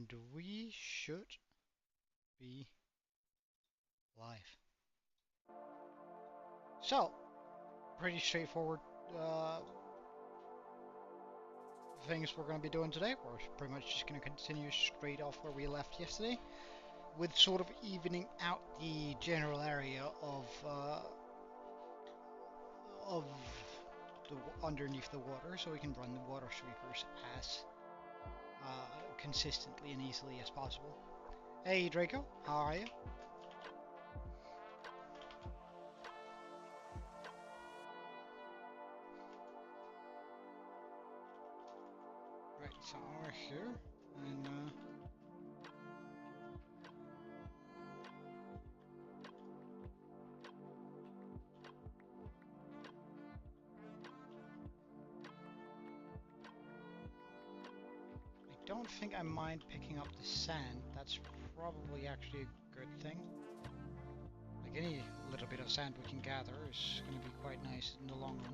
And we should be live. So, pretty straightforward things we're going to be doing today. We're pretty much just going to continue straight off where we left yesterday, with sort of evening out the general area of the underneath the water, so we can run the water sweepers as consistently and easily as possible. Hey Draco, how are you? Right, so we're here, and I don't think I mind picking up the sand. That's probably actually a good thing. Like any little bit of sand we can gather is going to be quite nice in the long run.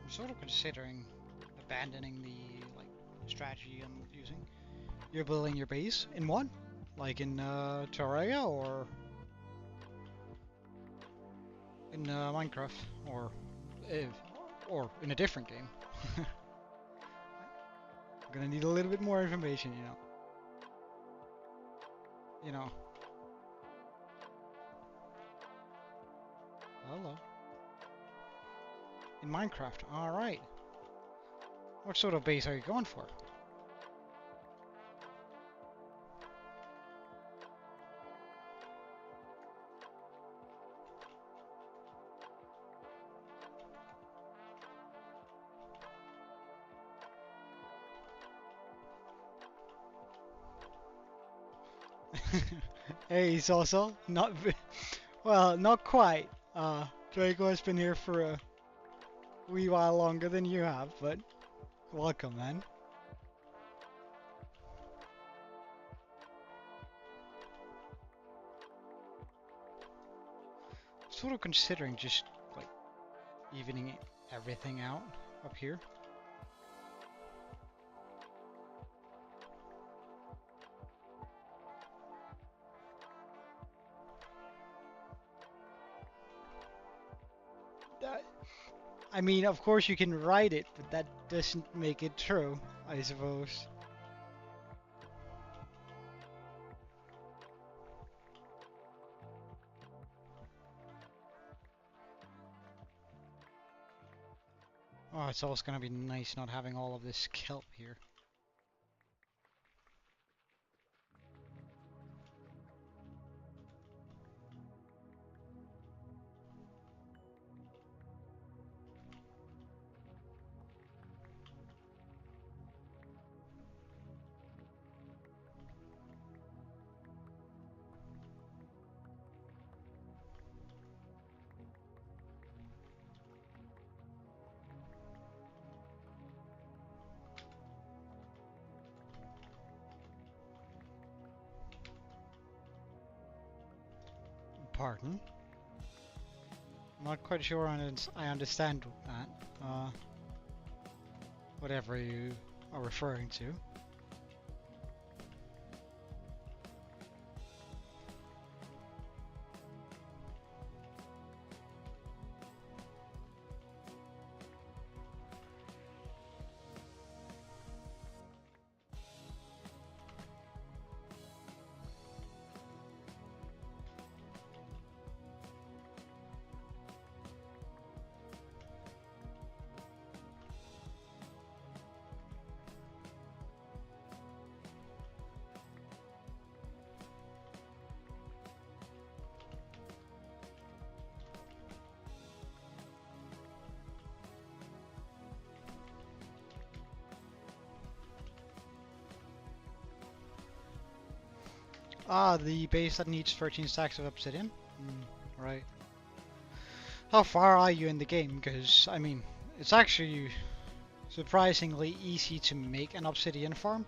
I'm sort of considering abandoning the strategy I'm using. You're building your base in one, like in Terraria or in Minecraft, or in a different game. I'm gonna need a little bit more information, you know. Hello. In Minecraft, all right. What sort of base are you going for? Hey, Salsa. Well, not quite. Draco has been here for a wee while longer than you have, but welcome, man. Sort of considering just like evening everything out up here. I mean, of course you can write it, but that doesn't make it true, I suppose. Oh, it's also gonna be nice not having all of this kelp here. Pardon? I'm not quite sure I understand that. Whatever you are referring to. Ah, the base that needs 13 stacks of obsidian? Right. How far are you in the game? Because, I mean, it's actually surprisingly easy to make an obsidian farm.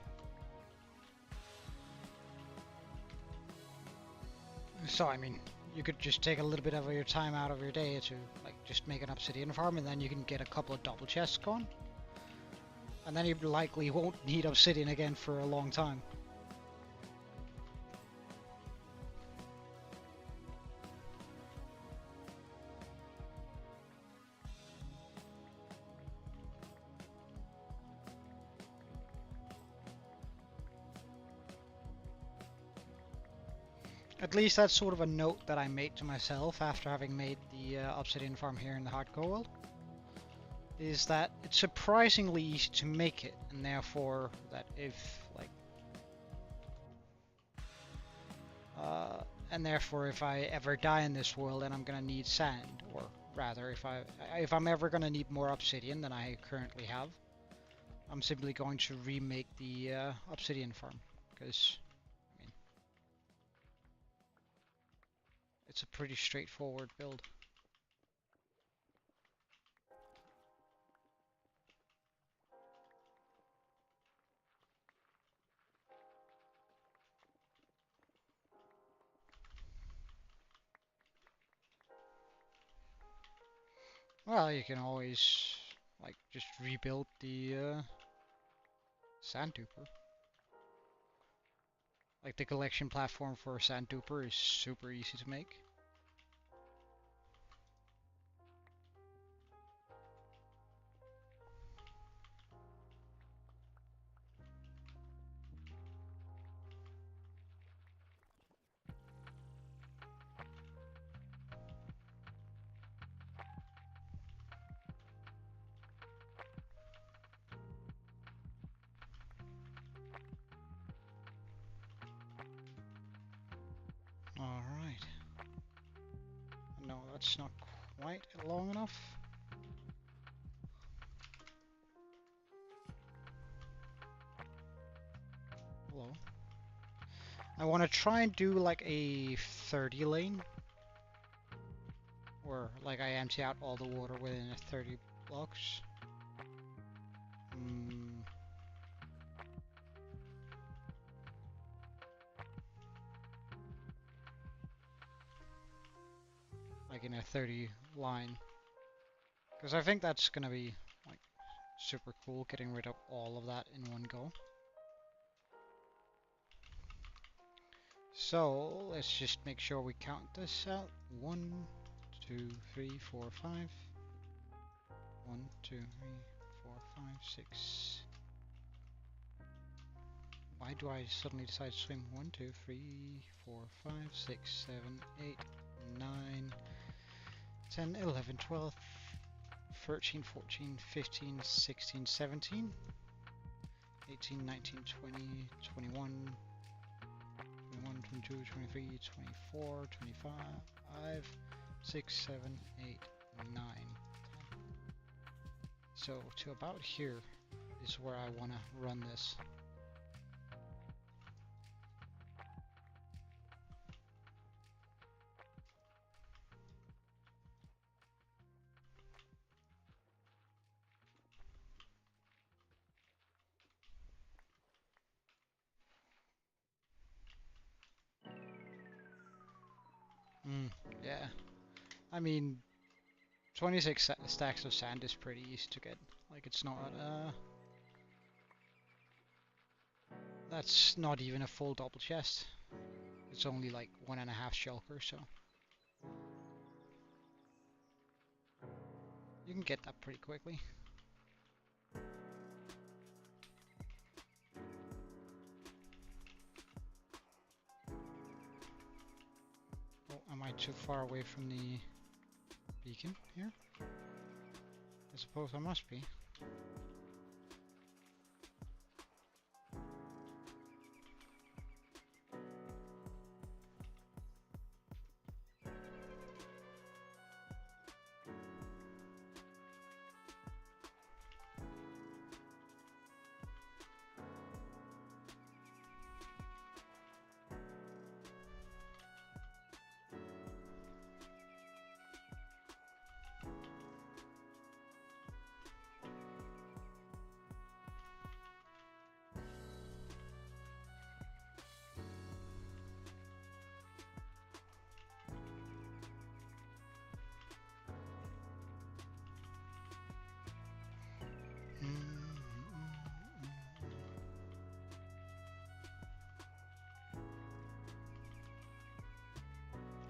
So I mean, you could just take a little bit of your time out of your day to like just make an obsidian farm, and then you can get a couple of double chests going. And then you likely won't need obsidian again for a long time. At least that's sort of a note that I made to myself after having made the obsidian farm here in the hardcore world. Is that it's surprisingly easy to make it, and therefore that if like if I ever die in this world, then I'm gonna need sand, or rather, if I'm ever gonna need more obsidian than I currently have, I'm simply going to remake the obsidian farm, because I mean it's a pretty straightforward build. Well, you can always like just rebuild the sand duper. Like the collection platform for sand duper is super easy to make. Alright. No, that's not quite long enough. Hello. I want to try and do like a 30 lane. Or like I empty out all the water within a 30 blocks. Like in a 30 line. Because I think that's gonna be like super cool, getting rid of all of that in one go. So let's just make sure we count this out. 1, 2, 3, 4, 5. 1, 2, 3, 4, 5, 6. Why do I suddenly decide to swim? 1, 2, 3, 4, 5, 6, 7, 8, 9, 10, 11, 12, 13, 14, 15, 16, 17, 18, 19, 20, 21, 21, 22, 23, 24, 25, 6, 7, 8, 9. So to about here is where I want to run this. Yeah, I mean 26 stacks of sand is pretty easy to get. Like it's not that's not even a full double chest. It's only like 1.5 shulker, so you can get that pretty quickly. Oh, am I too far away from the beacon here? I suppose I must be.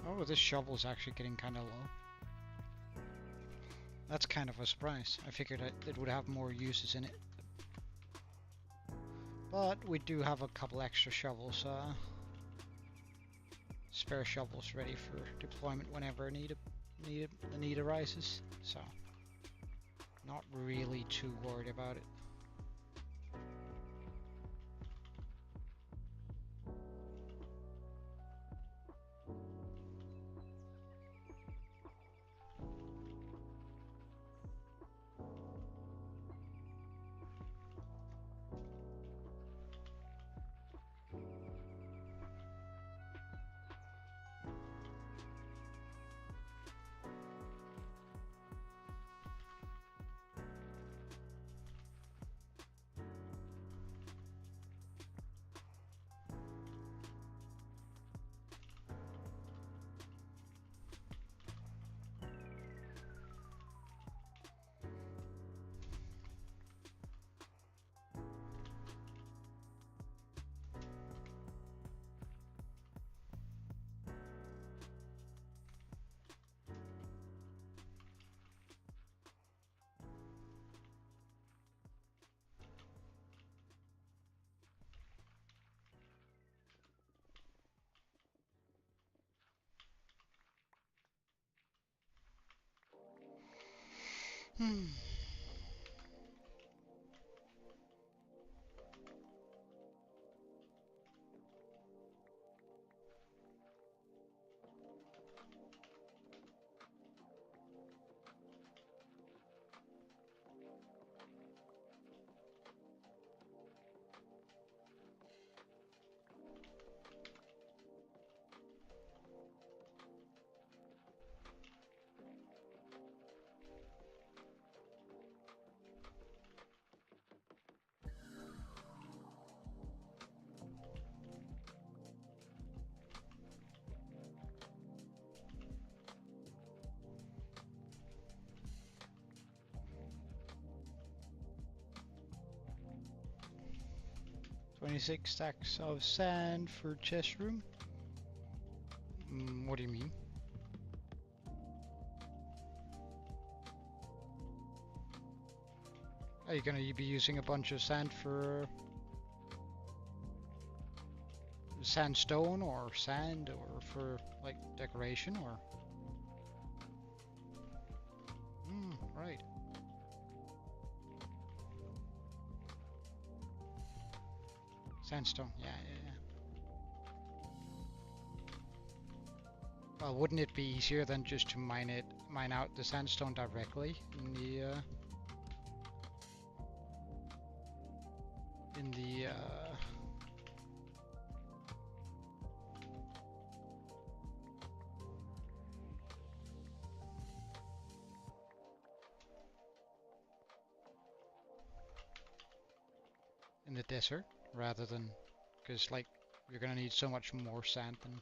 Oh, this shovel is actually getting kind of low. That's kind of a surprise. I figured it would have more uses in it. But we do have a couple extra shovels, spare shovels ready for deployment whenever the need arises. So, not really too worried about it. Hmm. "26 stacks of sand for chest room." What do you mean? Are you gonna be using a bunch of sand for sandstone or sand or for like decoration or? Right. Sandstone, yeah. Well, wouldn't it be easier than just to mine out the sandstone directly in the desert rather than, because like you're gonna need so much more sand than.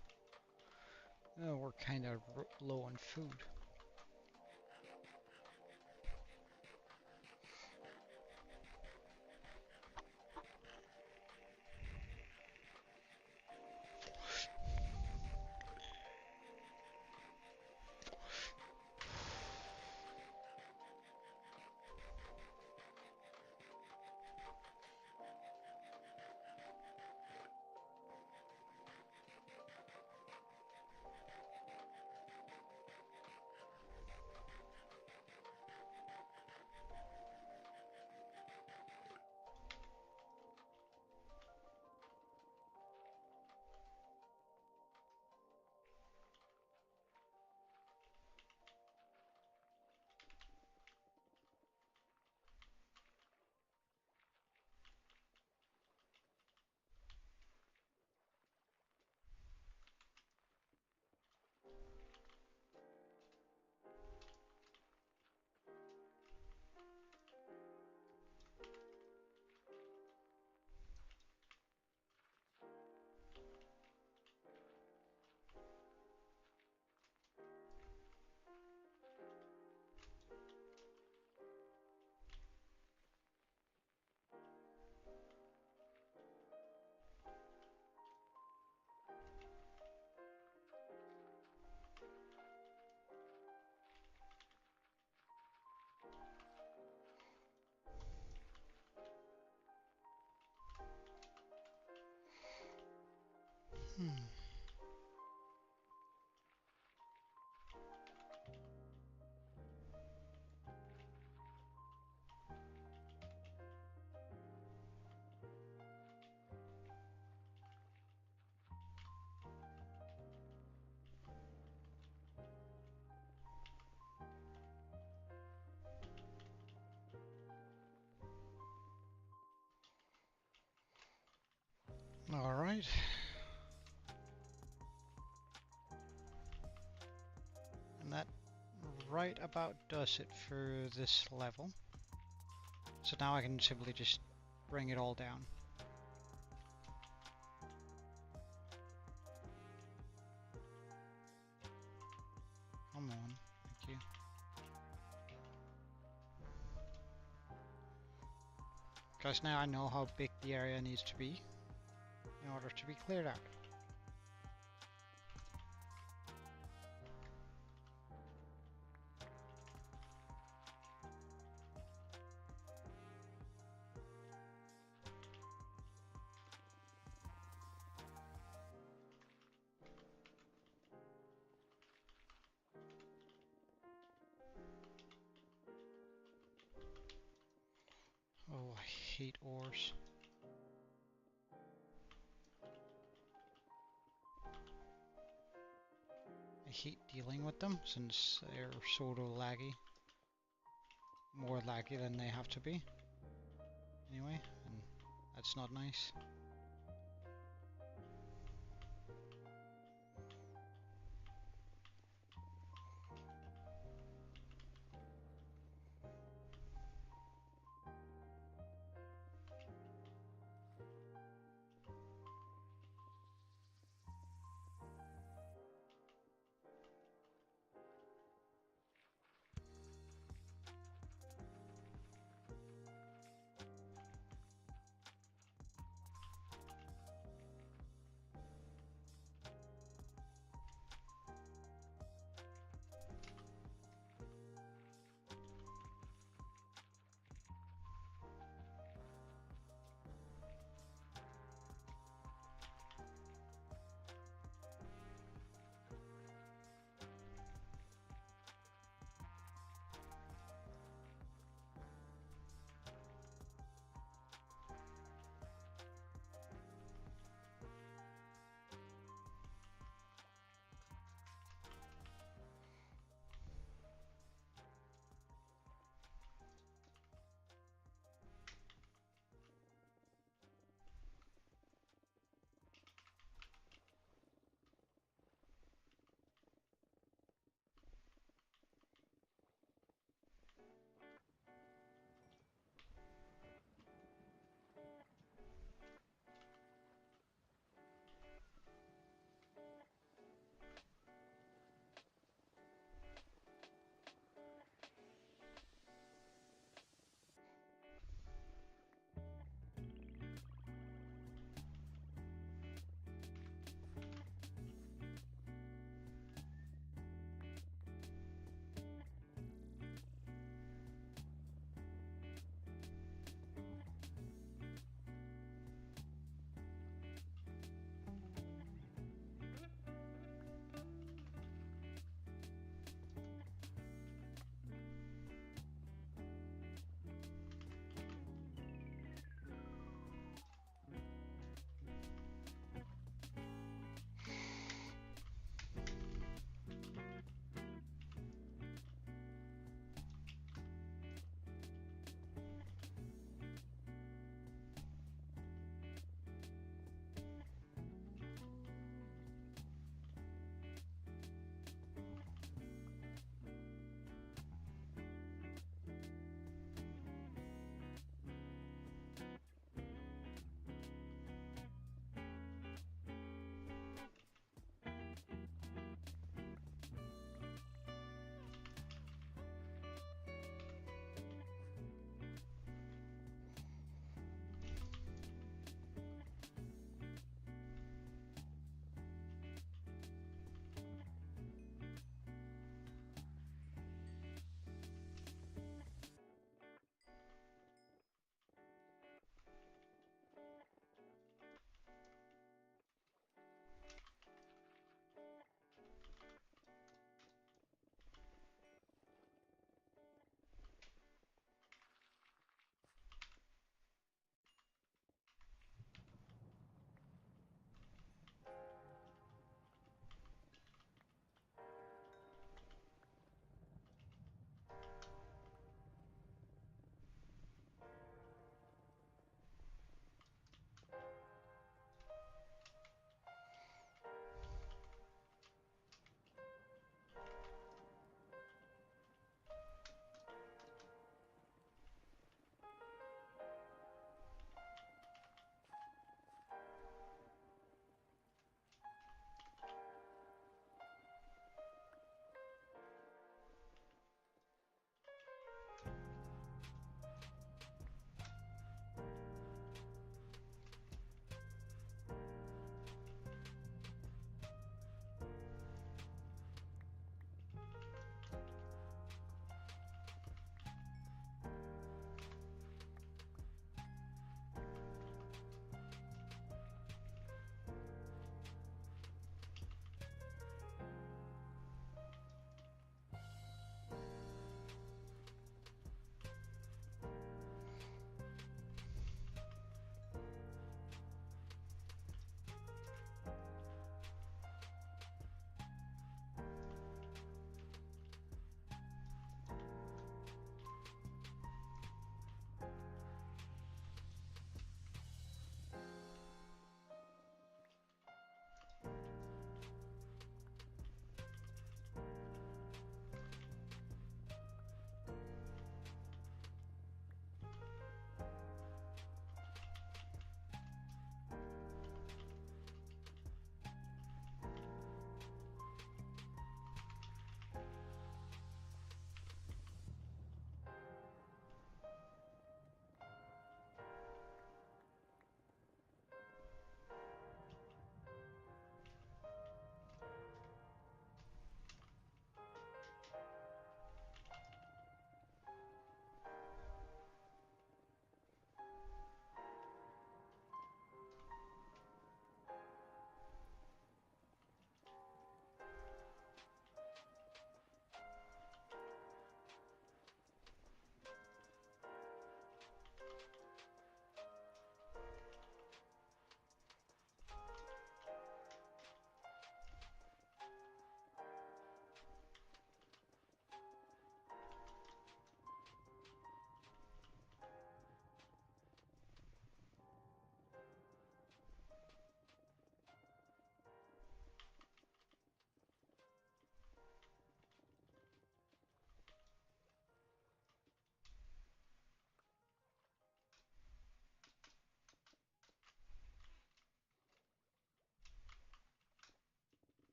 Oh, we're kind of low on food. All right. And that right about does it for this level. So now I can simply just bring it all down. Come on, thank you. Because now I know how big the area needs to be in order to be cleared out. Oh, I hate ores. I hate dealing with them since they're sort of laggy. More laggy than they have to be. Anyway, and that's not nice.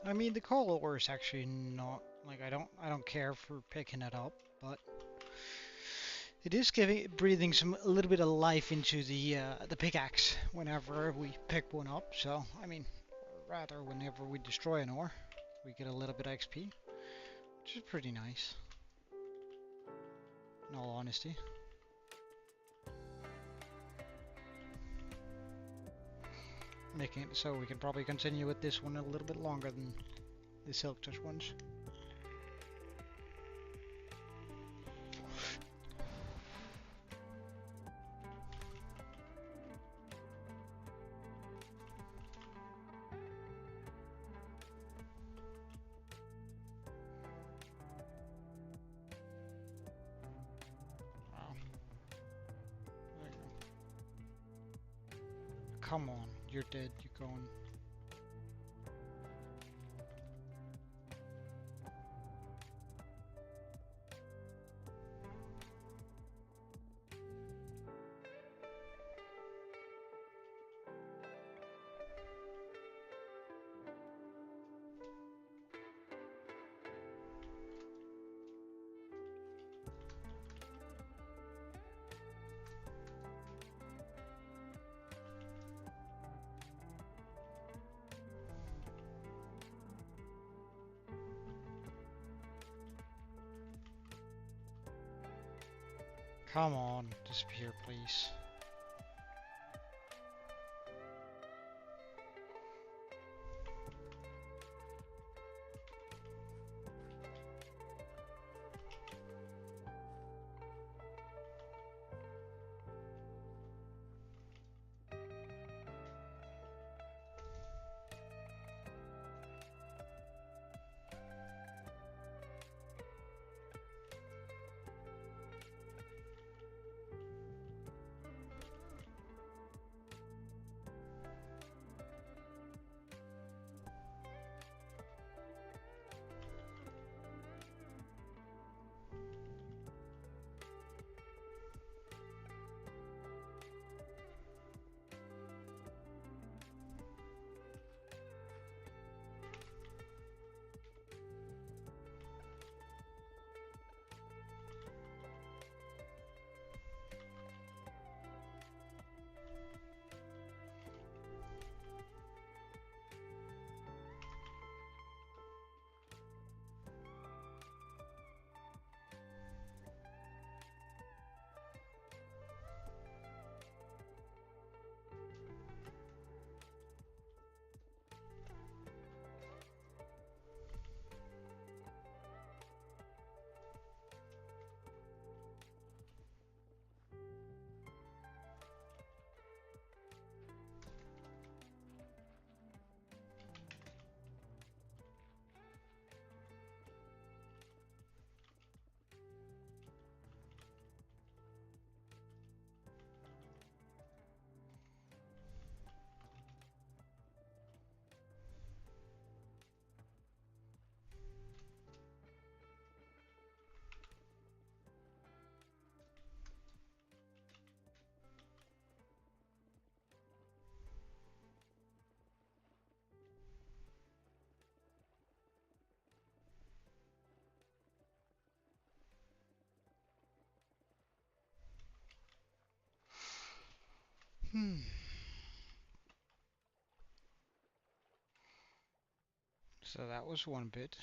I mean, the coal ore is actually not like I don't care for picking it up, but it is breathing a little bit of life into the pickaxe whenever we pick one up. So I mean, rather whenever we destroy an ore, we get a little bit of XP, which is pretty nice. In all honesty. Making it so we can probably continue with this one a little bit longer than the Silk Touch ones. Wow. There you go. Come on, you're dead, you're going. Come on, disappear, please. So that was one bit.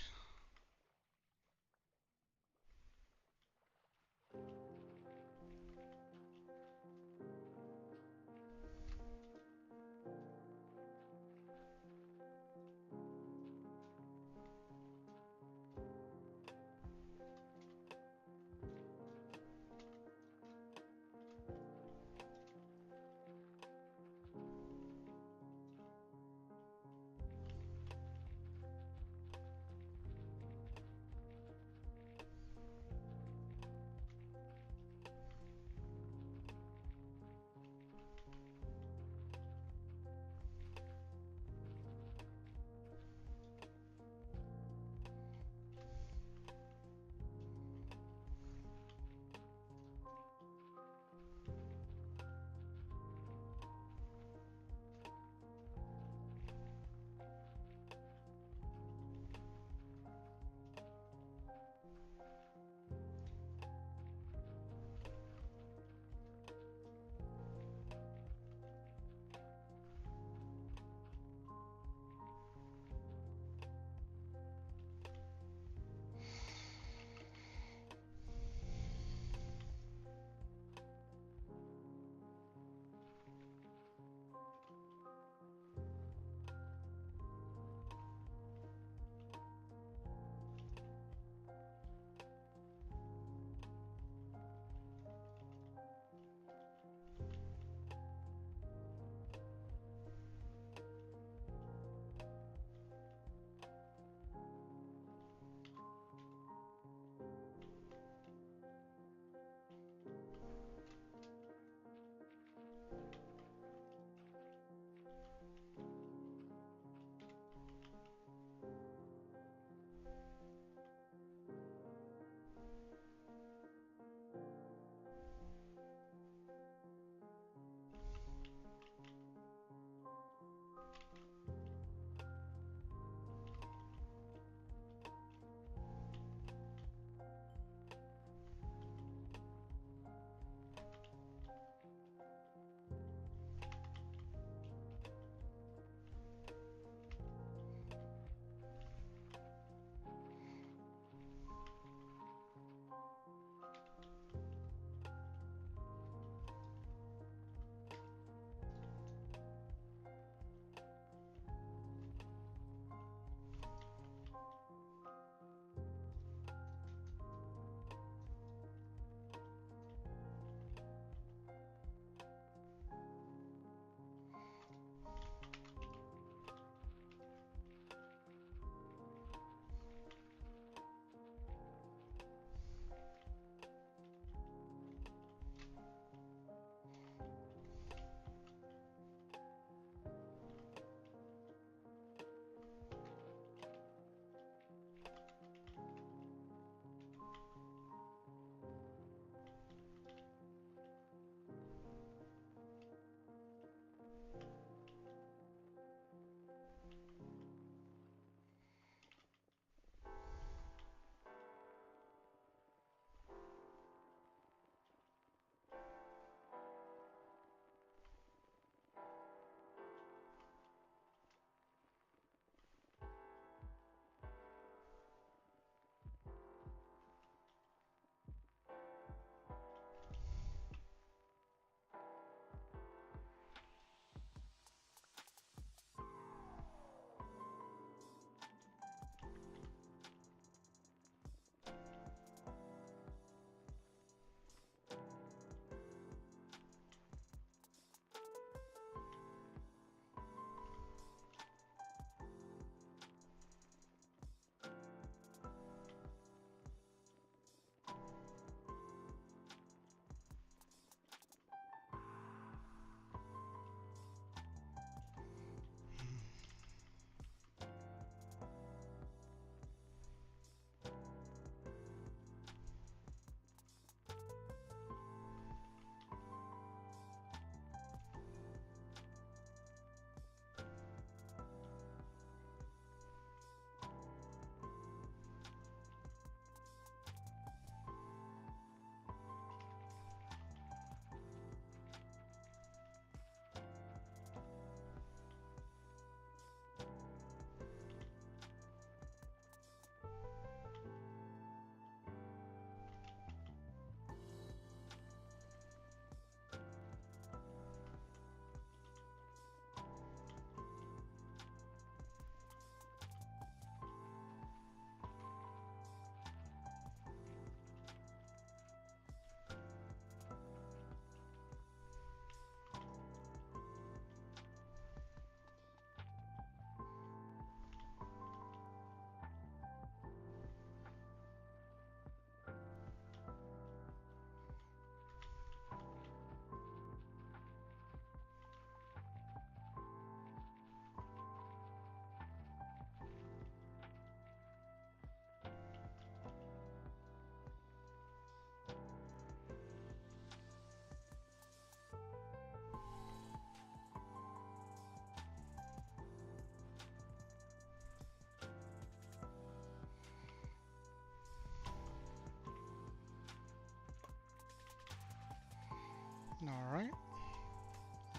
Alright,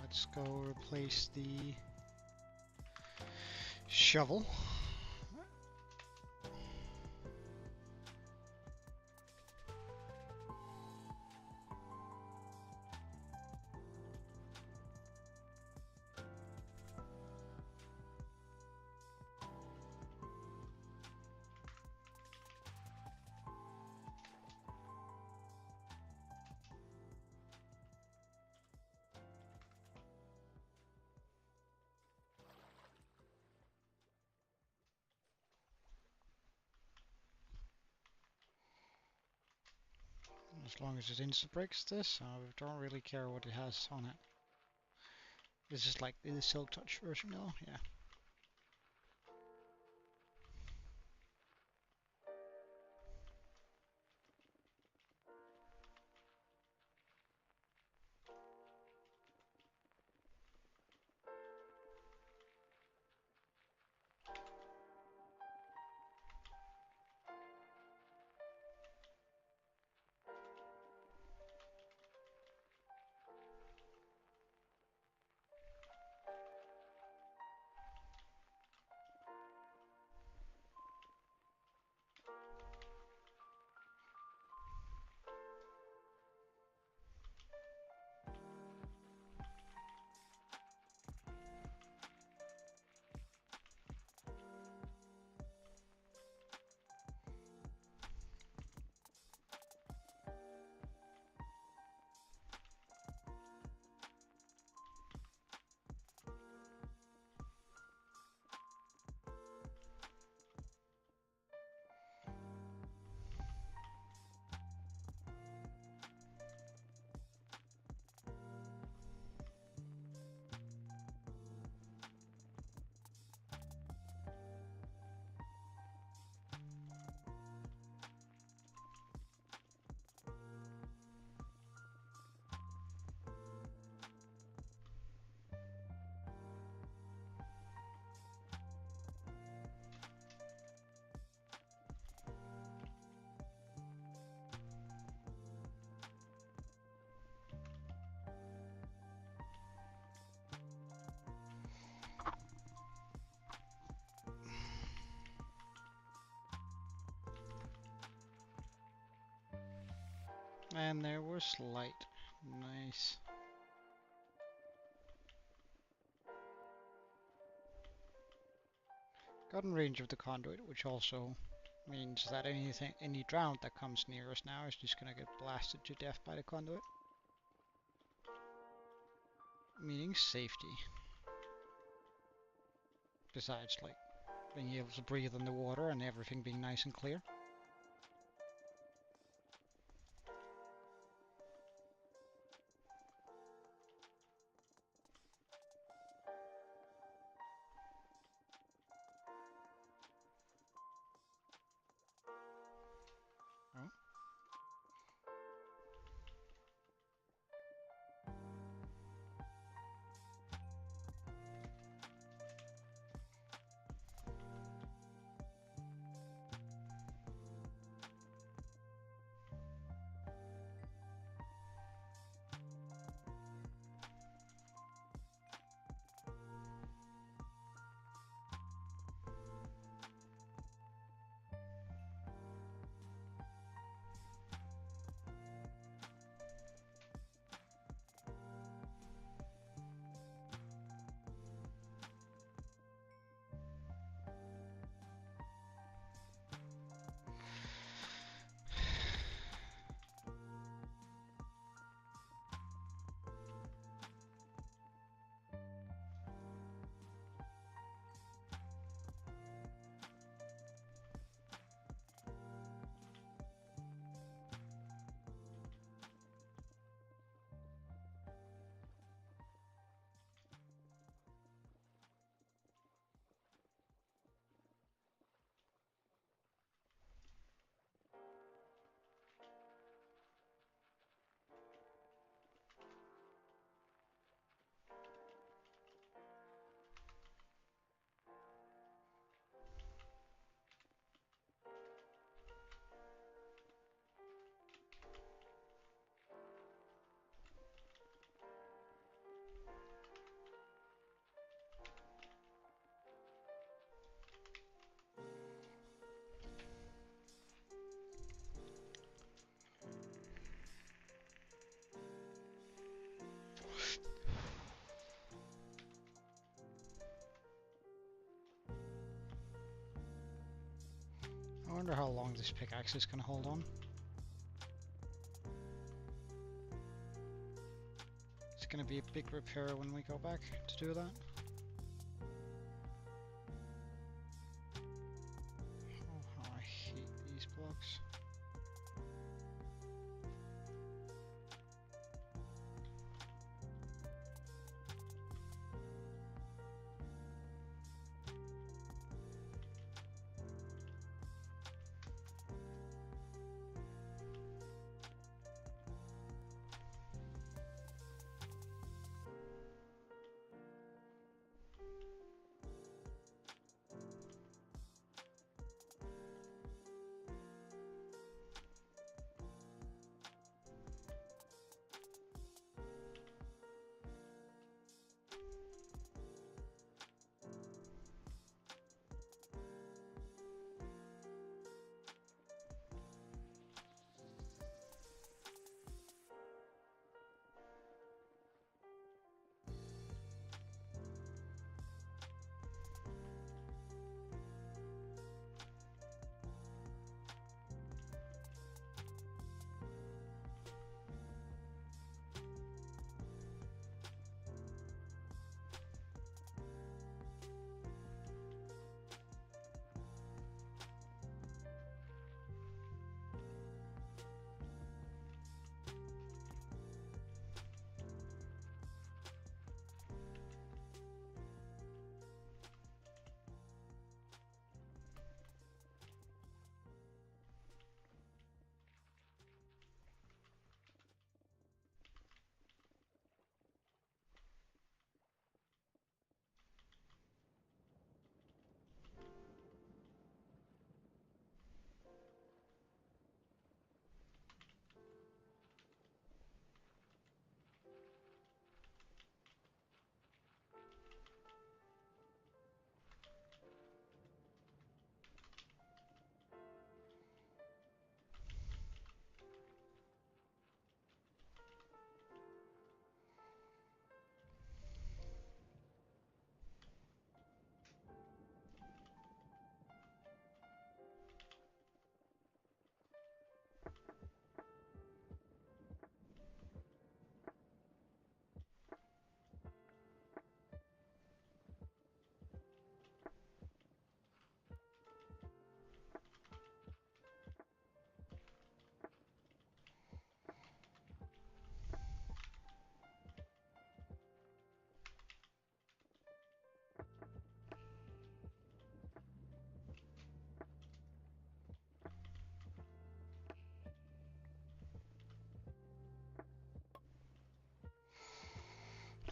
let's go replace the shovel. As long as it insta breaks this, I don't really care what it has on it. This is like the Silk Touch version now, yeah. And there was light. Nice. Got in range of the conduit, which also means that any drown that comes near us now is just gonna get blasted to death by the conduit. Meaning safety. Besides, like, being able to breathe in the water and everything being nice and clear. Oh. wonder how long this pickaxe is gonna hold on. It's gonna be a big repair when we go back to do that. Oh, how I hate these blocks.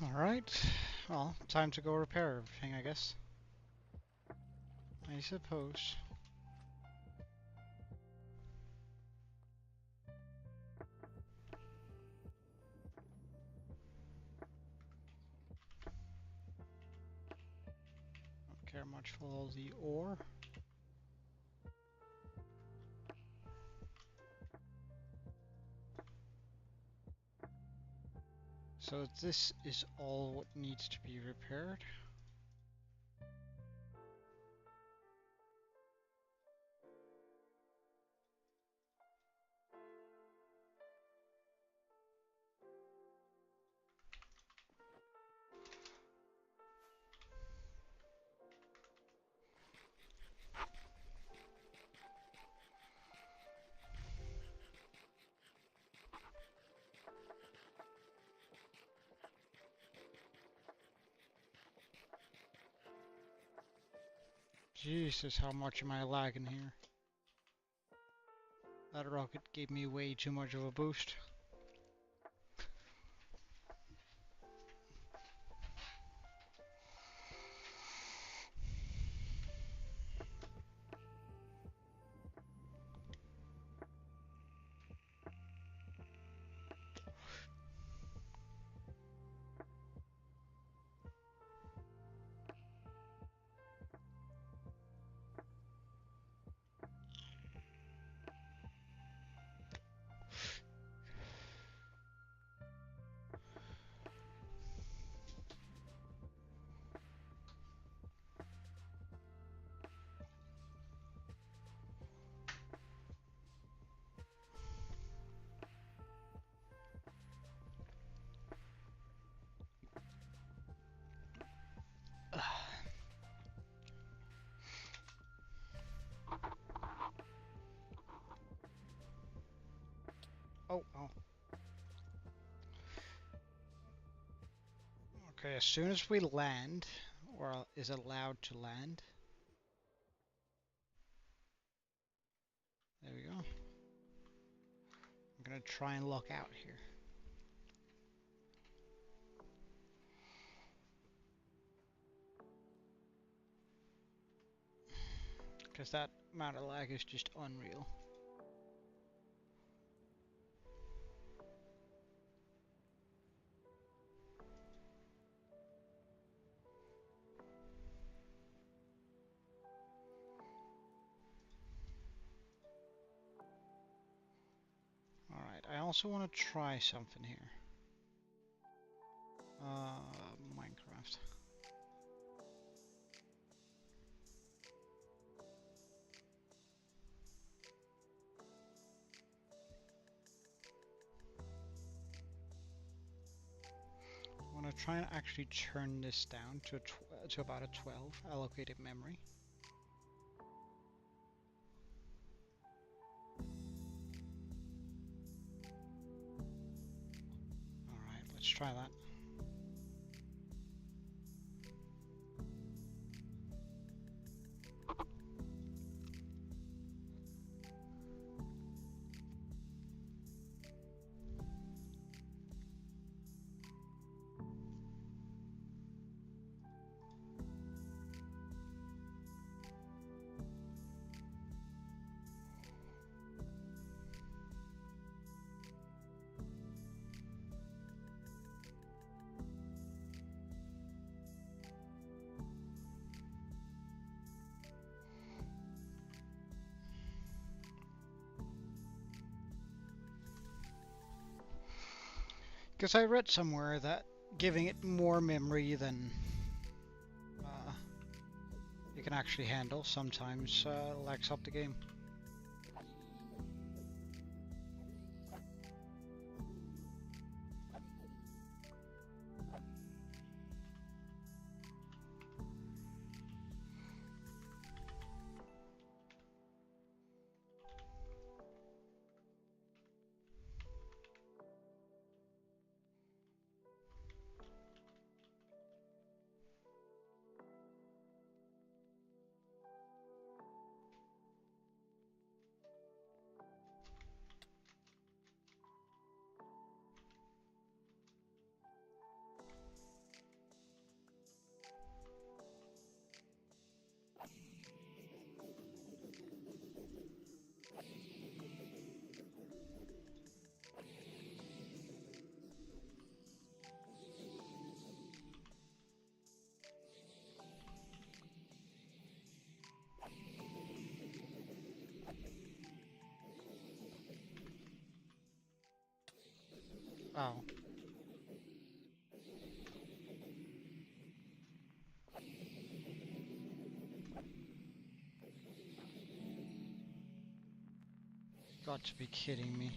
Alright, well, time to go repair everything, I guess. I suppose. Don't care much for all the ore. So this is all what needs to be repaired. Jesus, how much am I lagging here? That rocket gave me way too much of a boost. Okay, as soon as we land, or is allowed to land, there we go. I'm gonna try and lock out here. Because that amount of lag is just unreal. Alright, I also want to try something here. Minecraft. I want to try and actually turn this down to about a 12 allocated memory. Alright, let's try that. Because I read somewhere that giving it more memory than you can actually handle sometimes lags up the game. Oh. Got to be kidding me.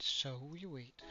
so we wait.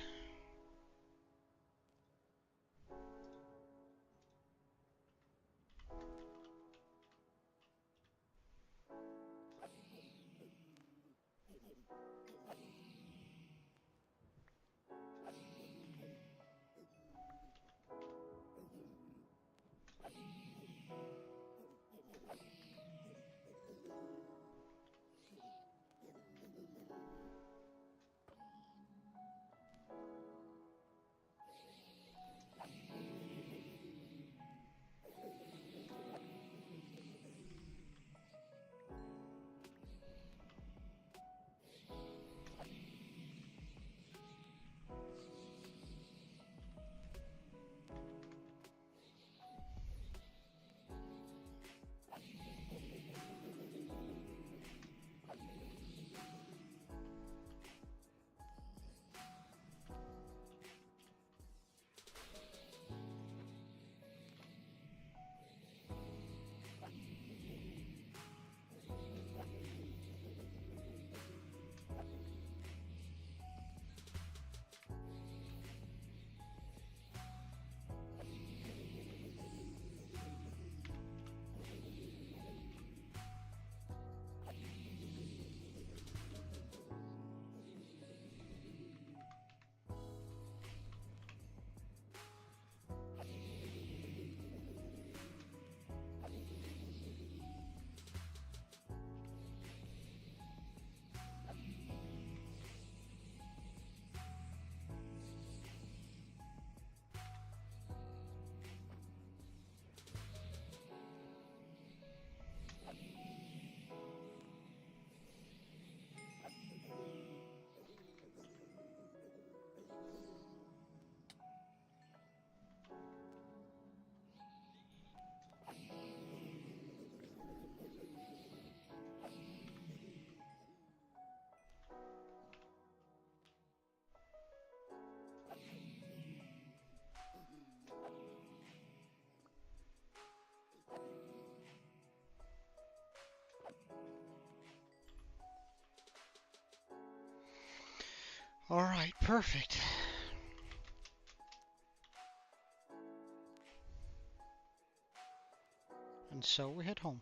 Alright, perfect. And so we head home.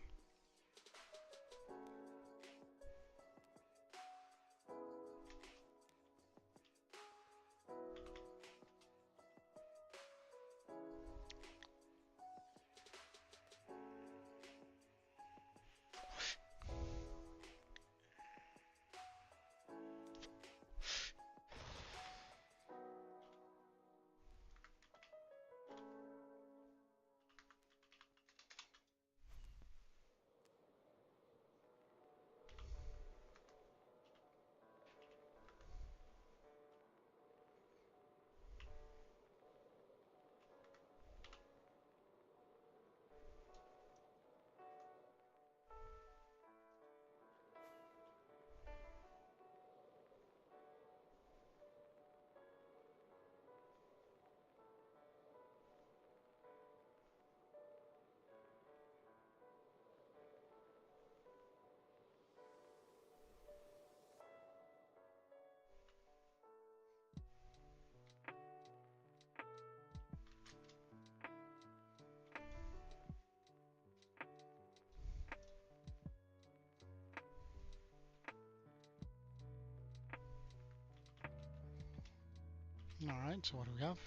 Alright, so what do we have?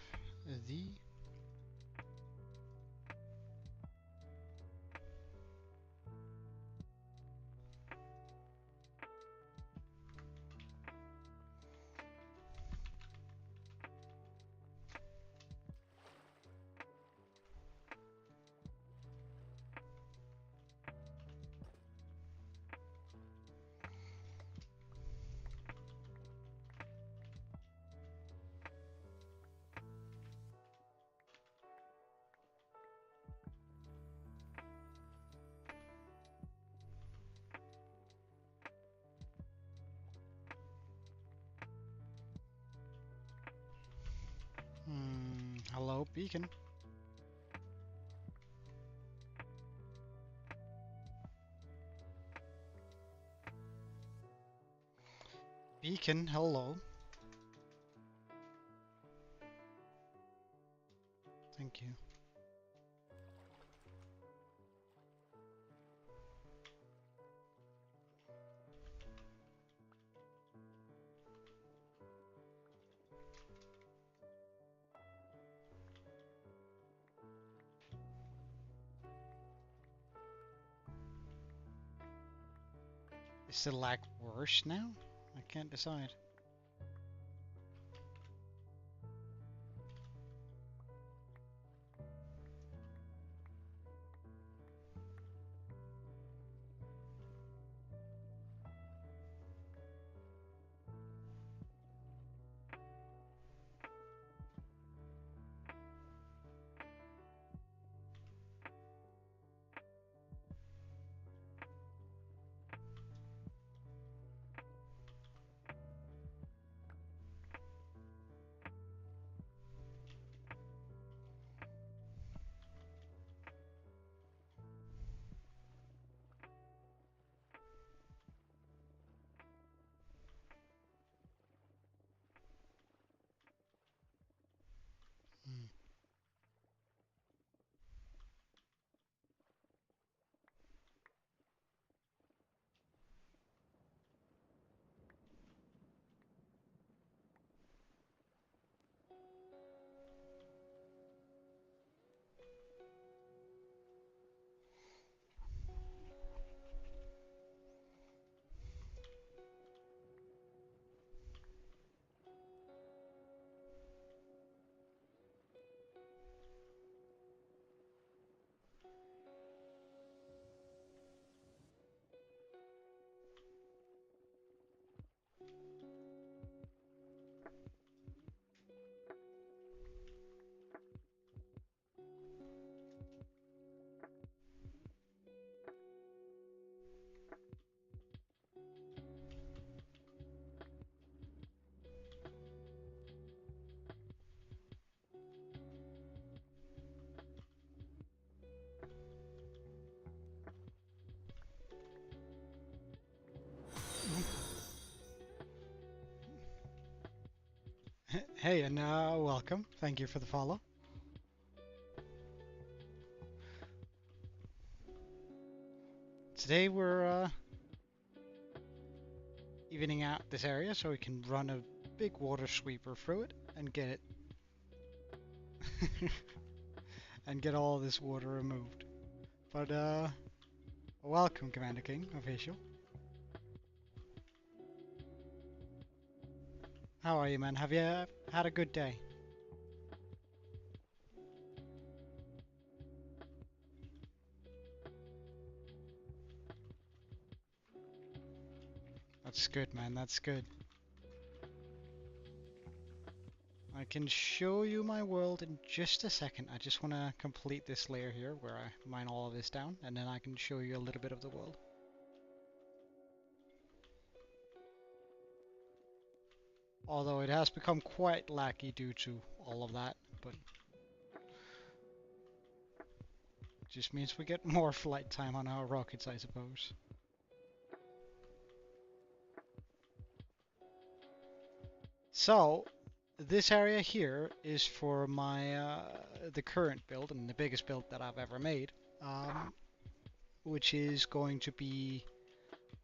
The hello, beacon. Beacon, hello. Thank you. Is the lag worse now? I can't decide. Hmm. Hey, and welcome. Thank you for the follow. Today we're evening out this area so we can run a big water sweeper through it and get it and get all this water removed. But welcome, Commander King official. How are you, man? Have you had a good day? That's good, man. That's good. I can show you my world in just a second. I just want to complete this layer here where I mine all of this down, and then I can show you a little bit of the world. Although it has become quite laggy due to all of that, but just means we get more flight time on our rockets, I suppose. So, this area here is for my the current build and the biggest build that I've ever made, which is going to be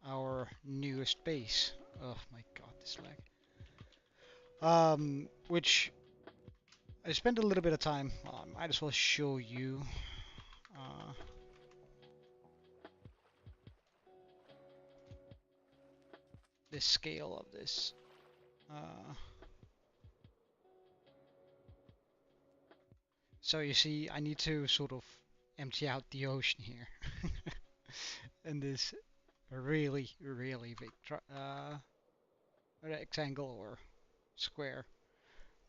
our newest base. Oh my god, this lag. Which I spent a little bit of time on. Might as well show you. Uh, the scale of this. So you see, I need to sort of empty out the ocean here. And this really, really big rectangle or square.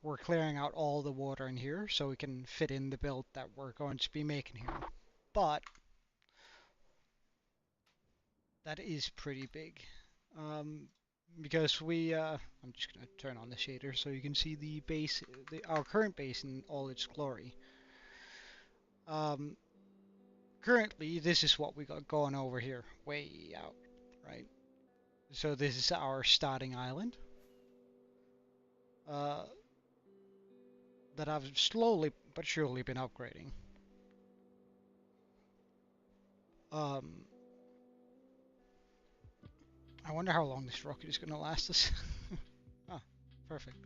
We're clearing out all the water in here so we can fit in the build that we're going to be making here. But that is pretty big. Because I'm just going to turn on the shader so you can see the base, our current base in all its glory. Currently, this is what we got going over here, way out, right? So this is our starting island. that I've slowly but surely been upgrading. I wonder how long this rocket is going to last us. Ah, perfect.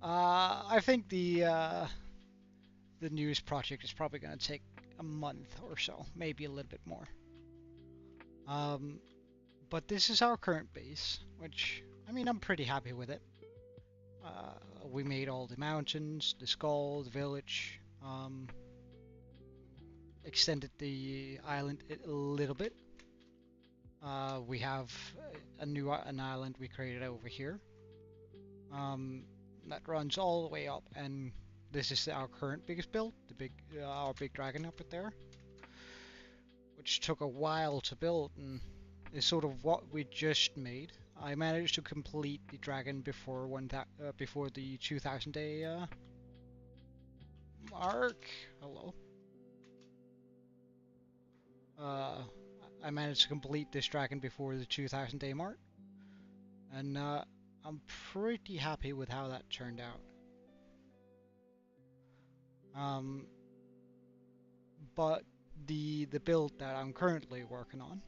I think the news project is probably going to take a month or so, maybe a little bit more. But this is our current base, which, I mean, I'm pretty happy with it. We made all the mountains, the skull, the village, extended the island a little bit. We have an island we created over here. That runs all the way up, and this is our current biggest build, our big dragon up there, which took a while to build, and is sort of what we just made. I managed to complete the dragon before the 2000 day mark. Hello. I managed to complete this dragon before the 2000 day mark, and I'm pretty happy with how that turned out. But the build that I'm currently working on,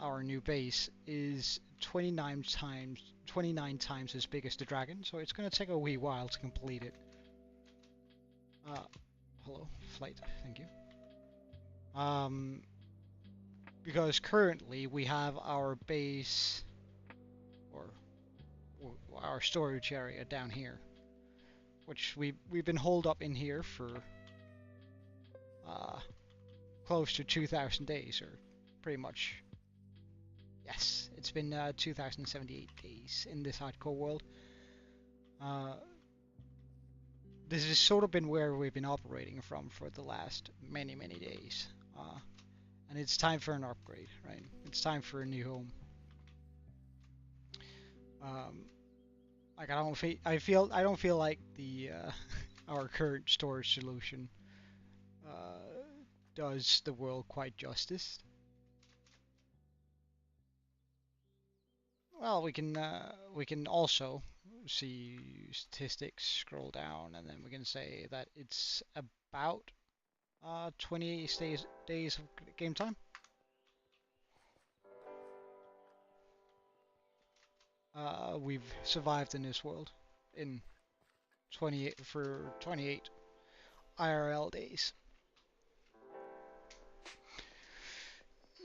our new base, is 29 times as big as the dragon, so it's going to take a wee while to complete it. Hello, flight, thank you. Because currently we have our base, or our storage area down here, which we've been holed up in here for close to 2,000 days, or pretty much. Yes, it's been 2,078 days in this hardcore world. This has sort of been where we've been operating from for the last many days. And it's time for an upgrade, right? It's time for a new home. Like I don't feel like the our current storage solution does the world quite justice. Well, we can also see statistics, scroll down, and then we can say that it's about 28 days of game time. We've survived in this world in 28 IRL days.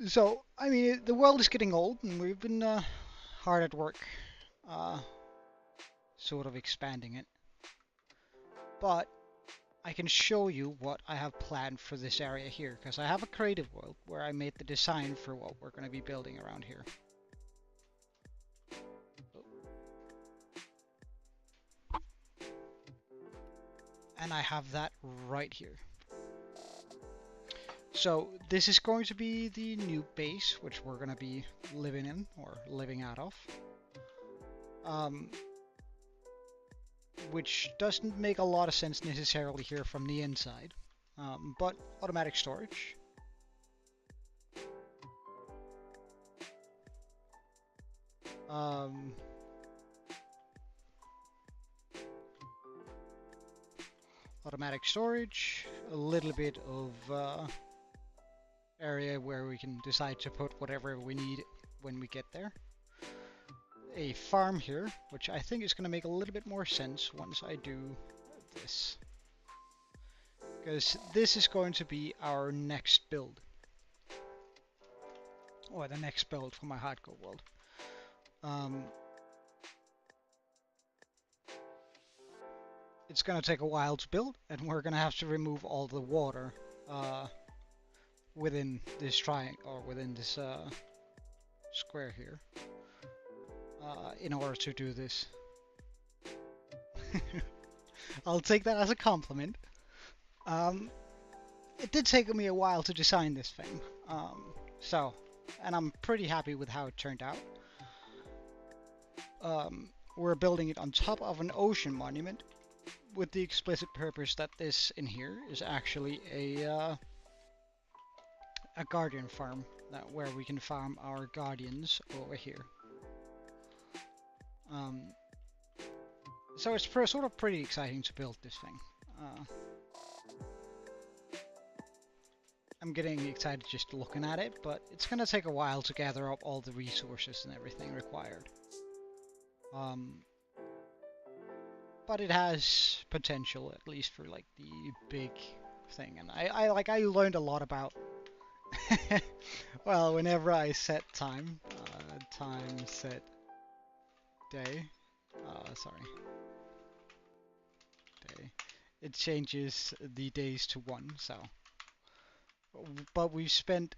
So, I mean, the world is getting old, and we've been hard at work, sort of expanding it. But I can show you what I have planned for this area here, because I have a creative world where I made the design for what we're going to be building around here. And I have that right here. So this is going to be the new base, which we're going to be living in, or living out of. Which doesn't make a lot of sense necessarily here from the inside, but automatic storage. Automatic storage, a little bit of area where we can decide to put whatever we need when we get there. A farm here, which I think is going to make a little bit more sense once I do this. Because this is going to be our next build. Or the next build for my hardcore world. It's going to take a while to build, and we're going to have to remove all the water within this triangle, or within this square here, in order to do this. I'll take that as a compliment. It did take me a while to design this thing, and I'm pretty happy with how it turned out. We're building it on top of an ocean monument, with the explicit purpose that this in here is actually a guardian farm, where we can farm our guardians over here. So it's sort of pretty exciting to build this thing. I'm getting excited just looking at it, but it's gonna take a while to gather up all the resources and everything required. But it has potential, at least for like the big thing. And I learned a lot about. Well, whenever I set time set day, sorry, day, it changes the days to 1. So, but we've spent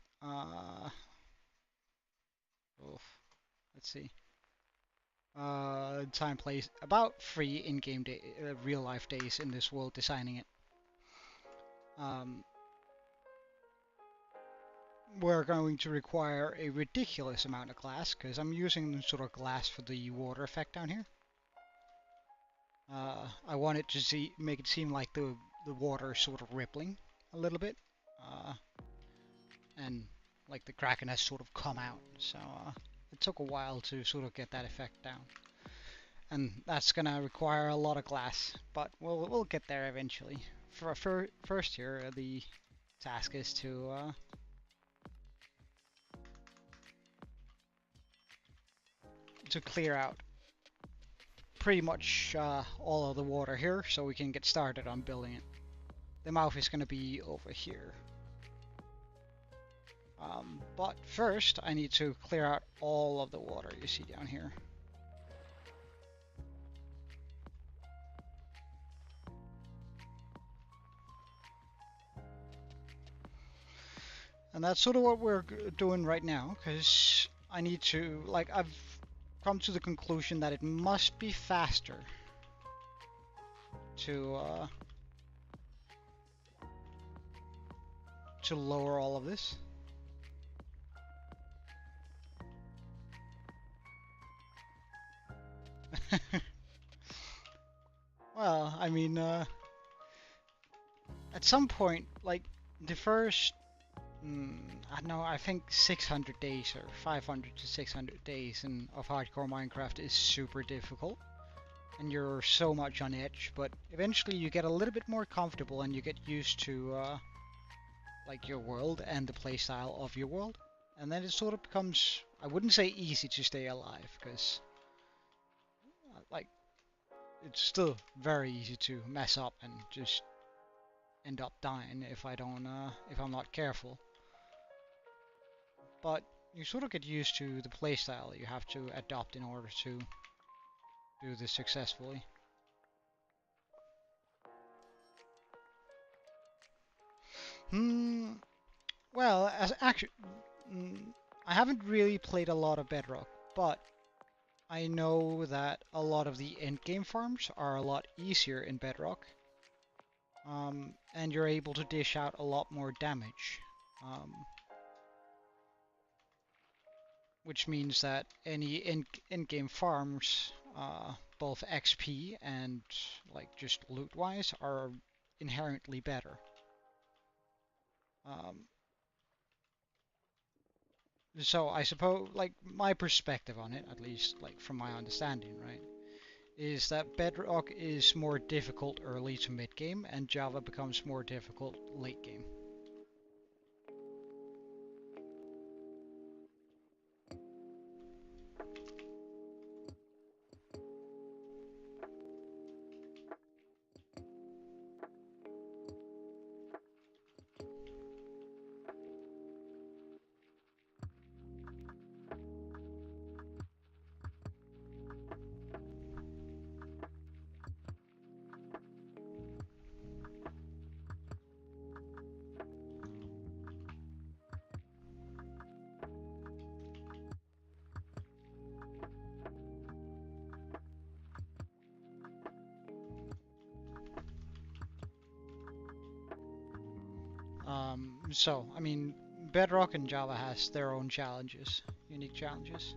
let's see, time place about 3 in-game day, real life days in this world designing it. We're going to require a ridiculous amount of glass, because I'm using sort of glass for the water effect down here. I want it to make it seem like the water is sort of rippling a little bit, and like the Kraken has sort of come out. So it took a while to sort of get that effect down, and that's gonna require a lot of glass, but we'll get there eventually. First here, the task is to clear out pretty much all of the water here, so we can get started on building it. The mouth is going to be over here. But first, I need to clear out all of the water you see down here. And that's sort of what we're doing right now, because I need to, like, I've come to the conclusion that it must be faster to lower all of this. Well, I mean, at some point, like, the first, I don't know, I think 600 days or 500 to 600 days of hardcore Minecraft is super difficult, and you're so much on edge, but eventually you get a little bit more comfortable and you get used to, like, your world and the playstyle of your world, and then it sort of becomes, I wouldn't say easy to stay alive, because, like, it's still very easy to mess up and just end up dying if I'm not careful. But you sort of get used to the playstyle you have to adopt in order to do this successfully. Well, I haven't really played a lot of Bedrock, but I know that a lot of the endgame farms are a lot easier in Bedrock, and you're able to dish out a lot more damage, which means that any endgame farms, both XP and like just loot-wise, are inherently better. So I suppose, like, my perspective on it, at least, like, from my understanding, right, is that Bedrock is more difficult early to mid-game, and Java becomes more difficult late-game. So, I mean, Bedrock and Java has their own challenges, unique challenges.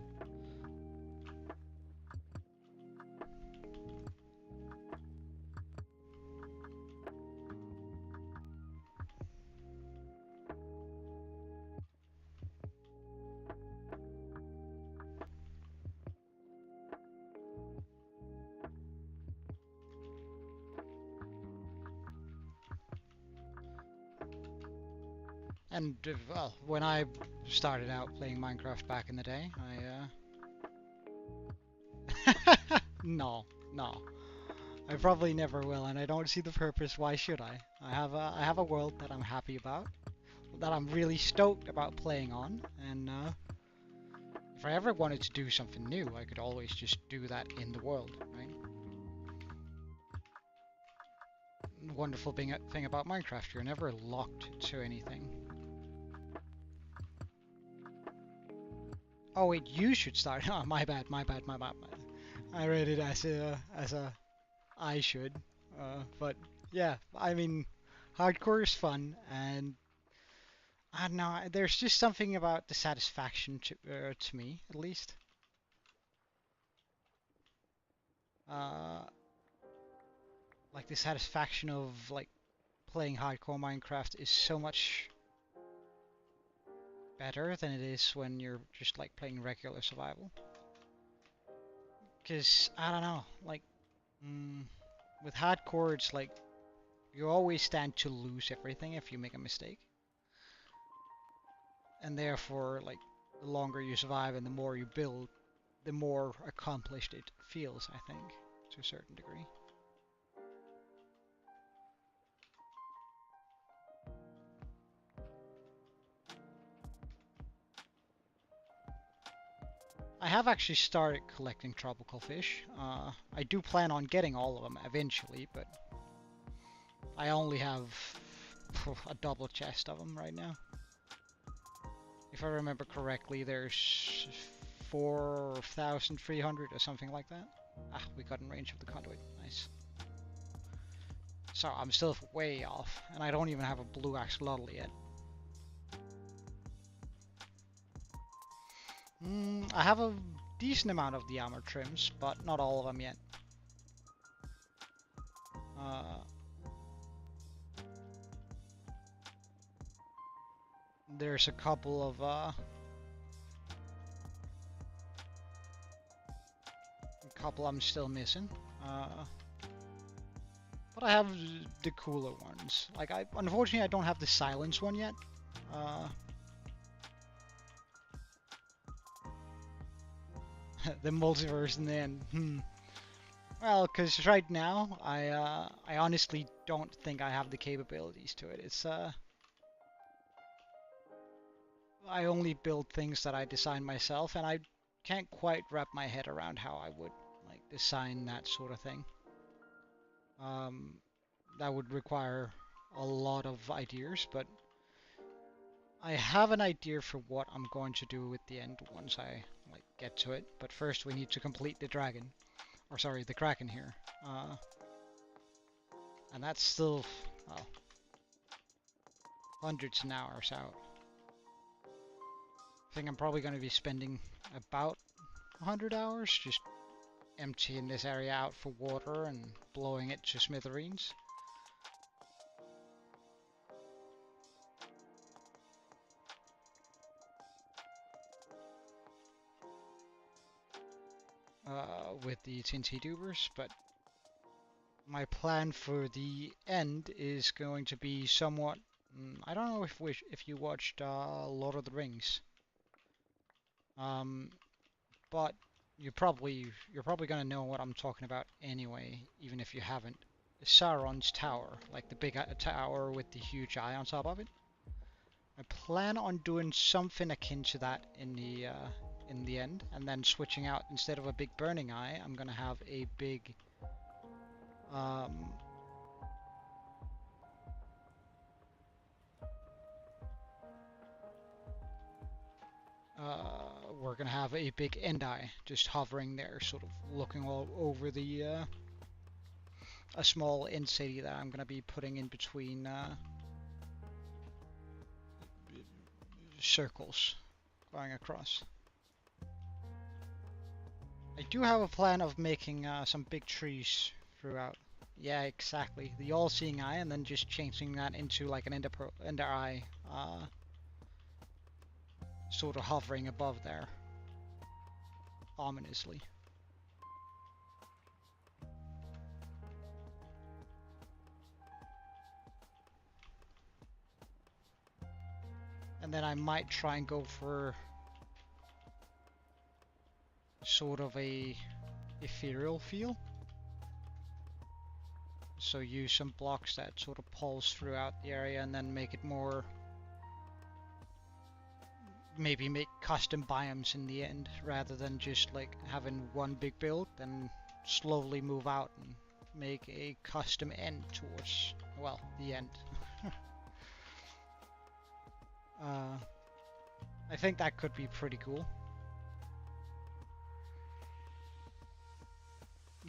And well, when I started out playing Minecraft back in the day, no, no, I probably never will, and I don't see the purpose. Why should I? I have a world that I'm happy about, that I'm really stoked about playing on, and if I ever wanted to do something new, I could always just do that in the world, right? The wonderful thing about Minecraft, you're never locked to anything. Oh wait, you should start. Oh, my bad, my bad, my bad. I read it as a I should, but yeah, I mean, hardcore is fun, and I don't know. There's just something about the satisfaction to me, at least. Uh, like the satisfaction of like playing hardcore Minecraft is so much better than it is when you're just like playing regular survival. Because I don't know, like with hardcore, it's like you always stand to lose everything if you make a mistake, and therefore, like the longer you survive and the more you build, the more accomplished it feels. I think to a certain degree. I have actually started collecting tropical fish. I do plan on getting all of them eventually, but I only have a double chest of them right now. If I remember correctly, there's 4,300 or something like that. Ah, we got in range of the conduit. Nice. So I'm still way off, and I don't even have a blue axolotl yet. I have a decent amount of the armor trims, but not all of them yet. There's a couple of I'm still missing. But I have the cooler ones. Like unfortunately I don't have the silence one yet. The multiverse in the end. Well, because right now I honestly don't think I have the capabilities to it. It's I only build things that I design myself, and I can't quite wrap my head around how I would like design that sort of thing. That would require a lot of ideas, but I have an idea for what I'm going to do at the end once I like get to it. But first we need to complete the dragon, or sorry, the kraken here, and that's still well, hundreds of hours out. I think I'm probably going to be spending about 100 hours just emptying this area out for water and blowing it to smithereens. With the TNT tubers, but my plan for the end is going to be somewhat. I don't know if you watched Lord of the Rings, but you're probably gonna know what I'm talking about anyway, even if you haven't. Sauron's tower, like the big tower with the huge eye on top of it. I plan on doing something akin to that in the end, and then switching out, instead of a big burning eye, I'm gonna have a big we're gonna have a big end eye just hovering there, sort of looking all over the a small end city that I'm gonna be putting in between circles going across. I do have a plan of making some big trees throughout. Yeah, exactly. The all-seeing eye, and then just changing that into like an ender eye, sort of hovering above there, ominously. And then I might try and go for sort of a ethereal feel. So use some blocks that sort of pulse throughout the area and then make it more, maybe make custom biomes in the end rather than just like having one big build, then slowly move out and make a custom end towards, well, the end. I think that could be pretty cool.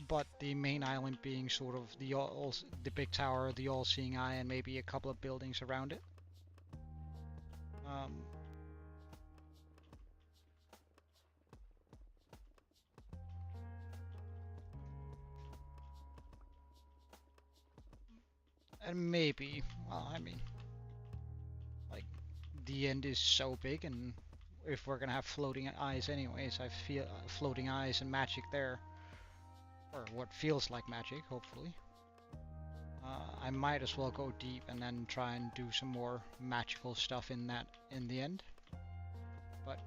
But the main island being sort of the big tower, the all-seeing eye, and maybe a couple of buildings around it. And maybe, well, I mean, like, the end is so big, and if we're gonna have floating eyes anyways, I feel floating eyes and magic there, or what feels like magic, hopefully. I might as well go deep and then try and do some more magical stuff in the end. But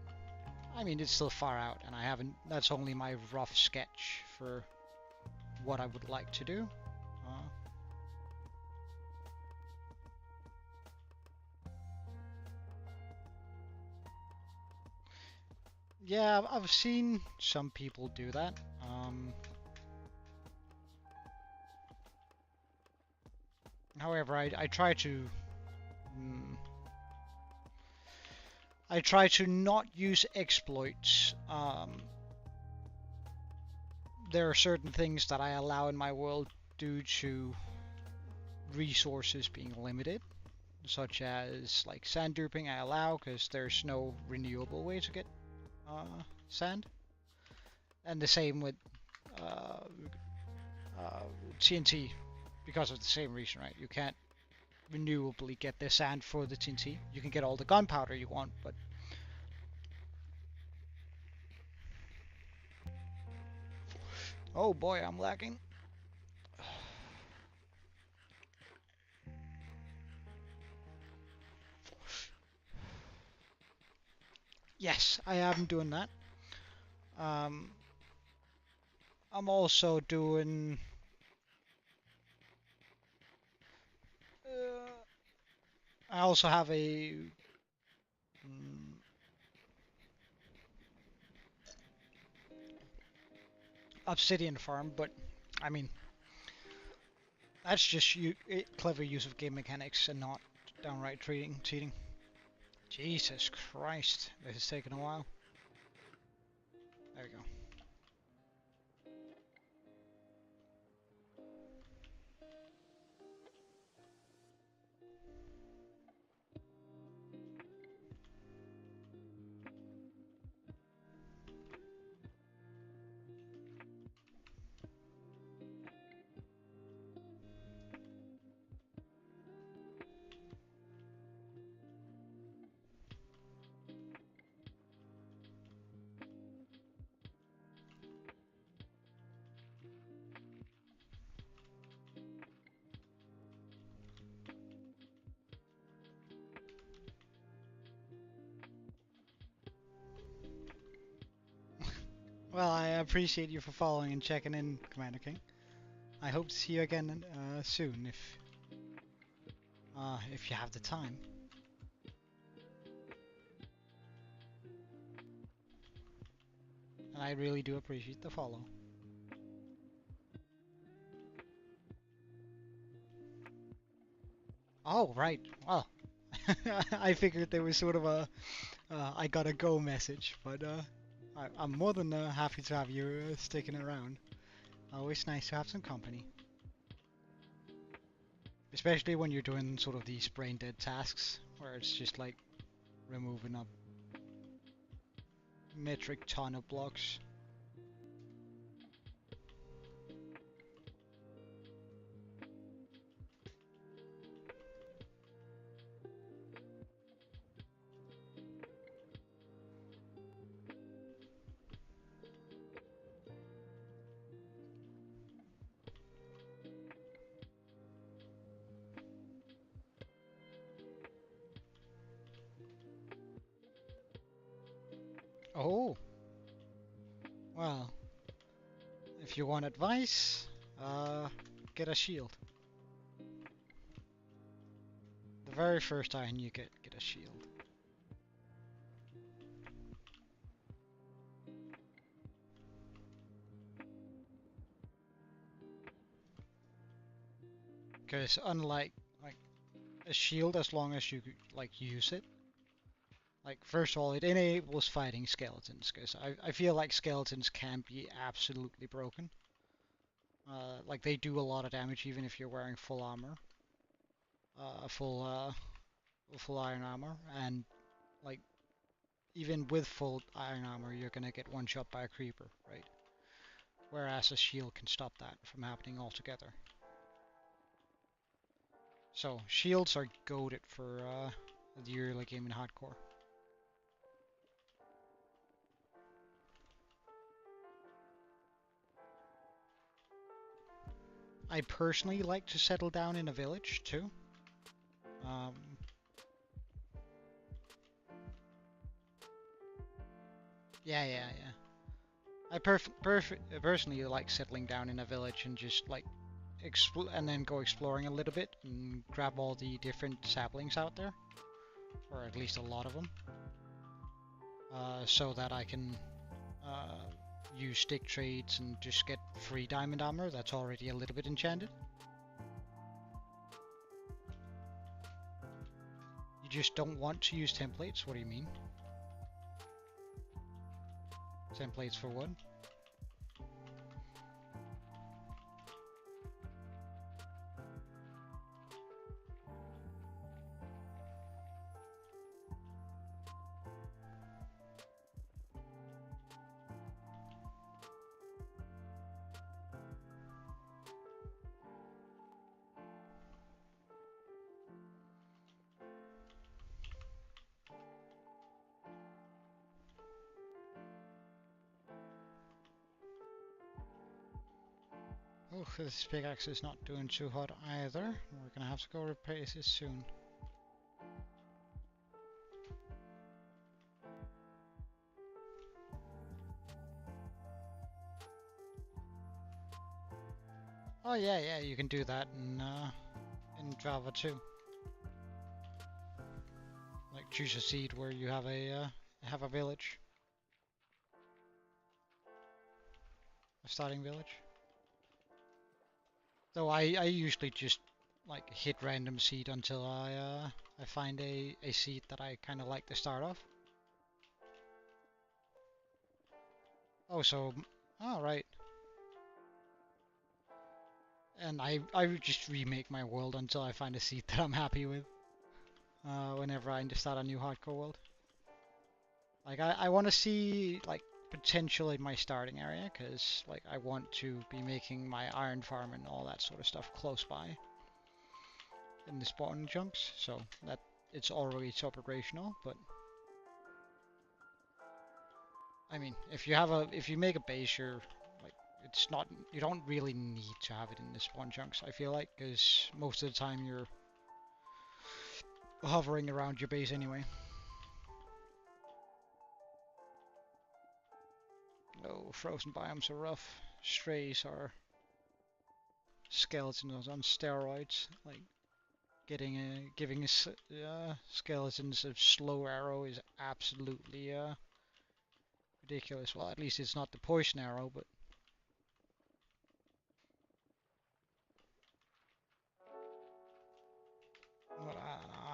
I mean, it's still far out, and I haven't. That's only my rough sketch for what I would like to do. Yeah, I've seen some people do that. However, I try to I try to not use exploits. There are certain things that I allow in my world due to resources being limited, such as like sand duping I allow because there's no renewable way to get sand, and the same with TNT because of the same reason, right? You can't renewably get the sand for the TNT. You can get all the gunpowder you want, but oh boy, I'm lagging. Yes, I am doing that. I'm also doing I also have a obsidian farm, but I mean that's just clever use of game mechanics and not downright cheating. Jesus Christ, this has taken a while. There we go. Well, I appreciate you for following and checking in, Commander King. I hope to see you again soon if you have the time. And I really do appreciate the follow. Oh, right. Well, I figured there was sort of a I gotta go message, but I'm more than happy to have you sticking around. Always nice to have some company. Especially when you're doing sort of these brain dead tasks, where it's just like removing a metric ton of blocks. Oh, well, if you want advice, get a shield. The very first iron you get a shield. Because unlike like a shield, as long as you like use it, like first of all, it enables fighting skeletons. Because I feel like skeletons can be absolutely broken. Like they do a lot of damage even if you're wearing full armor, full iron armor, and like even with full iron armor, you're gonna get one shot by a creeper, right? Whereas a shield can stop that from happening altogether. So shields are goated for the early game in hardcore. I personally like to settle down in a village too. Um, yeah. I personally like settling down in a village and just like and then go exploring a little bit and grab all the different saplings out there, or at least a lot of them, so that I can use stick trades and just get free diamond armor that's already a little bit enchanted. You just don't want to use templates? What do you mean? Templates for what? Oh, this pickaxe is not doing too hot either. We're gonna have to go replace it soon. Oh yeah, you can do that in Java too. Like choose a seed where you have a village, a starting village. Though I usually just like hit random seed until I find a seed that I kind of like to start off. Oh, so oh right. And I would just remake my world until I find a seed that I'm happy with. Whenever I start a new hardcore world. Like I want to see like potential in my starting area, because like I want to be making my iron farm and all that sort of stuff close by in the spawn chunks, so that it's already operational. But I mean, if you make a base, you're like it's not you don't really need to have it in the spawn chunks. I feel like, because most of the time you're hovering around your base anyway. Oh, frozen biomes are rough. Strays are skeletons on steroids. Like giving skeletons a slow arrow is absolutely ridiculous. Well, at least it's not the poison arrow, but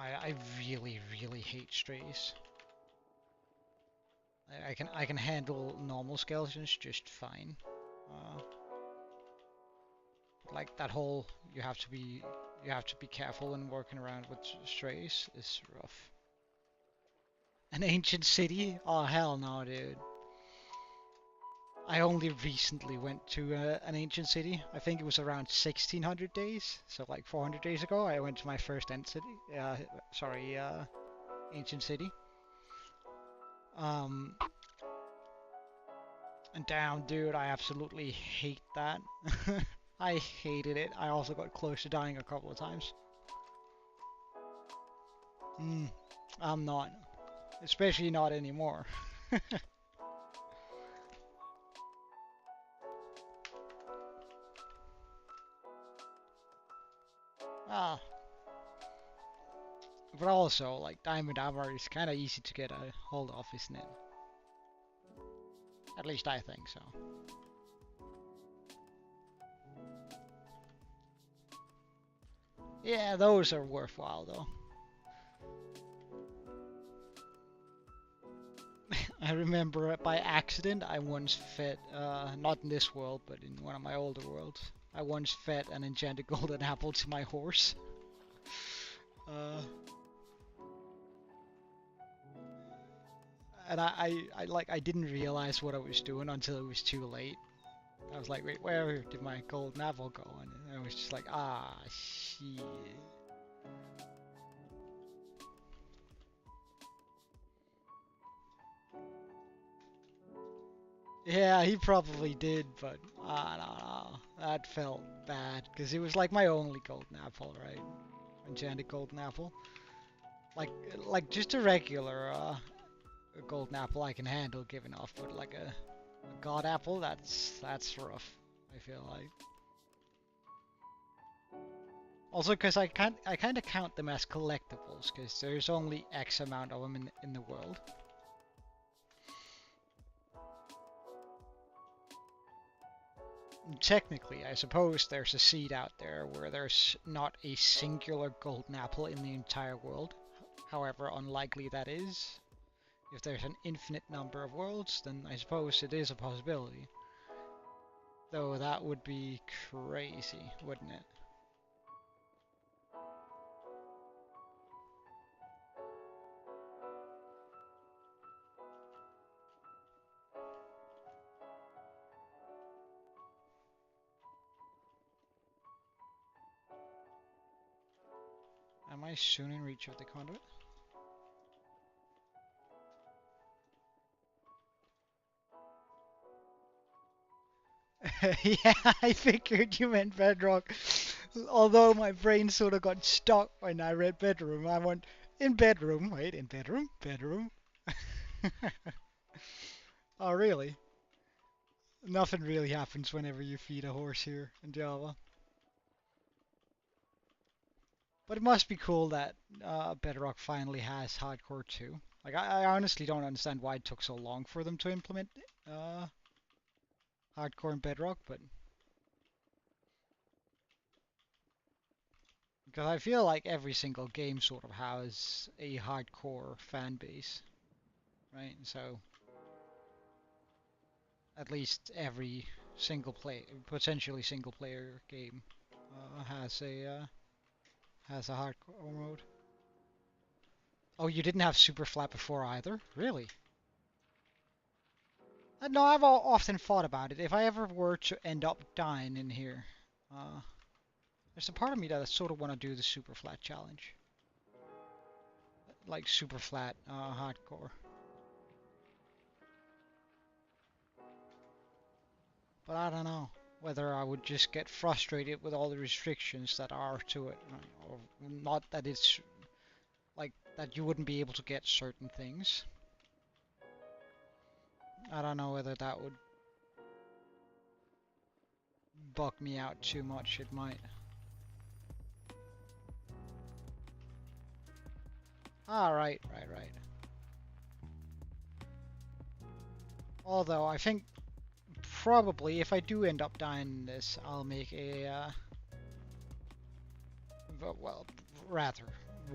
I really hate strays. I can handle normal skeletons just fine. Like that whole you have to be careful when working around with strays is rough. An ancient city? Oh hell no, dude. I only recently went to an ancient city. I think it was around 1600 days, so like 400 days ago. I went to my first ancient city. And damn, dude, I absolutely hate that. I hated it. I also got close to dying a couple of times. I'm not. Especially not anymore. Ah, but also, like, diamond armor is kind of easy to get a hold of, isn't it? At least I think so. Yeah, those are worthwhile though. I remember by accident I once fed, not in this world, but in one of my older worlds, I once fed an enchanted golden apple to my horse. Uh, and I didn't realize what I was doing until it was too late. I was like, wait, where did my golden apple go? And I was just like, ah, shit. Yeah, he probably did, but I don't know. That felt bad because it was like my only golden apple, right? Enchanted golden apple. Like, like just a regular golden apple I can handle giving off, but like a god apple, that's rough. I feel like. Also, because I kind of count them as collectibles, because there's only X amount of them in the world. Technically, I suppose there's a seed out there where there's not a singular golden apple in the entire world. However unlikely that is. If there's an infinite number of worlds, then I suppose it is a possibility. Though that would be crazy, wouldn't it? Am I soon in reach of the conduit? Yeah, I figured you meant Bedrock. Although my brain sort of got stuck when I read bedroom. I went, in bedroom, wait, in bedroom? Bedroom? Oh, really? Nothing really happens whenever you feed a horse here in Java. But it must be cool that Bedrock finally has hardcore too. Like, I honestly don't understand why it took so long for them to implement uh, hardcore in Bedrock, but because I feel like every single game sort of has a hardcore fan base, right? So at least every potentially single player game has a hardcore mode. Oh, you didn't have super flat before either? Really? No, I've often thought about it. If I ever were to end up dying in here, uh, there's a part of me that I sort of want to do the super flat challenge. Like super flat, hardcore. But I don't know whether I would just get frustrated with all the restrictions that are to it. Or not that it's like that you wouldn't be able to get certain things. I don't know whether that would bug me out too much. It might. Ah, right. Although I think probably if I do end up dying in this, I'll make a well, rather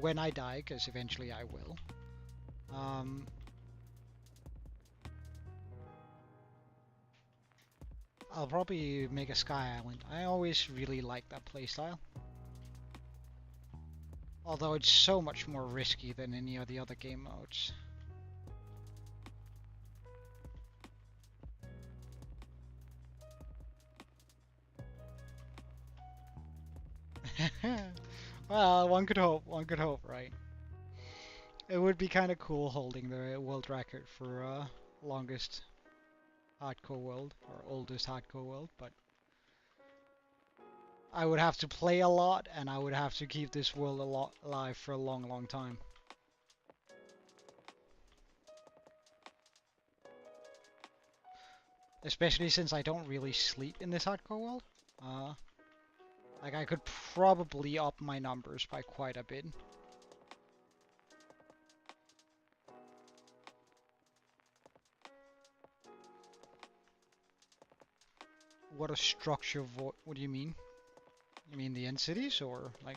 when I die, because eventually I will. Um, I'll probably make a Sky Island. I always really like that playstyle. Although it's so much more risky than any of the other game modes. Well, one could hope, right? It would be kind of cool holding the world record for longest hardcore world, or oldest hardcore world, but I would have to play a lot, and I would have to keep this world alive for a long time. Especially since I don't really sleep in this hardcore world. Like, I could probably up my numbers by quite a bit. What a structure what do you mean? You mean the entities or like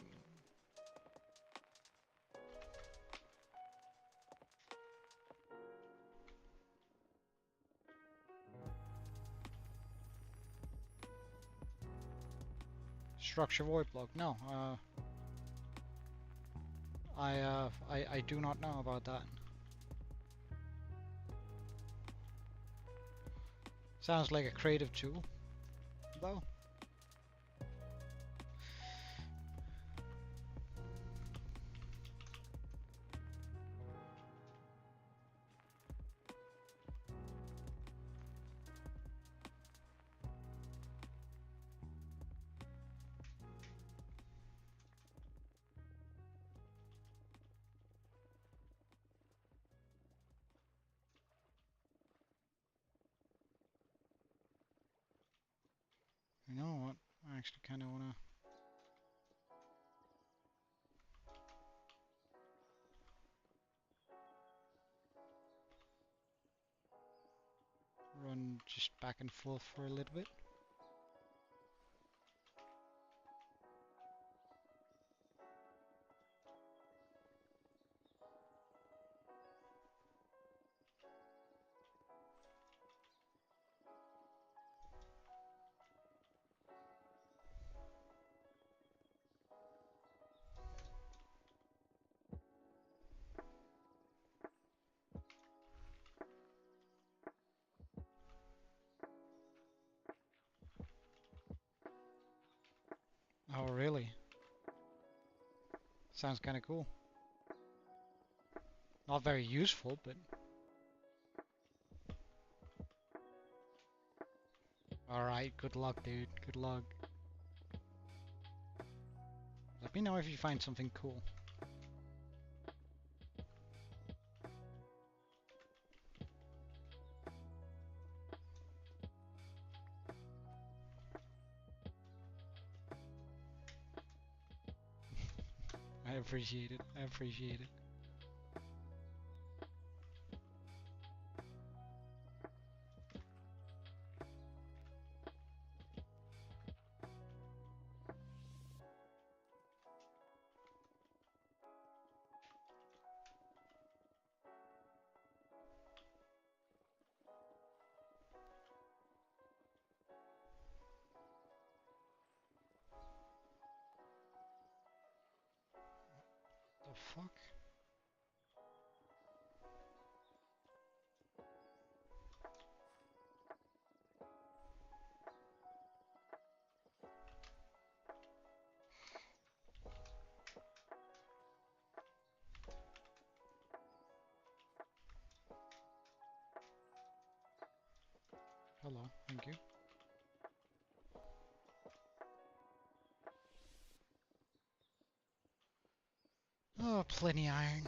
structure void block? No, I do not know about that. Sounds like a creative tool, though. You know what? I actually kind of wanna run just back and forth for a little bit. Oh, really? Sounds kind of cool. Not very useful, but... Alright, good luck, dude. Good luck. Let me know if you find something cool. I appreciate it. I appreciate it. The fuck? Hello, thank you. Oh, plenty iron.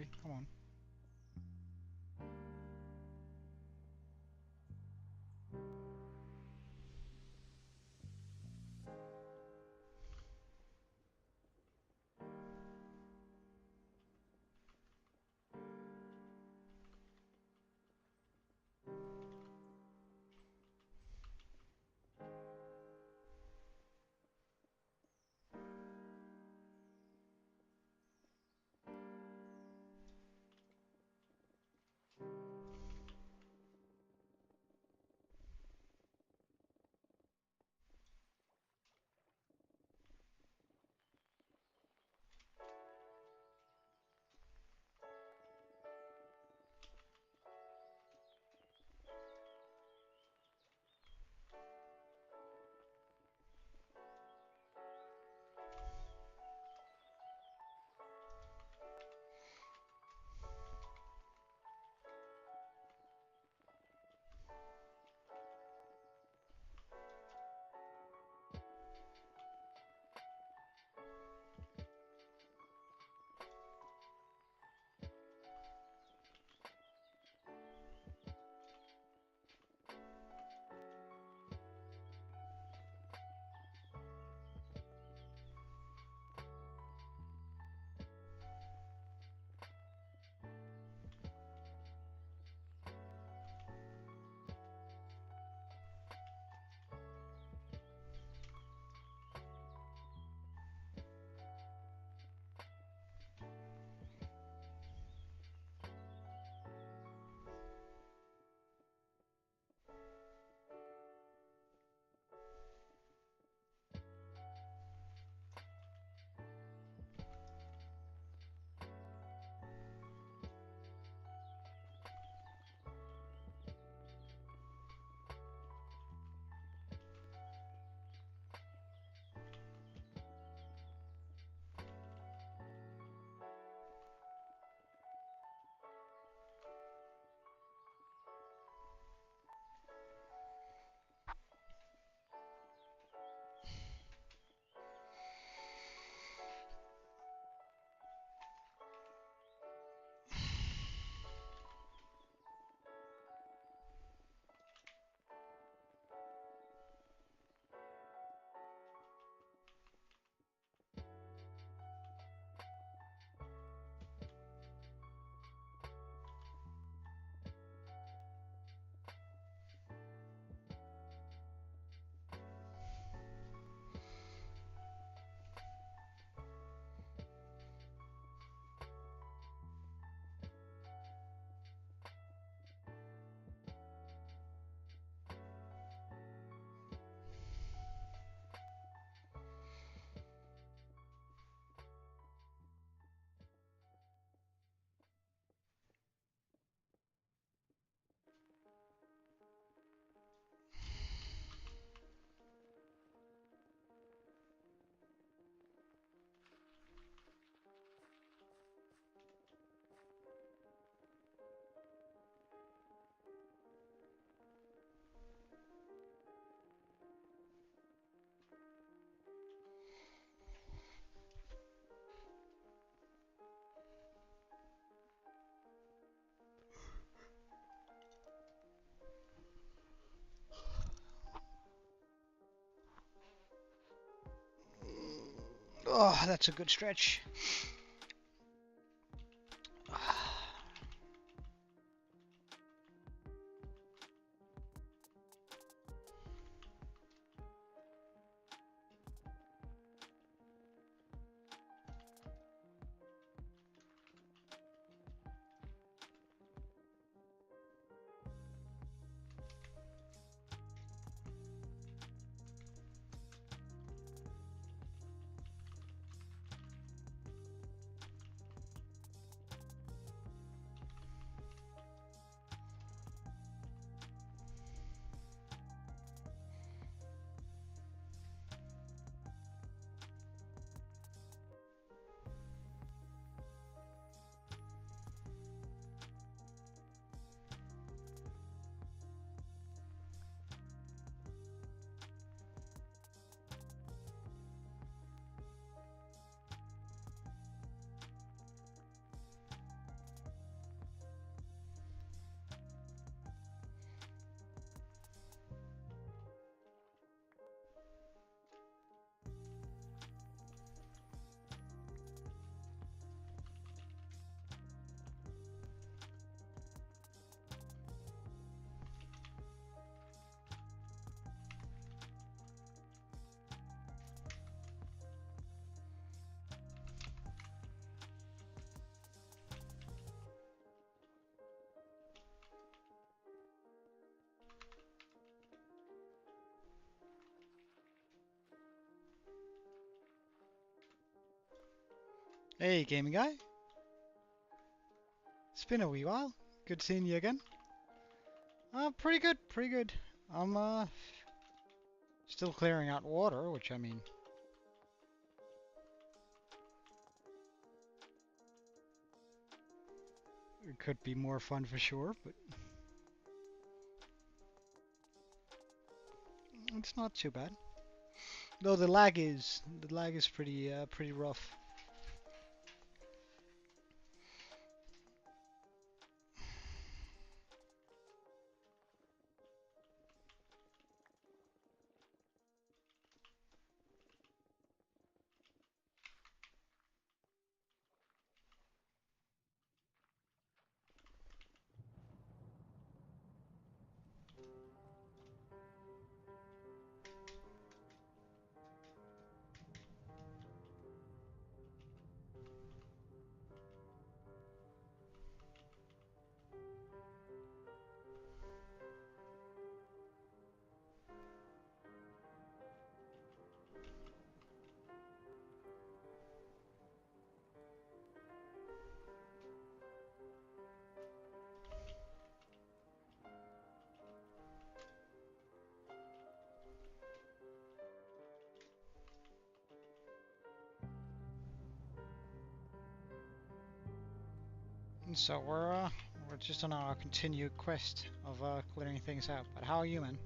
already. Come on. Oh, that's a good stretch. Hey, gaming guy. It's been a wee while. Good seeing you again. Pretty good, pretty good. I'm still clearing out water, which I mean, it could be more fun for sure, but it's not too bad. Though the lag is pretty rough. And so we're just on our continued quest of clearing things out. But how are you, man?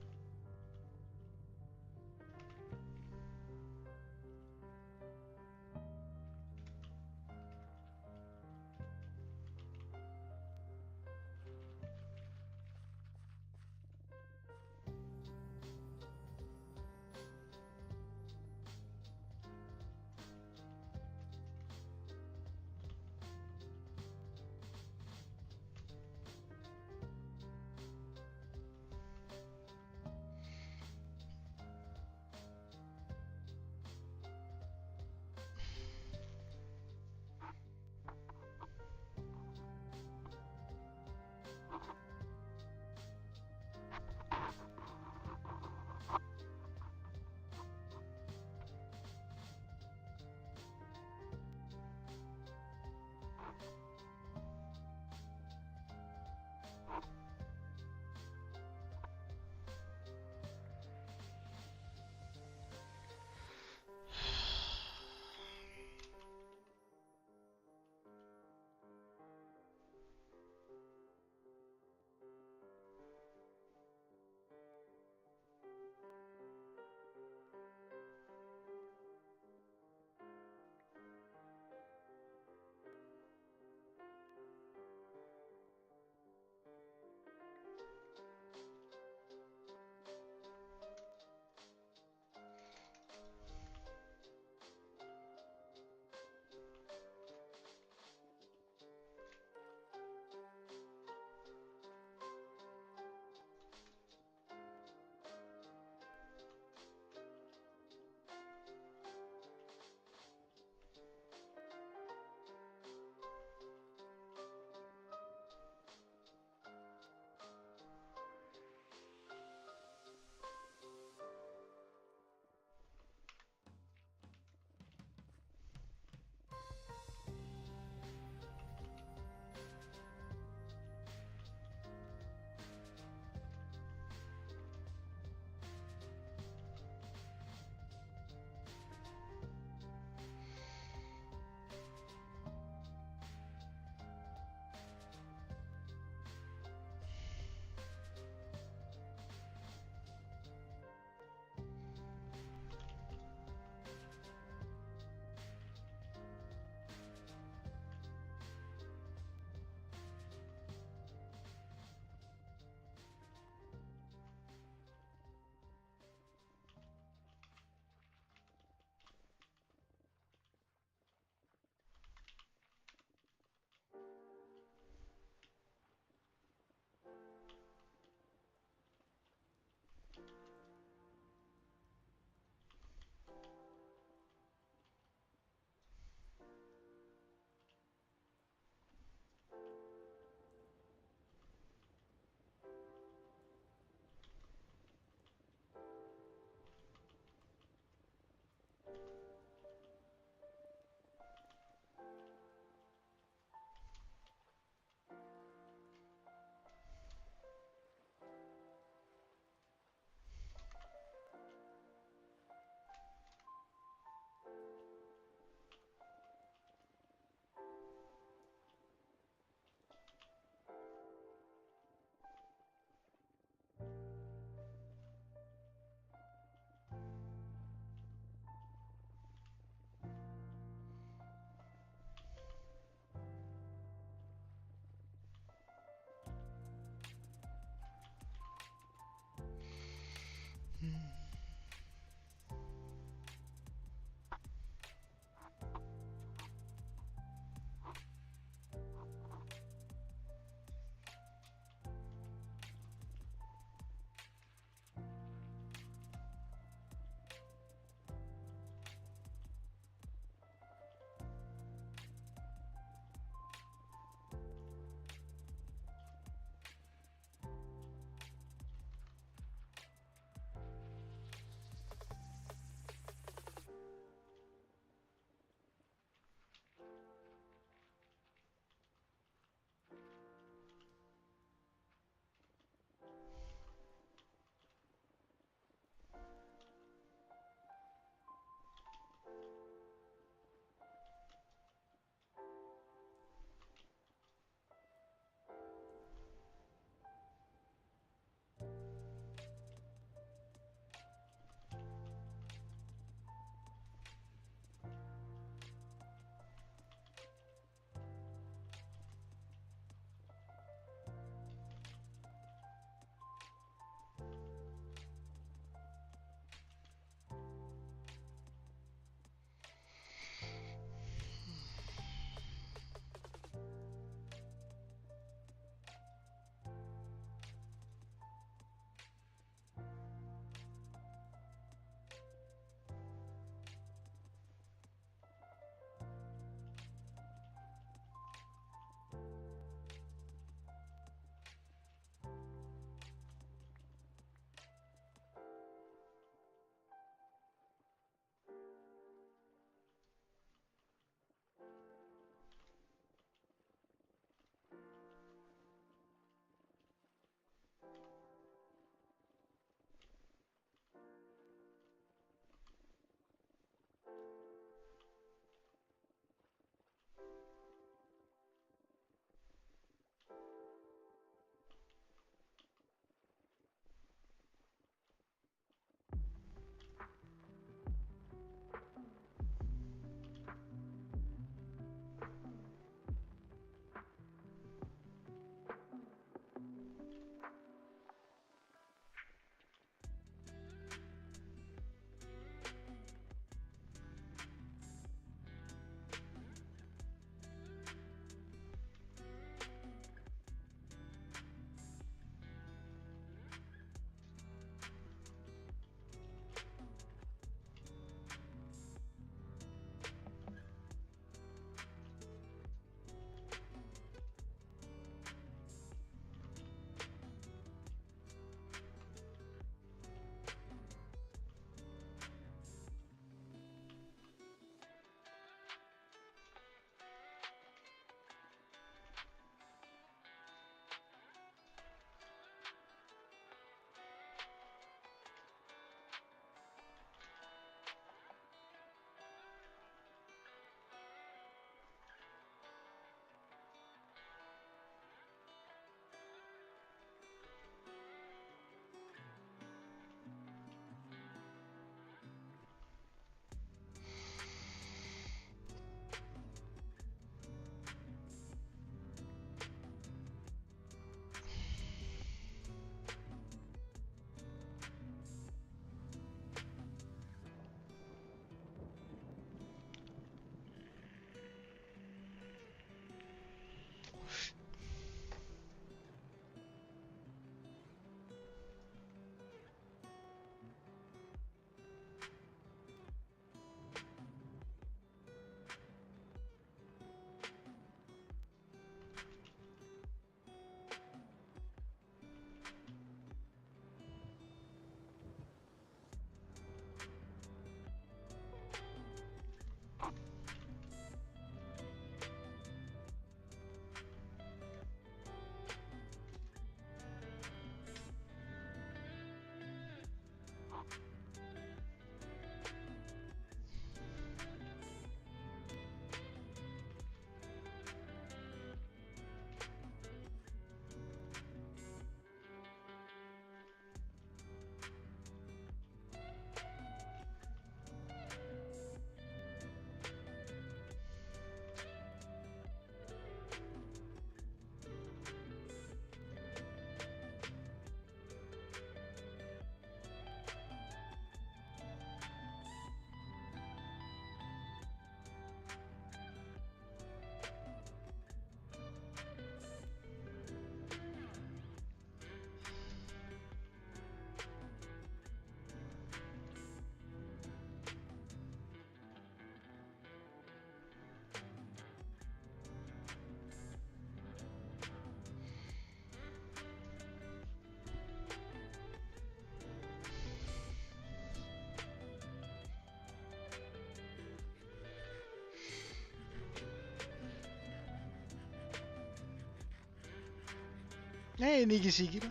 Hey, Niki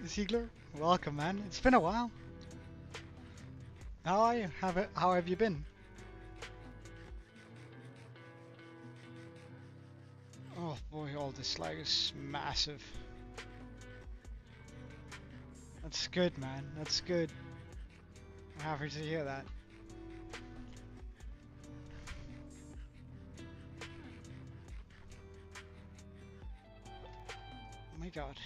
Siegler. Welcome, man. It's been a while. How are you? How have you been? Oh boy, all this slag is massive. That's good, man. That's good. I'm happy to hear that. Oh my god.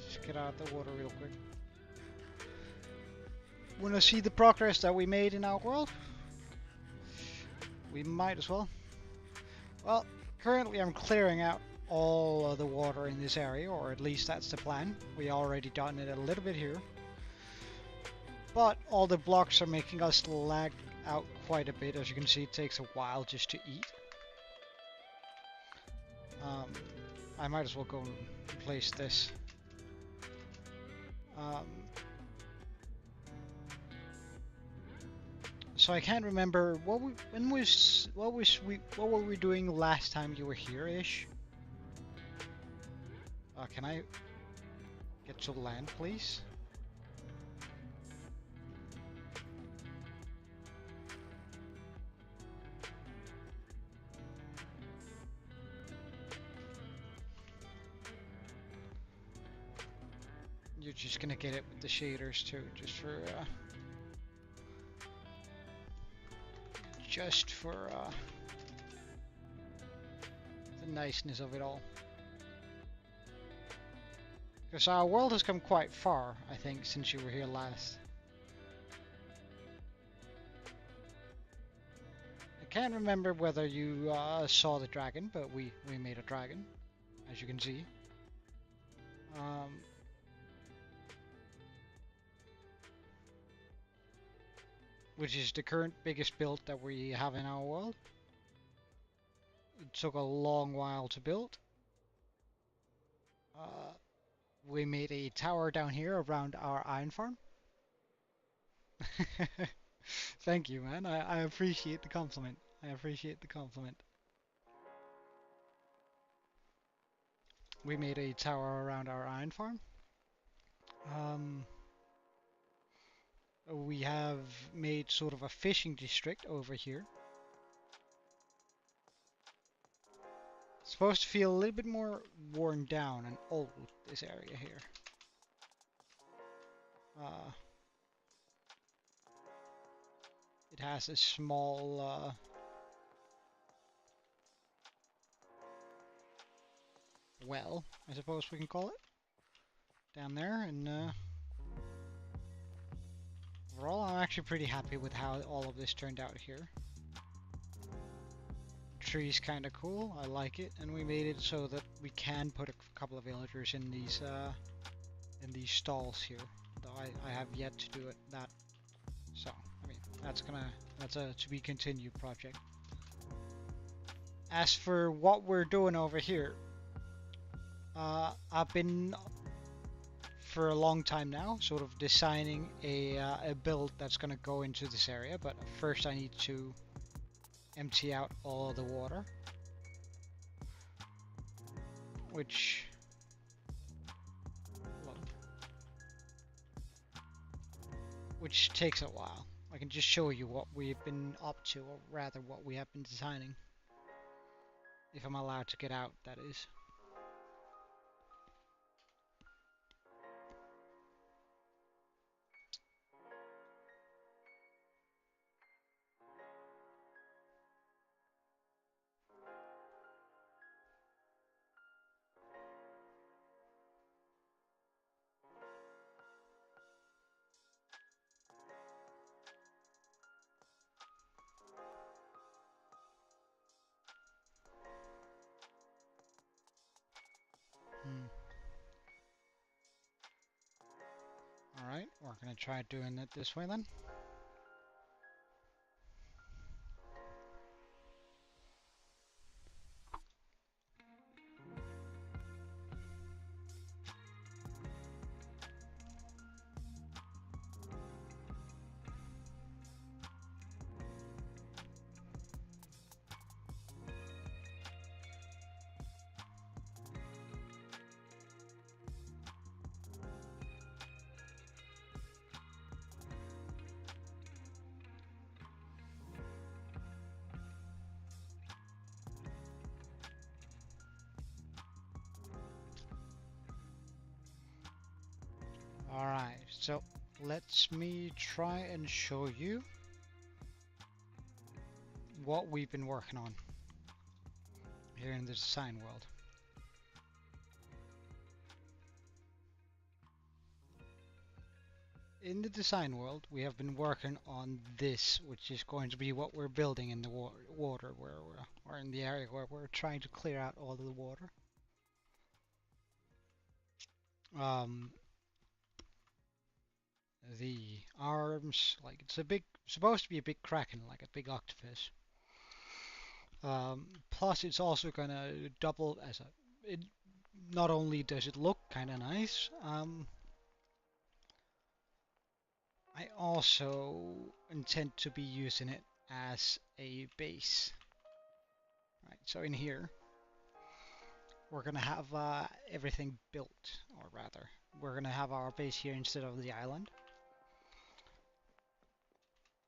Just get out of the water real quick. Wanna see the progress that we made in our world? We might as well. Well, currently I'm clearing out all of the water in this area, or at least that's the plan. We already done it a little bit here. But all the blocks are making us lag out quite a bit. As you can see, it takes a while just to eat. I might as well go and replace this. So I can't remember what were we doing last time you were here-ish? Can I get to land, please? You're just gonna get it with the shaders too, just for the niceness of it all. Because our world has come quite far, I think, since you were here last. I can't remember whether you saw the dragon, but we made a dragon, as you can see. Which is the current biggest build that we have in our world. It took a long while to build. We made a tower down here around our iron farm. Thank you, man. I appreciate the compliment. I appreciate the compliment. We made a tower around our iron farm. We have made sort of a fishing district over here. It's supposed to feel a little bit more worn down and old, this area here. It has a small well, I suppose we can call it, down there, and overall I'm actually pretty happy with how all of this turned out here. Tree's kind of cool, I like it, and we made it so that we can put a couple of villagers in these stalls here. Though I have yet to do that. So I mean that's a to be continued project. As for what we're doing over here, I've been for a long time now sort of designing a build that's gonna go into this area, but first I need to empty out all of the water, which takes a while. I can just show you what we've been up to, or rather what we have been designing, if I'm allowed to get out, that is. Alright, we're gonna try doing it this way then. Alright, so let me try and show you what we've been working on here in the design world. In the design world, we have been working on this, which is going to be what we're building in the water, or in the area where we're trying to clear out all of the water. The arms, like it's supposed to be a big kraken, like a big octopus. Plus, it's also gonna double as a. Not only does it look kind of nice, I also intend to be using it as a base. Right, so in here, we're gonna have everything built, or rather, we're gonna have our base here instead of the island.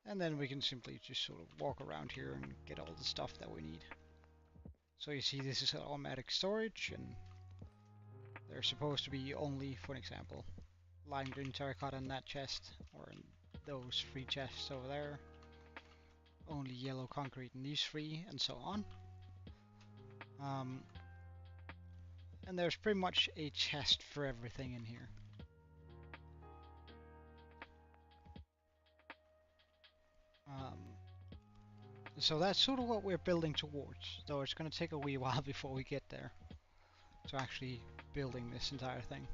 And then we can simply just sort of walk around here and get all the stuff that we need. So you see this is automatic storage, and there's supposed to be only, for example, lime green terracotta in that chest, or in those 3 chests over there. Only yellow concrete in these 3, and so on. And there's pretty much a chest for everything in here. So that's sort of what we're building towards, though it's going to take a wee while before we get there to actually building this entire thing.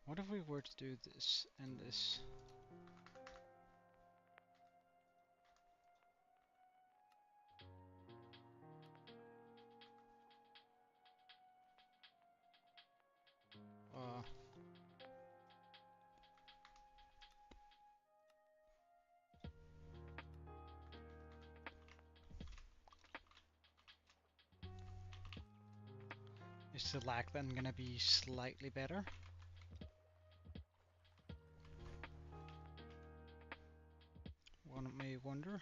What if we were to do this and this? Is the lag then gonna be slightly better? One may wonder.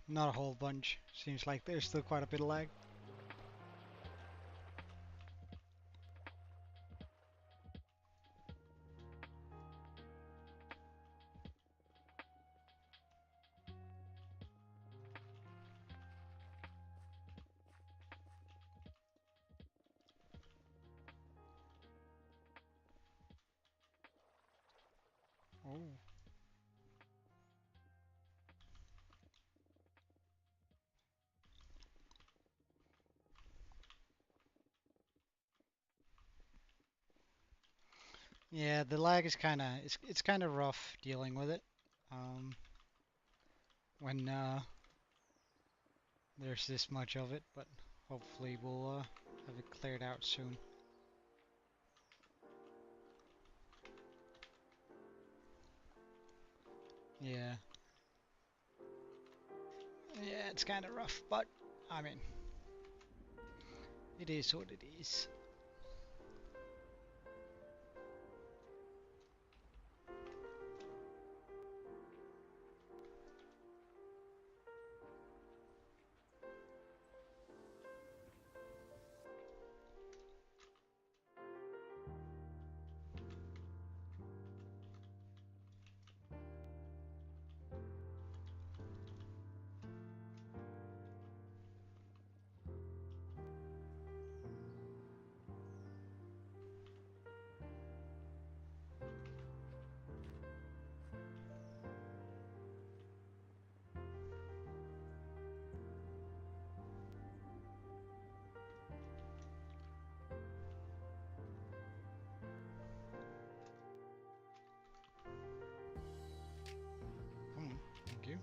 Not a whole bunch. Seems like there's still quite a bit of lag. Oh. Yeah, the lag is it's kind of rough dealing with it. When there's this much of it, but hopefully we'll have it cleared out soon. Yeah. Yeah, it's kind of rough, but I mean, it is what it is. Thank you.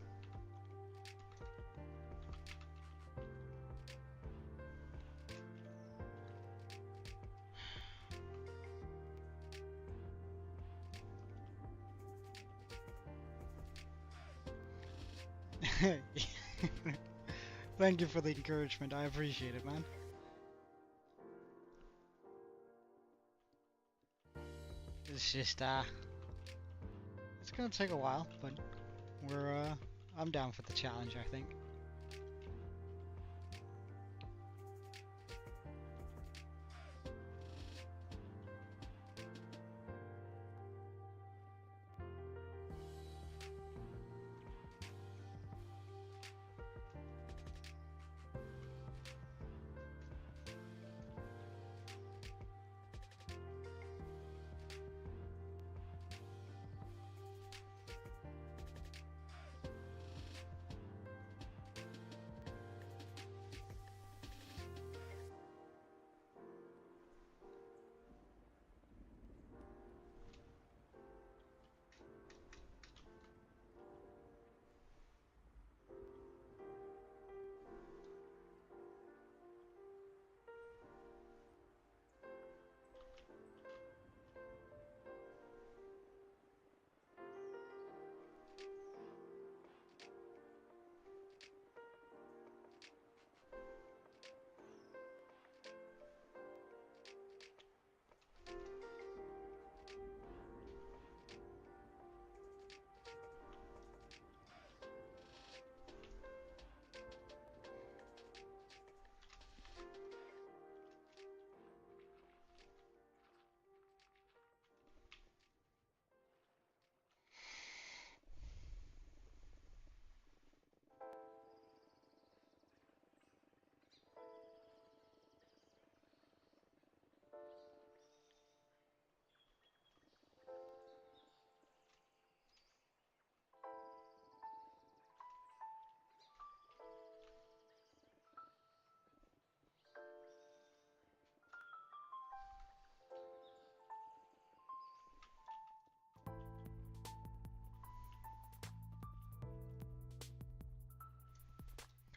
Thank you for the encouragement. I appreciate it, man. It's just it's gonna take a while, but I'm down for the challenge, I think.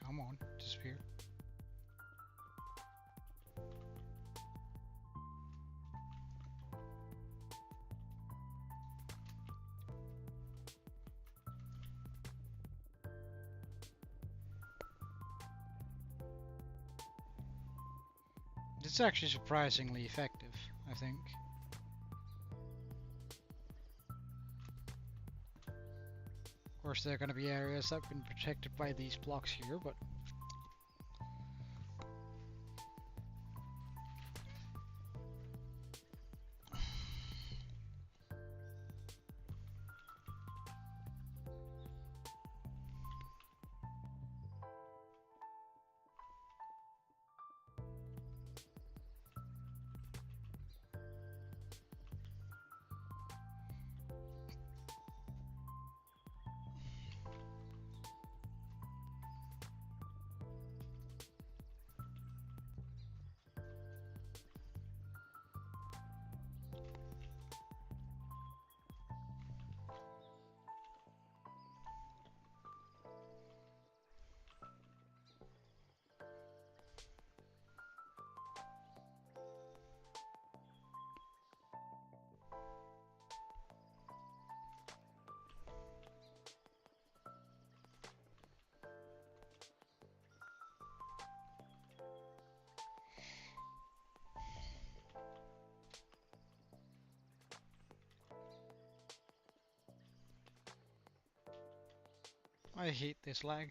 Come on, disappear. It's actually surprisingly effective, I think. Of course, there are going to be areas that have been protected by these blocks here, but I hate this lag.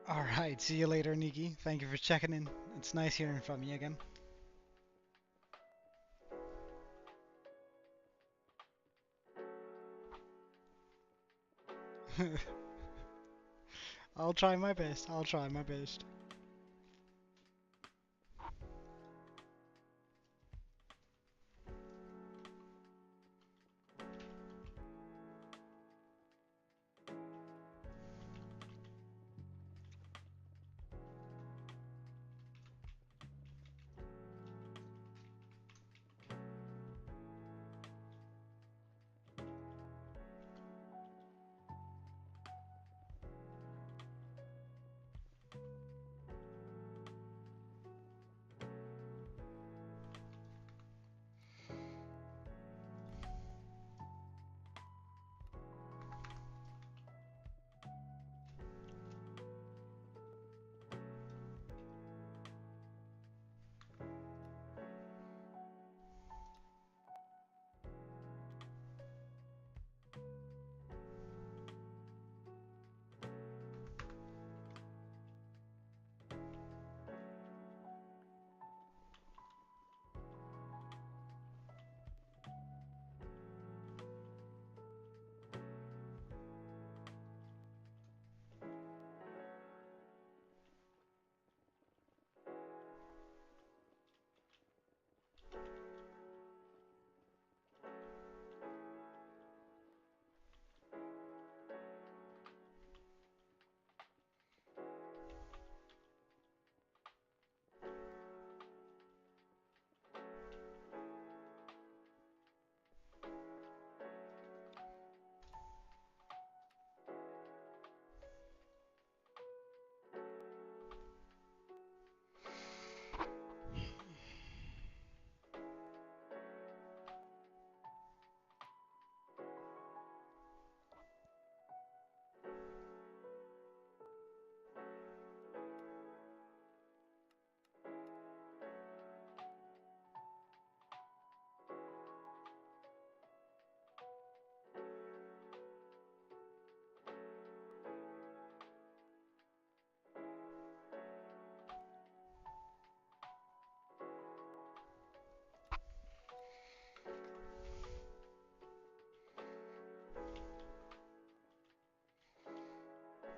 Alright, see you later, Nikki. Thank you for checking in. It's nice hearing from you again. I'll try my best. I'll try my best.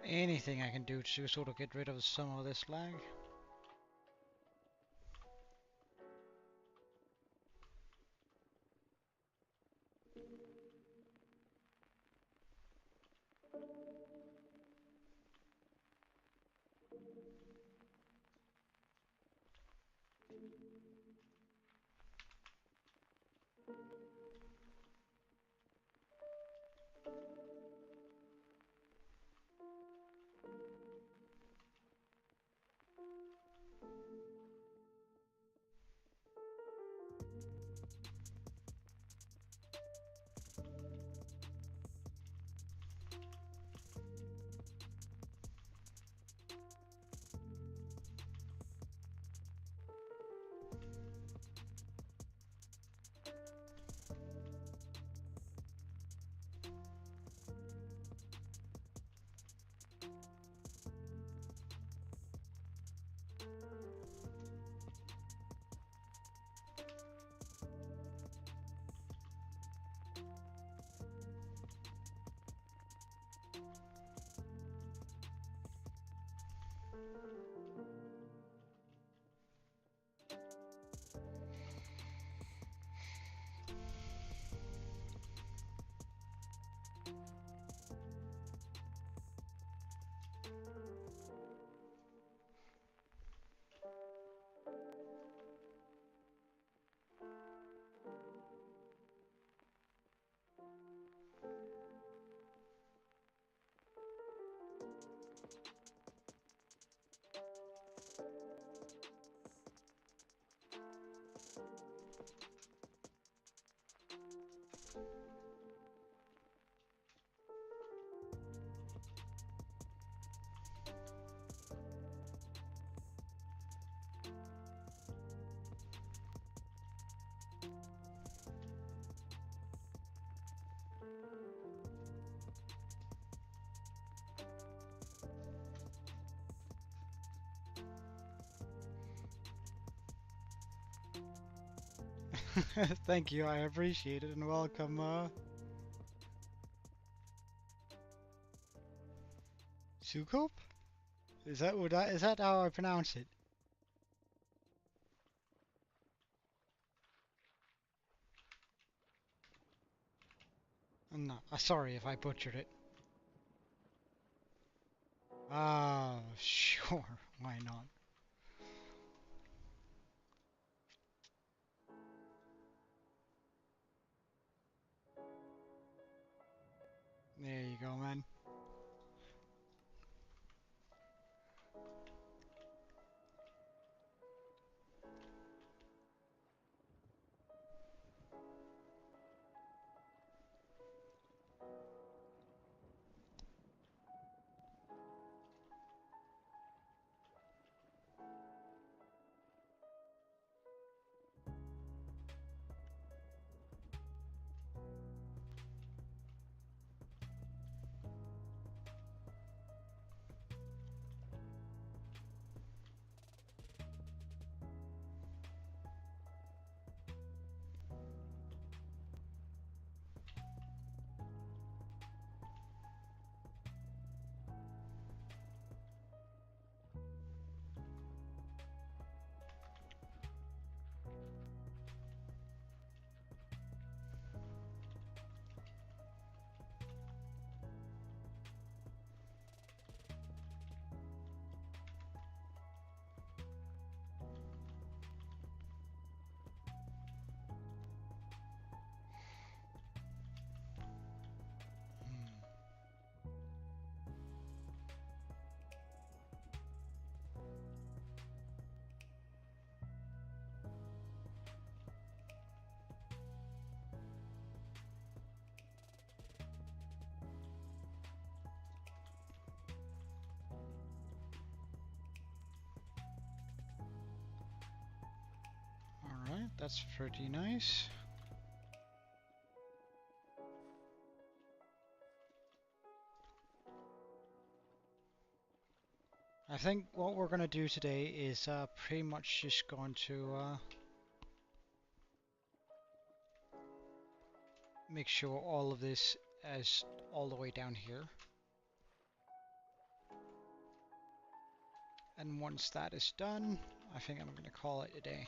Anything I can do to sort of get rid of some of this lag? Thank you, I appreciate it, and welcome, Sukop? Is that how I pronounce it? No, sorry if I butchered it. Ah, sure, why not? There you go, man. Alright, that's pretty nice. I think what we're gonna do today is pretty much just going to make sure all of this is all the way down here. And once that is done, I think I'm gonna call it a day.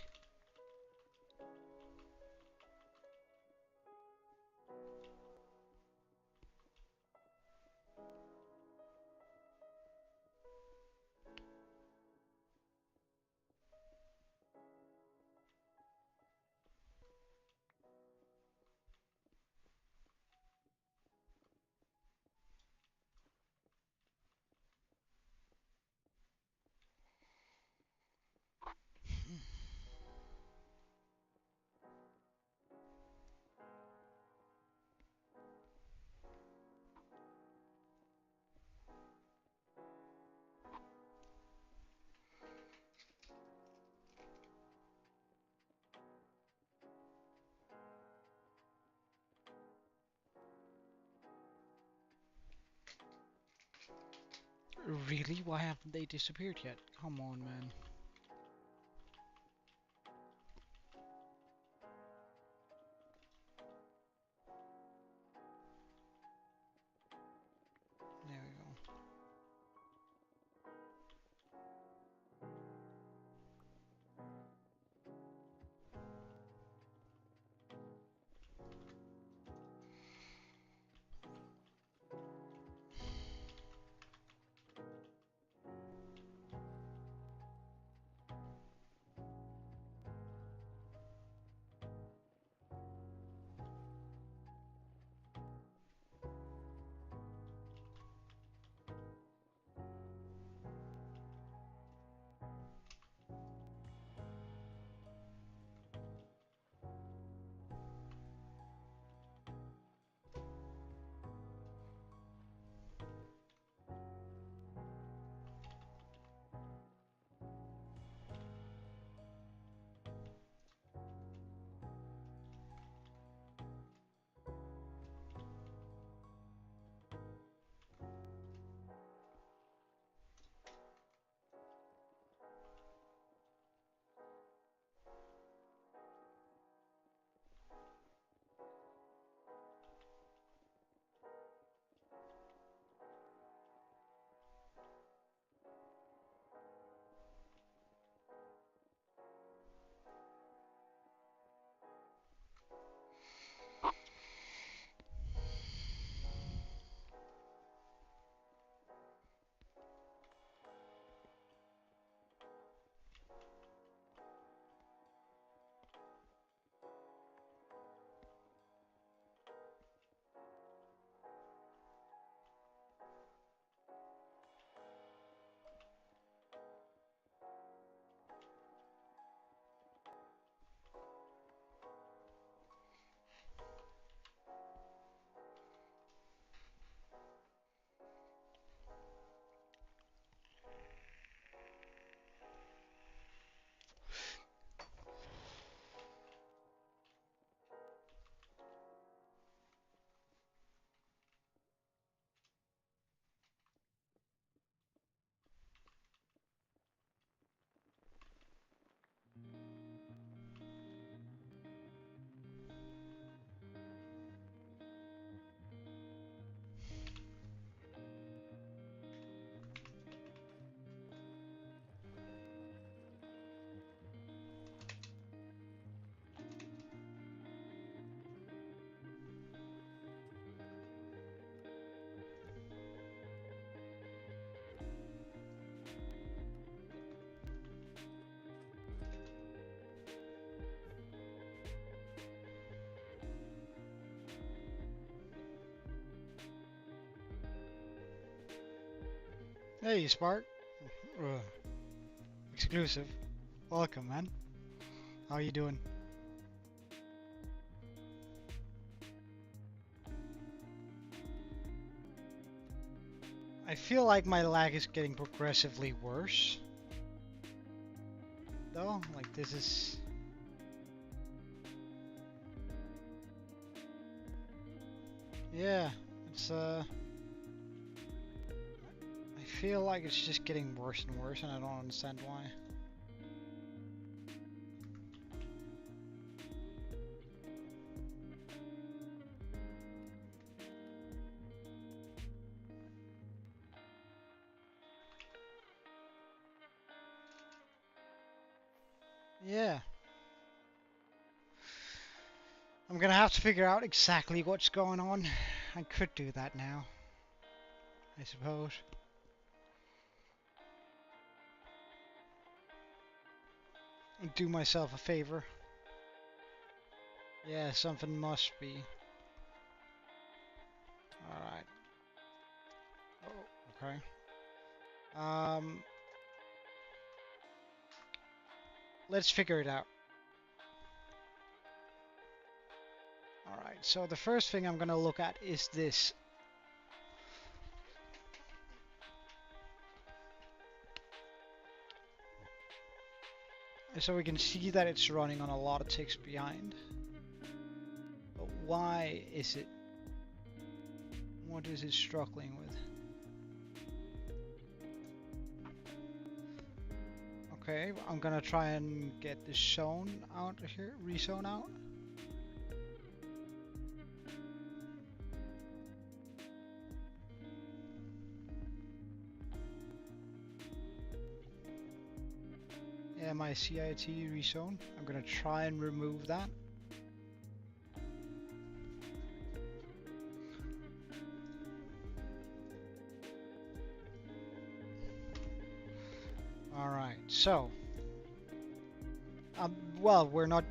Really? Why haven't they disappeared yet? Come on, man. There we go. Hey, Spark. Ugh. Exclusive. Welcome, man. How you doing? I feel like my lag is getting progressively worse. Though, like this is... Yeah, it's I feel like it's just getting worse and worse and I don't understand why. Yeah. I'm gonna have to figure out exactly what's going on. I could do that now, I suppose. And do myself a favor. Yeah, something must be. Alright. Oh, okay. Let's figure it out. Alright, so the first thing I'm gonna look at is this. So we can see that it's running on a lot of ticks behind. But why is it? What is it struggling with? Okay, I'm gonna try and get the zone out of here, rezone out. Yeah, my CIT rezone. I'm gonna try and remove that. Alright, so well, we're not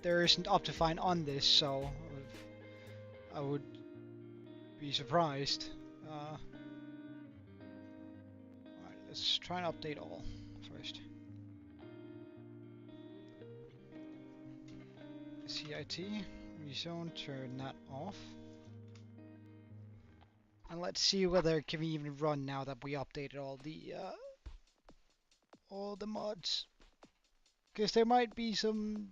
there isn't Optifine on this, so I would be surprised. Alright, let's try and update all first. CIT, rezone, turn that off. And let's see whether it can even run now that we updated all the mods. Because there might be some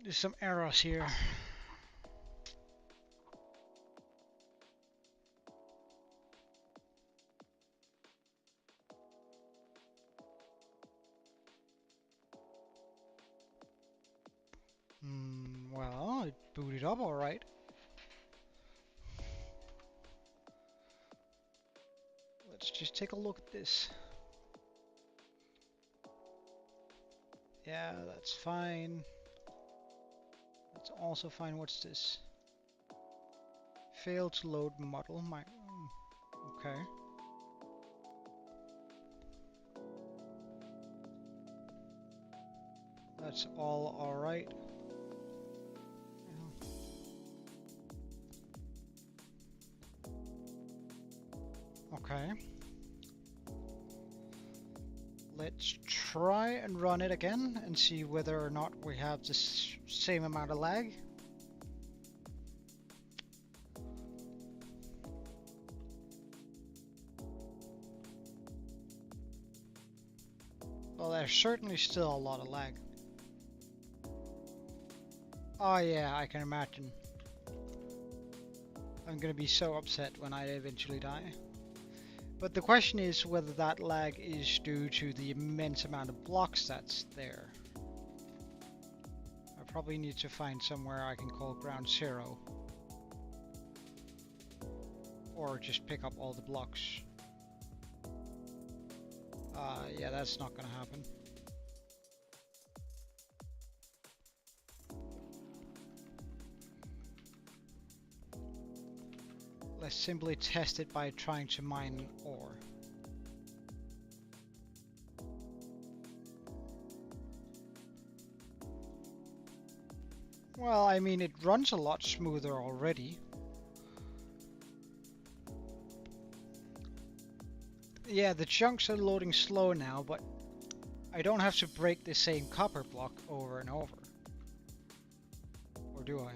there's some errors here. Well, it booted up alright. Let's just take a look at this. Yeah, that's fine. That's also fine. What's this? Failed to load model. Okay. That's all alright. Okay. Let's try and run it again and see whether or not we have the same amount of lag. Well, there's certainly still a lot of lag. Oh yeah, I can imagine. I'm gonna be so upset when I eventually die. But the question is whether that lag is due to the immense amount of blocks that's there. I probably need to find somewhere I can call ground zero. Or just pick up all the blocks. Yeah, that's not gonna happen. Let's simply test it by trying to mine ore. Well, I mean, it runs a lot smoother already. Yeah, the chunks are loading slow now, but I don't have to break the same copper block over and over. Or do I?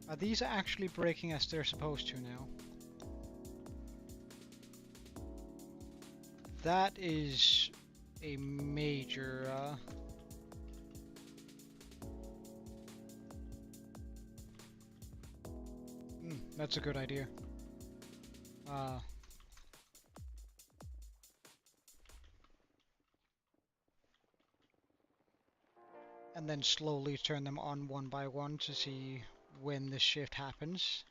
Are these actually breaking as they're supposed to now? That is a major... that's a good idea. And then slowly turn them on one by one to see when the shift happens.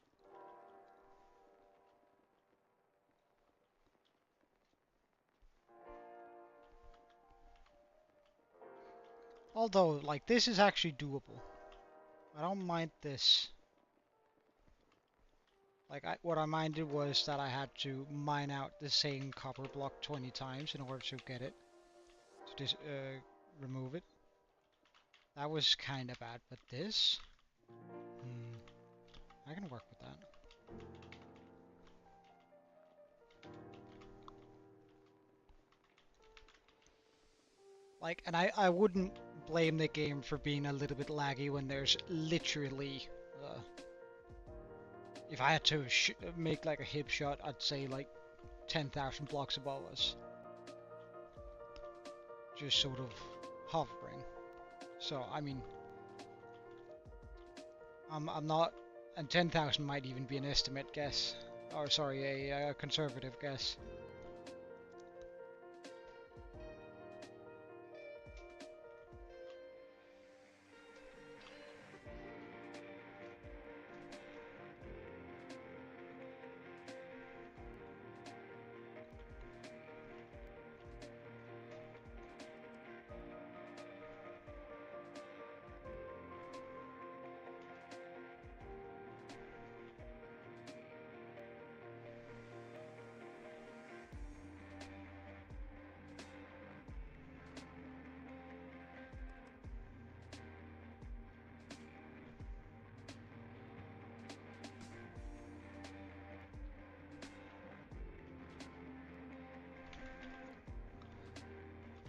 Although, like, this is actually doable. I don't mind this. Like, what I minded was that I had to mine out the same copper block 20 times in order to get it. To just remove it. That was kind of bad, but this? I can work with that. Like, and I wouldn't blame the game for being a little bit laggy when there's literally, if I had to make like a hip shot, I'd say like 10,000 blocks above us. Just sort of hovering. So, I mean, I'm not, and 10,000 might even be an estimate guess. Or sorry, a conservative guess.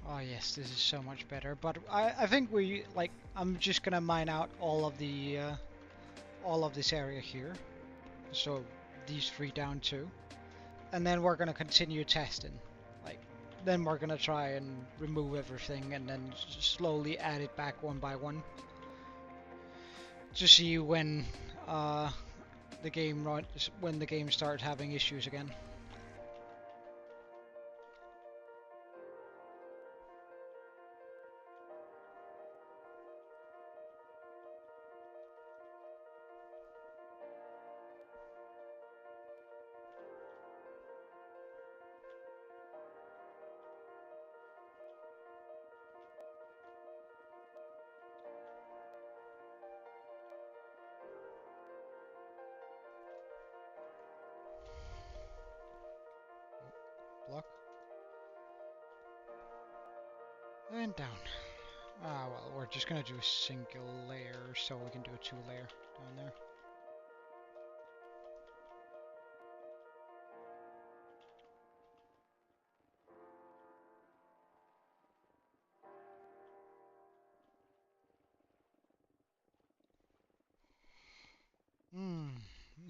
Oh yes, this is so much better. But I think I'm just gonna mine out all of this area here. So these three down too. And then we're gonna continue testing. Like, then we're gonna try and remove everything and then slowly add it back one by one. To see when the game starts having issues again. Block. And down. Ah, well, we're just gonna do a single layer so we can do a 2-layer down there.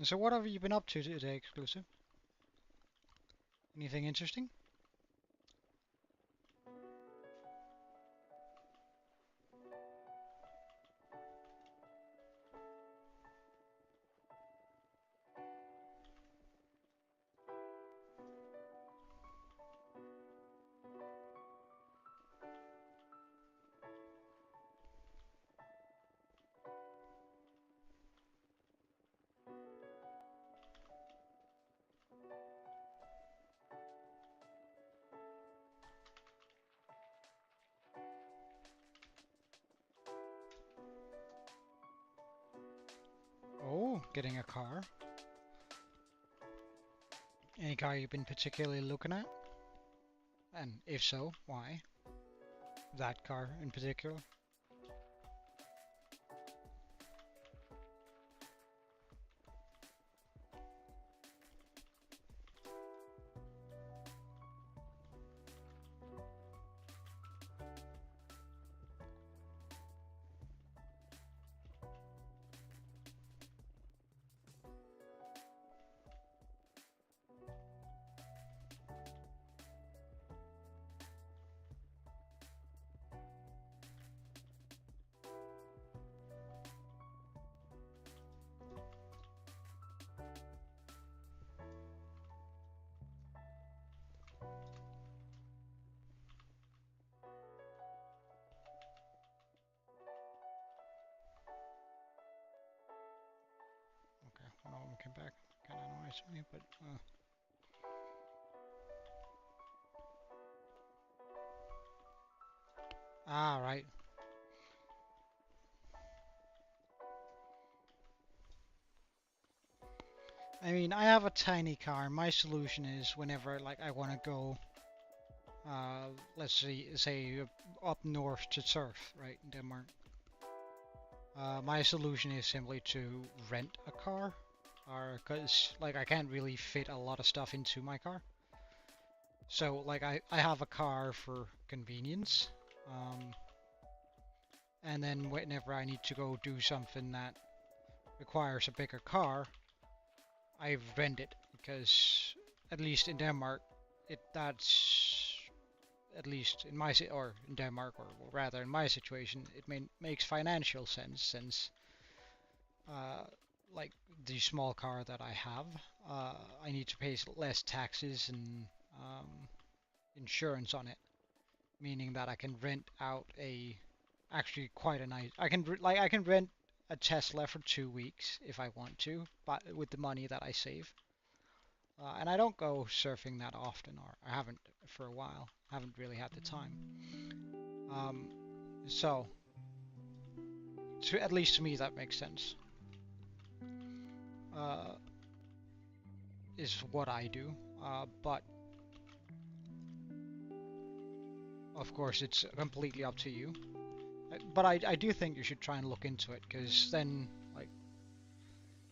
So what have you been up to today, Exclusive? Anything interesting? Oh, getting a car. Any car you've been particularly looking at? And if so, why? that car in particular. Okay, one of them came back. Kind of annoys me, but right. I mean, I have a tiny car. My solution is whenever like I want to go, let's say up north to surf, right, in Denmark. My solution is simply to rent a car, or because like I can't really fit a lot of stuff into my car. So like I have a car for convenience, and then whenever I need to go do something that requires a bigger car, I rent it because at least in Denmark, that's at least in my or in Denmark, or rather in my situation, it makes financial sense since uh, like the small car that I have, I need to pay less taxes and insurance on it, meaning that I can rent out actually quite a nice. I can rent a Tesla for 2 weeks if I want to, but with the money that I save. And I don't go surfing that often, or I haven't for a while. Haven't really had the time. Um, so, at least to me, that makes sense. Uh, is what I do. But of course, it's completely up to you. But I do think you should try and look into it, because then, like,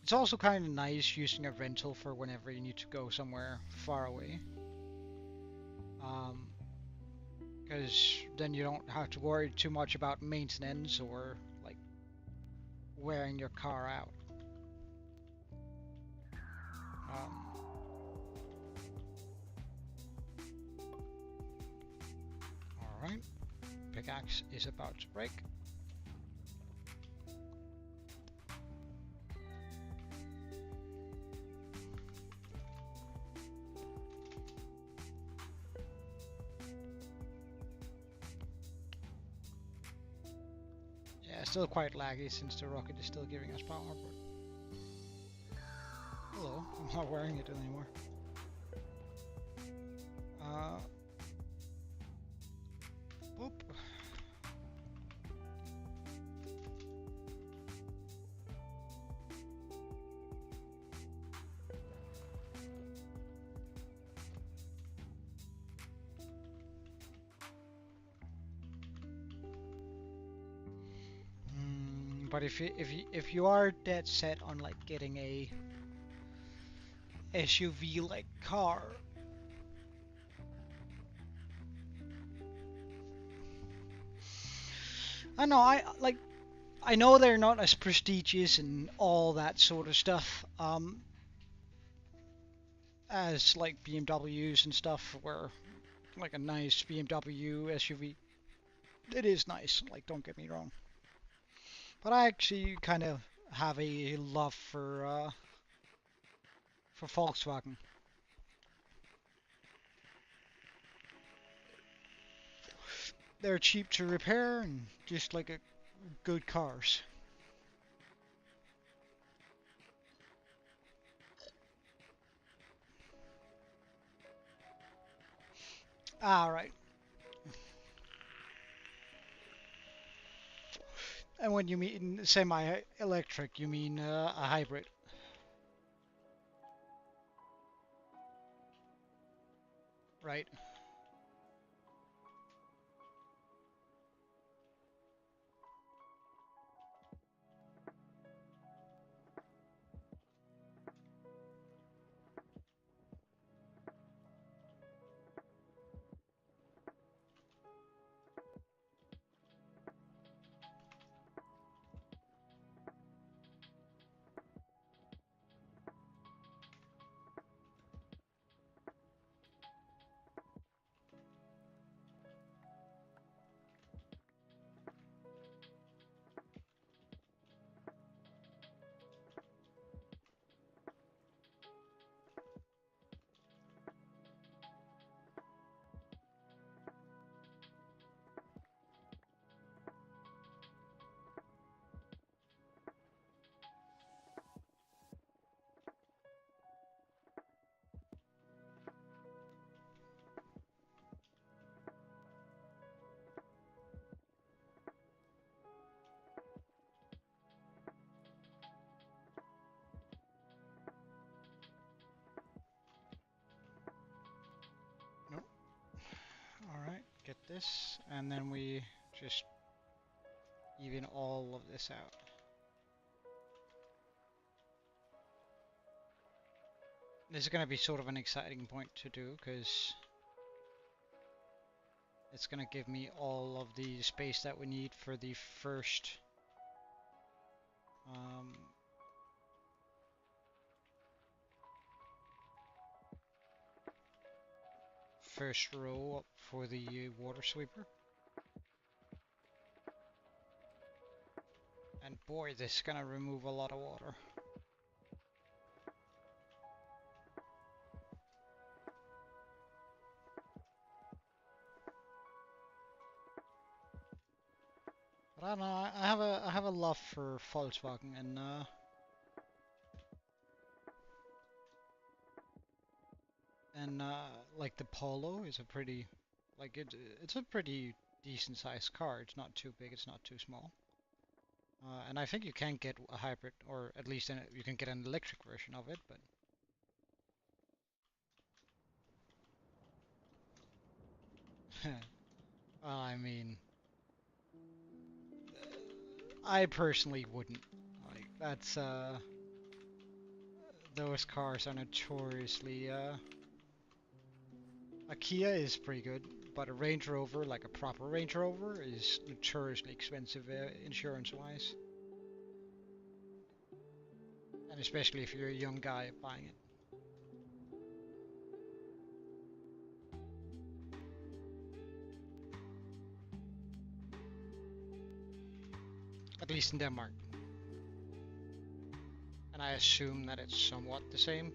it's also kind of nice using a rental for whenever you need to go somewhere far away. Because then you don't have to worry too much about maintenance or, like, wearing your car out. Alright, pickaxe is about to break. Yeah, still quite laggy since the rocket is still giving us power, but... Hello, I'm not wearing it anymore. Boop. But if you are dead set on like getting a SUV like car, I know I know they're not as prestigious and all that sort of stuff as like BMWs and stuff, where like a nice BMW SUV, it is nice, like don't get me wrong, but I actually kind of have a love for Volkswagen. They're cheap to repair and just like a good cars. Ah, right. And when you mean semi-electric, you mean a hybrid. Right. this, and then we just even all of this out. This is going to be sort of an exciting point to do, because it's going to give me all of the space that we need for the first first row up for the water sweeper. And boy, this is going to remove a lot of water. But I don't know, I have a love for Volkswagen, and like the Polo is a pretty, like it's a pretty decent sized car. It's not too big, it's not too small. And I think you can get a hybrid, or at least you can get an electric version of it, but well, I mean, I personally wouldn't. Like that's those cars are notoriously a Kia is pretty good, but a Range Rover, like a proper Range Rover, is notoriously expensive insurance-wise. And especially if you're a young guy buying it. At least in Denmark. And I assume that it's somewhat the same.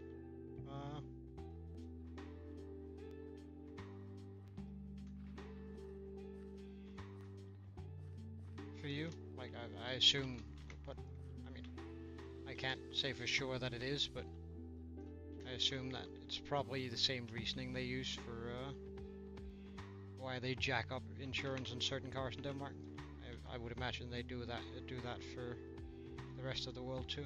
For you? Like, I assume, but, I mean, I can't say for sure that it is, but I assume that it's probably the same reasoning they use for why they jack up insurance on certain cars in Denmark. I would imagine they do that for the rest of the world too.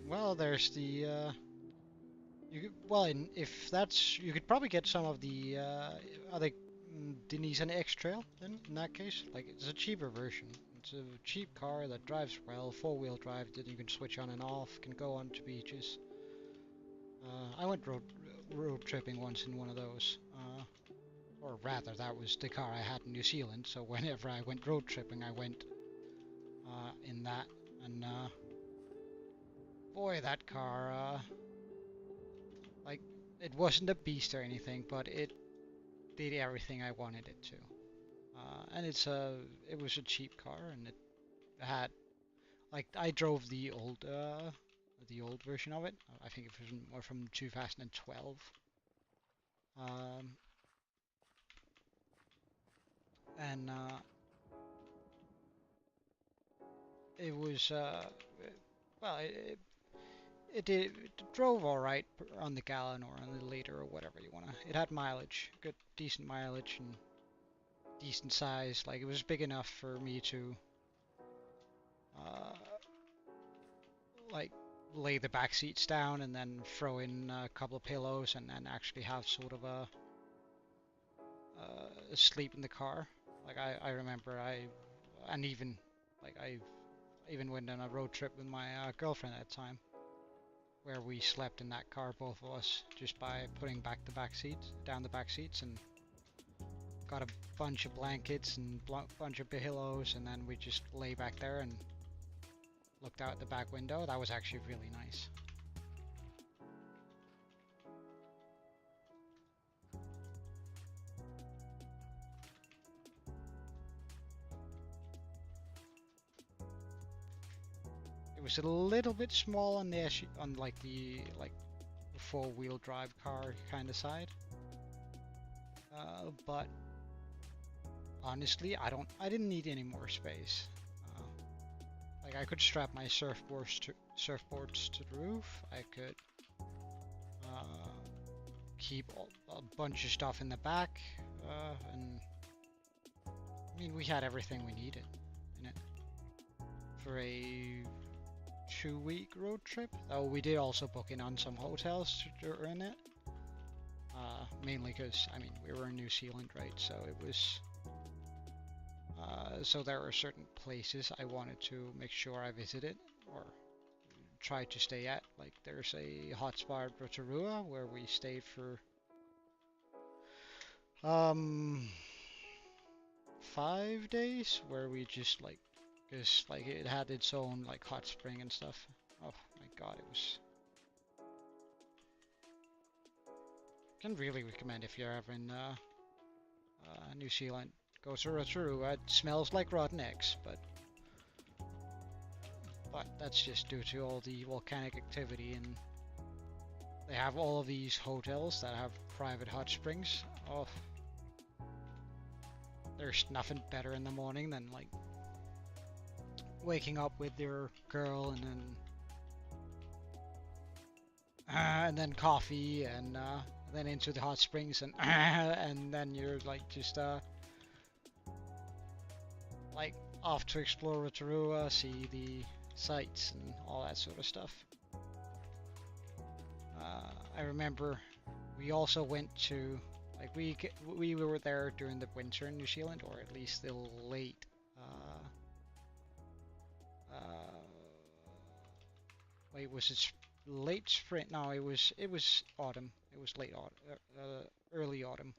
Well, there's the if that's, you could probably get some of the the Nissan X-Trail then in that case. Like, it's a cheaper version. It's a cheap car that drives well, four-wheel drive that you can switch on and off, can go on to beaches. I went road tripping once in one of those. Or rather, that was the car I had in New Zealand, so whenever I went road tripping, I went in that, and boy, that car, like, it wasn't a beast or anything, but it did everything I wanted it to. And it was a cheap car, and it had, like, I drove the old version of it. I think it was more from 2012. And it was well, it drove all right on the gallon or on the liter or whatever you wanna. It had mileage, good, decent mileage, and decent size. Like, it was big enough for me to like lay the back seats down and then throw in a couple of pillows and then actually have sort of a sleep in the car. Like, I remember and even like I even went on a road trip with my girlfriend at the time, where we slept in that car, both of us, just by putting down the back seats, and got a bunch of blankets and bunch of pillows, and then we just lay back there and looked out the back window. That was actually really nice. It was a little bit small on the on like the four-wheel drive car kind of side, but honestly, I didn't need any more space. Like I could strap my surfboards to the roof. I could keep a bunch of stuff in the back, and I mean we had everything we needed in it for a 2-week road trip. Though we did also book in on some hotels during it, mainly because I mean we were in New Zealand, right? So it was. So there were certain places I wanted to make sure I visited or tried to stay at. Like there's a hot spot at Rotorua where we stayed for 5 days, where we just like, because like it had its own like hot spring and stuff. Oh my god, it was. Can really recommend if you're ever in New Zealand. Go to Rotorua. It smells like rotten eggs, but that's just due to all the volcanic activity, and they have all of these hotels that have private hot springs. Oh, there's nothing better in the morning than like waking up with your girl and then coffee and then into the hot springs and and then you're like just like off to explore Rotorua, see the sights and all that sort of stuff. I remember we also went to, like we were there during the winter in New Zealand, or at least the late wait, was it late spring? No, it was autumn. It was late autumn, early autumn,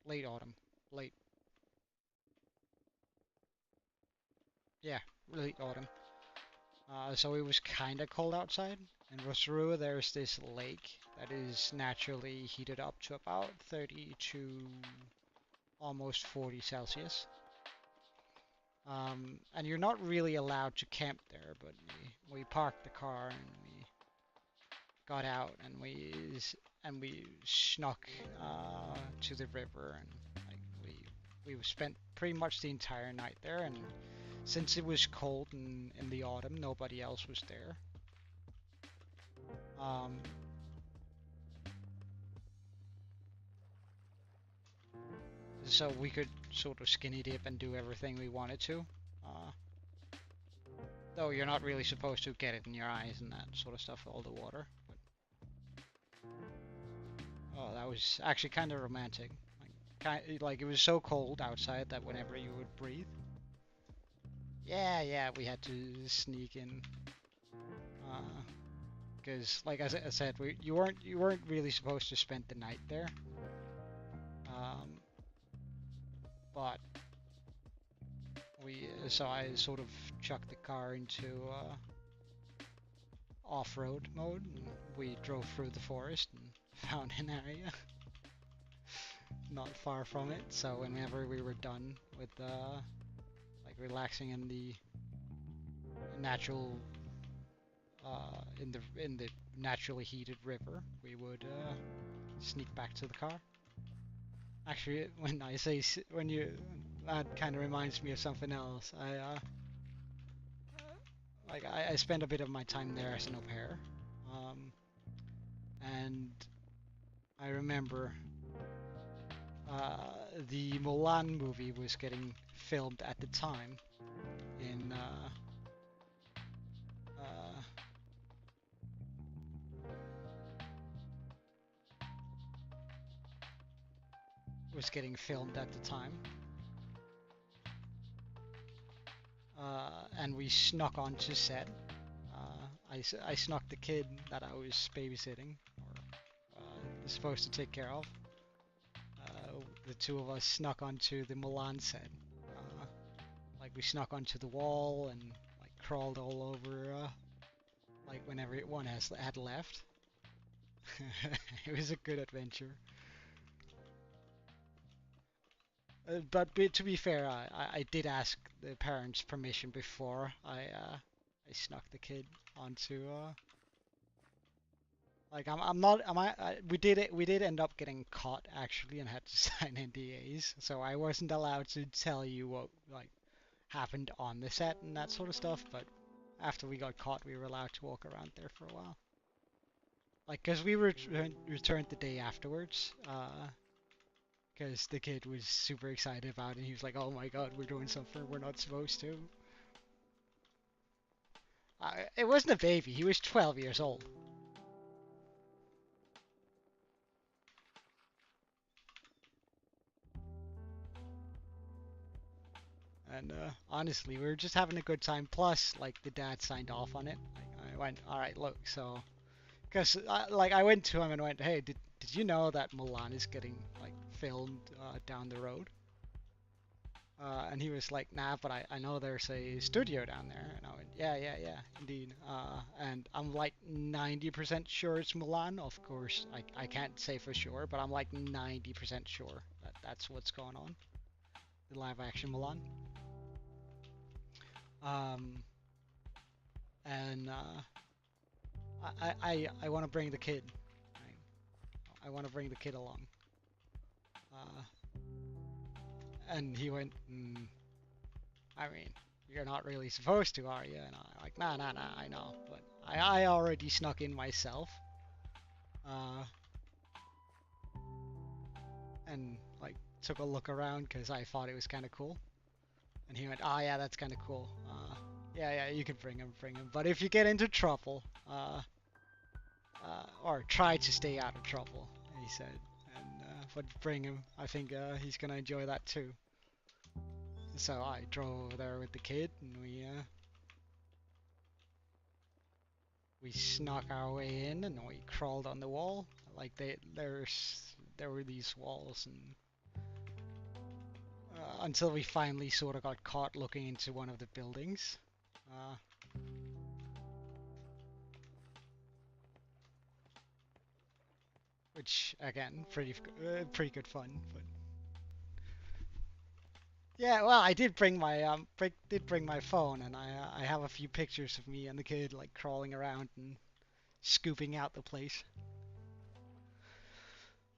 late autumn, late. Yeah, late autumn. So it was kind of cold outside. In Rotorua, there's this lake that is naturally heated up to about 30 to almost 40 Celsius. And you're not really allowed to camp there, but we parked the car and we got out and we snuck to the river, and like we spent pretty much the entire night there. And since it was cold in the autumn, nobody else was there. So we could sort of skinny dip and do everything we wanted to. Though you're not really supposed to get it in your eyes and that sort of stuff, all the water. But, oh, that was actually kind of romantic. Like it was so cold outside that whenever you would breathe. Yeah, we had to sneak in. Because, like I said, you weren't really supposed to spend the night there. But so I sort of chucked the car into off-road mode, and we drove through the forest and found an area not far from it. So whenever we were done with like relaxing in the natural in the naturally heated river, we would sneak back to the car. Actually, when I say that kind of reminds me of something else. I spent a bit of my time there as an au pair, and I remember the Mulan movie was getting filmed at the time in was getting filmed at the time. And we snuck onto set. I snuck the kid that I was babysitting, or supposed to take care of. the two of us snuck onto the Milan set. Like we snuck onto the wall and like crawled all over like when everyone had left. It was a good adventure. But to be fair, I did ask the parents' permission before I snuck the kid onto like we did end up getting caught actually and had to sign NDAs, so I wasn't allowed to tell you what like happened on the set and that sort of stuff, but after we got caught we were allowed to walk around there for a while. Like, cause we returned the day afterwards, because the kid was super excited about it. He was like, "Oh my God, we're doing something we're not supposed to." It wasn't a baby. He was 12 years old. And honestly, we were just having a good time. Plus, like the dad signed off on it. Like, I went, "All right, look." So, because like I went to him and went, "Hey, did you know that Mulan is getting like filmed down the road?" And he was like, "Nah, but I know there's a studio down there." And I went, yeah, indeed. And I'm like 90% sure it's Mulan. Of course, I can't say for sure, but I'm like 90% sure that that's what's going on. The live action Mulan. Um, and I want to bring the kid. I want to bring the kid along. Uh, and he went, I mean, you're not really supposed to, are you? And I'm like, nah, I know, but I already snuck in myself. And like took a look around because I thought it was kind of cool. And he went, "Oh yeah, that's kind of cool. Yeah, you can bring him. But if you get into trouble, or try to stay out of trouble," he said. And but bring him. I think he's gonna enjoy that too. So I drove over there with the kid, and we snuck our way in, and we crawled on the wall. Like there were these walls, and until we finally sort of got caught looking into one of the buildings. Which again, pretty good fun. But yeah, well, I did bring my phone, and I have a few pictures of me and the kid like crawling around and scooping out the place.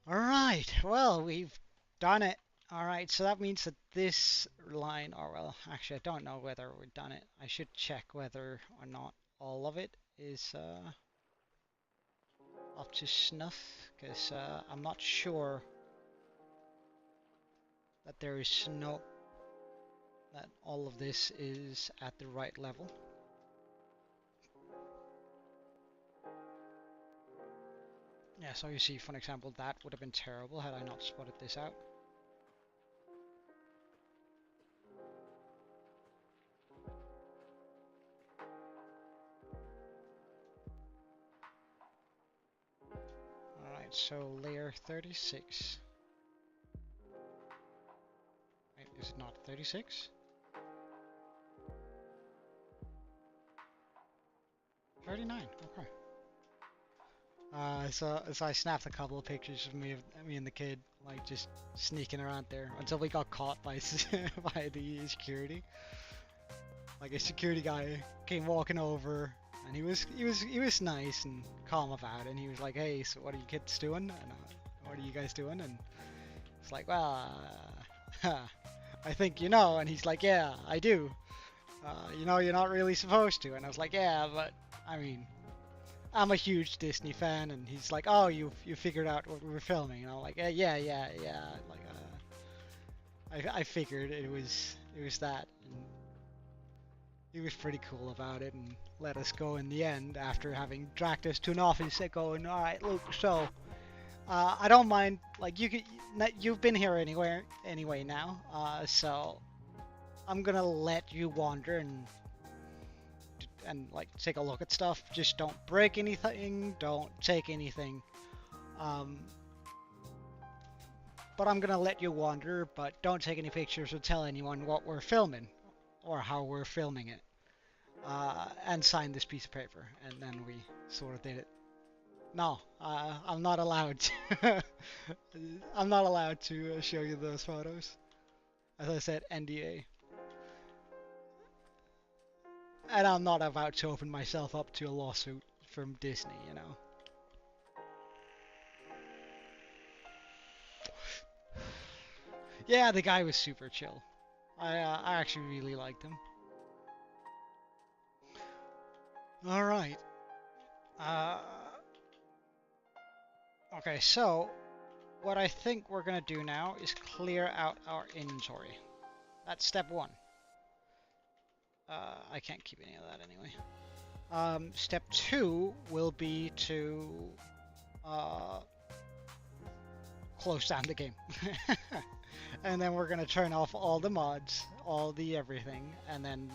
All right, well, we've done it. All right, so that means that this line, or well, actually, I don't know whether we've done it. I should check whether or not all of it is up to snuff, because I'm not sure that there is that all of this is at the right level. Yeah, so you see, for example, that would have been terrible had I not spotted this out. Alright, so layer 36. Wait, is it not 36? 39, okay. So I snapped a couple of pictures of me and the kid, like just sneaking around there until we got caught by by the security. Like a security guy came walking over, and he was nice and calm about it. And he was like, "Hey, so what are you kids doing? And what are you guys doing?" And it's like, "Well, I think you know." And he's like, "Yeah, I do. You know, you're not really supposed to." And I was like, "Yeah, but I mean, I'm a huge Disney fan." And he's like, "Oh, you figured out what we were filming?" And I'm like, yeah. Like, I figured it was that." And he was pretty cool about it and let us go in the end after having dragged us to an office and going, "All right, look, so I don't mind. Like you've been here anyway now. So I'm gonna let you wander and like take a look at stuff. Just don't break anything. Don't take anything. But but I'm gonna let you wander, but don't take any pictures or tell anyone what we're filming or how we're filming it. And sign this piece of paper, and then we sort of did it. No, I'm not allowed to. I'm not allowed to show you those photos. As I said, NDA. And I'm not about to open myself up to a lawsuit from Disney, you know. Yeah, the guy was super chill. I actually really liked him. All right. Uh, okay, so what I think we're gonna do now is clear out our inventory. That's step one. I can't keep any of that anyway. Step two will be to close down the game. And then we're gonna turn off all the mods, all the everything, and then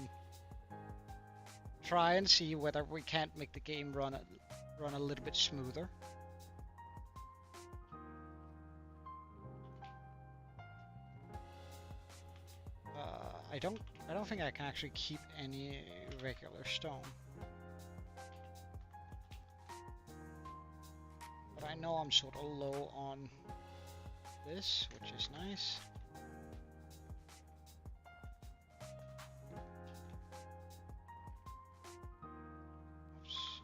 try and see whether we can't make the game run a little bit smoother. I don't think I can actually keep any regular stone. But I know I'm sort of low on this, which is nice. Oops.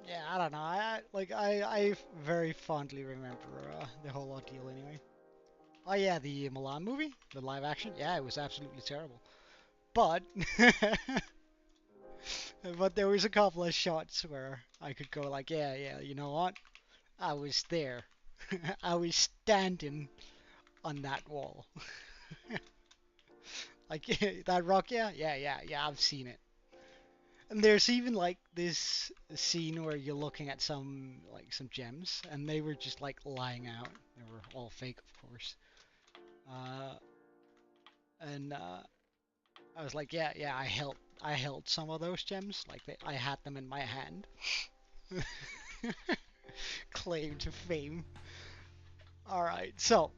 Yeah, I don't know. I very fondly remember the whole ordeal anyway. Oh yeah, the Milan movie, the live action. Yeah, it was absolutely terrible. But but there was a couple of shots where I could go like, yeah, you know what? I was there. I was standing on that wall. Like that rock, yeah, I've seen it. And there's even like this scene where you're looking at some gems, and they were just like lying out. They were all fake, of course. Uh, and I was like, yeah, I held some of those gems. Like I had them in my hand. Claim to fame. All right, so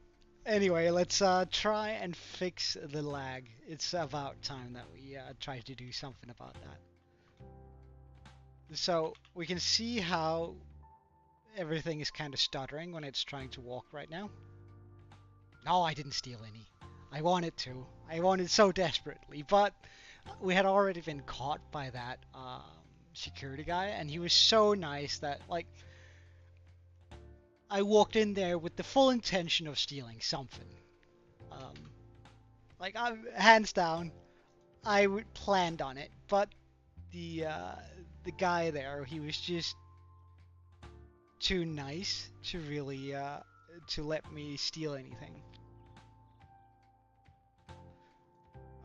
anyway, let's try and fix the lag. It's about time that we try to do something about that. So we can see how everything is kind of stuttering when it's trying to walk right now. No, I didn't steal any. I wanted to. I wanted so desperately, but we had already been caught by that security guy, and he was so nice that like I walked in there with the full intention of stealing something. Um, like hands down, I would planned on it, but the guy there, he was just too nice to really to let me steal anything.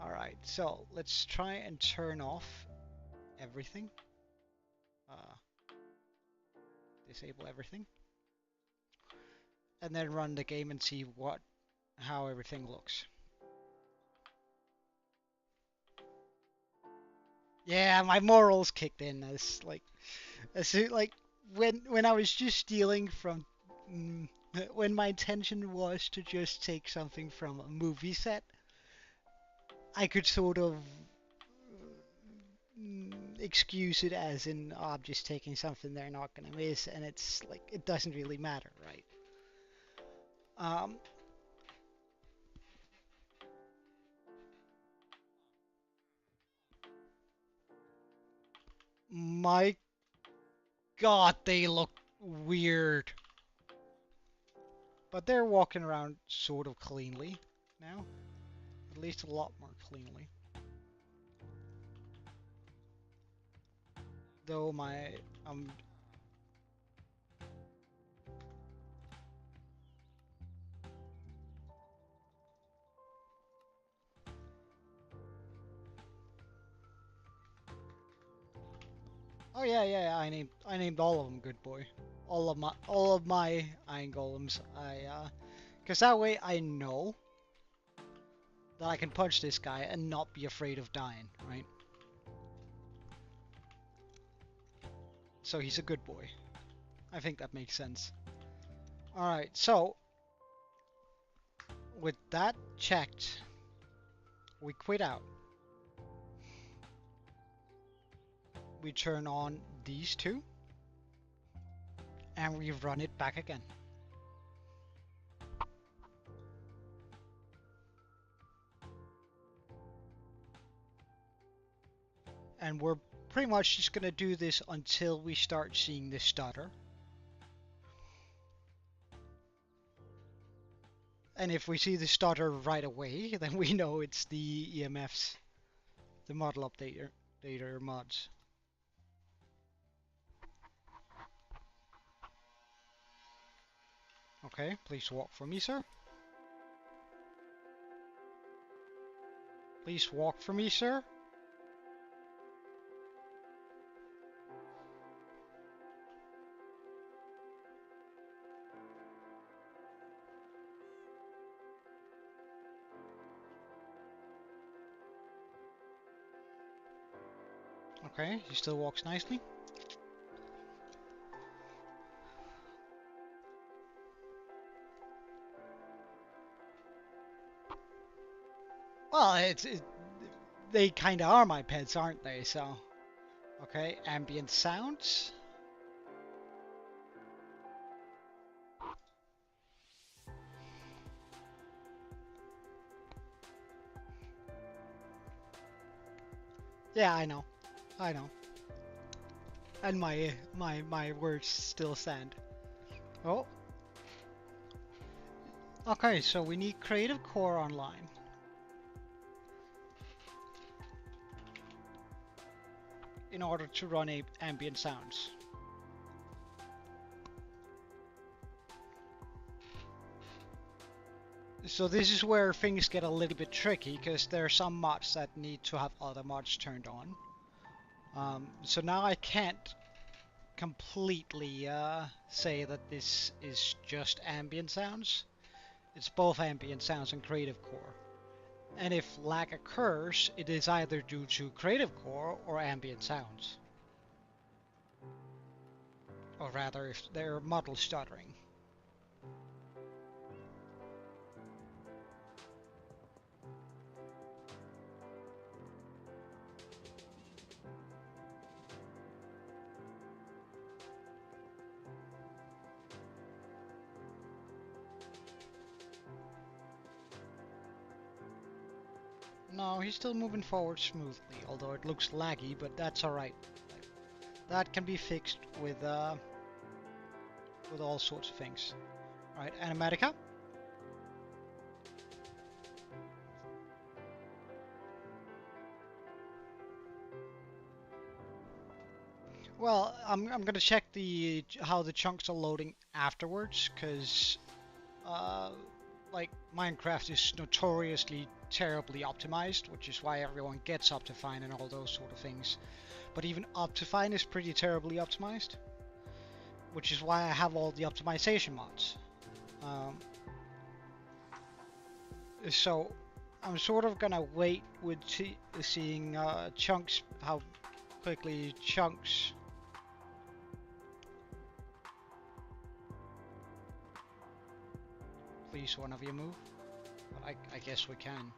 Alright, so let's try and turn off everything. Disable everything. And then run the game and see how everything looks. Yeah, my morals kicked in as when I was just stealing from when my intention was to just take something from a movie set, I could sort of excuse it as in, oh, I'm just taking something they're not gonna miss, and it's like it doesn't really matter, right? My God, they look weird. But they're walking around sort of cleanly now. At least a lot more cleanly. Though my oh yeah, I named all of them Good Boy. All of my Iron Golems. Because that way I know that I can punch this guy and not be afraid of dying, right? So he's a good boy. I think that makes sense. Alright, so with that checked, we quit out. We turn on these two, and we run it back again. And we're pretty much just gonna do this until we start seeing the stutter. And if we see the stutter right away, then we know it's the EMFs, the model updater mods. Okay, please walk for me, sir. Please walk for me, sir. Okay, he still walks nicely. Well, they kind of are my pets, aren't they? So, okay, ambient sounds. Yeah, I know. And my words still stand. Oh. Okay, so we need Creative Core online. In order to run ambient sounds. So this is where things get a little bit tricky, because there are some mods that need to have other mods turned on. So now I can't completely say that this is just ambient sounds. It's both ambient sounds and Creative Core. And if lag occurs, it is either due to Creative Core or ambient sounds. Or rather, if they're model stuttering. No, he's still moving forward smoothly, although it looks laggy, but that's alright. That can be fixed with all sorts of things. Alright, Animatica. Well, I'm gonna check how the chunks are loading afterwards, because like Minecraft is notoriously terribly optimized, which is why everyone gets Optifine and all those sort of things. But even Optifine is pretty terribly optimized, which is why I have all the optimization mods. So I'm sort of gonna wait with seeing chunks, how quickly chunks. Please, one of you move. But I guess we can.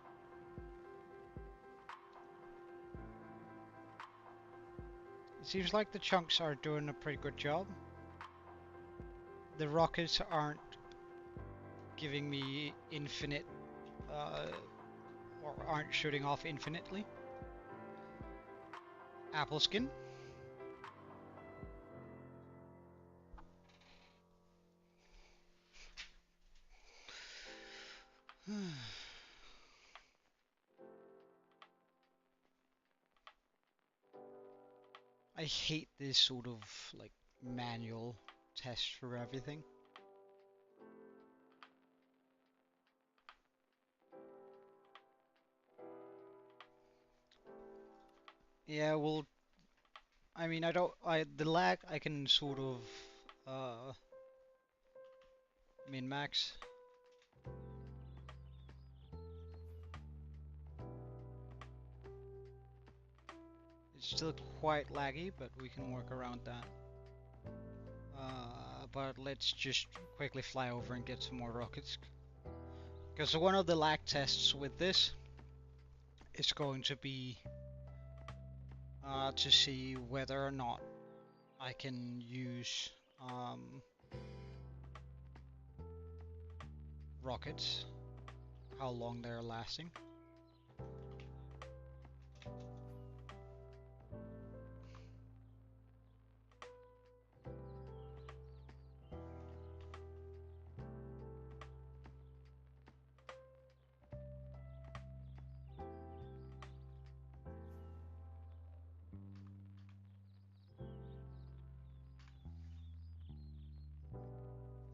It seems like the chunks are doing a pretty good job. The rockets aren't giving me infinite, or aren't shooting off infinitely. Apple skin. I hate this sort of like manual test for everything. Yeah, well, I mean, the lag I can sort of min-max. It's still quite laggy, but we can work around that. But let's just quickly fly over and get some more rockets. Because one of the lag tests with this is going to be to see whether or not I can use rockets, how long they're lasting.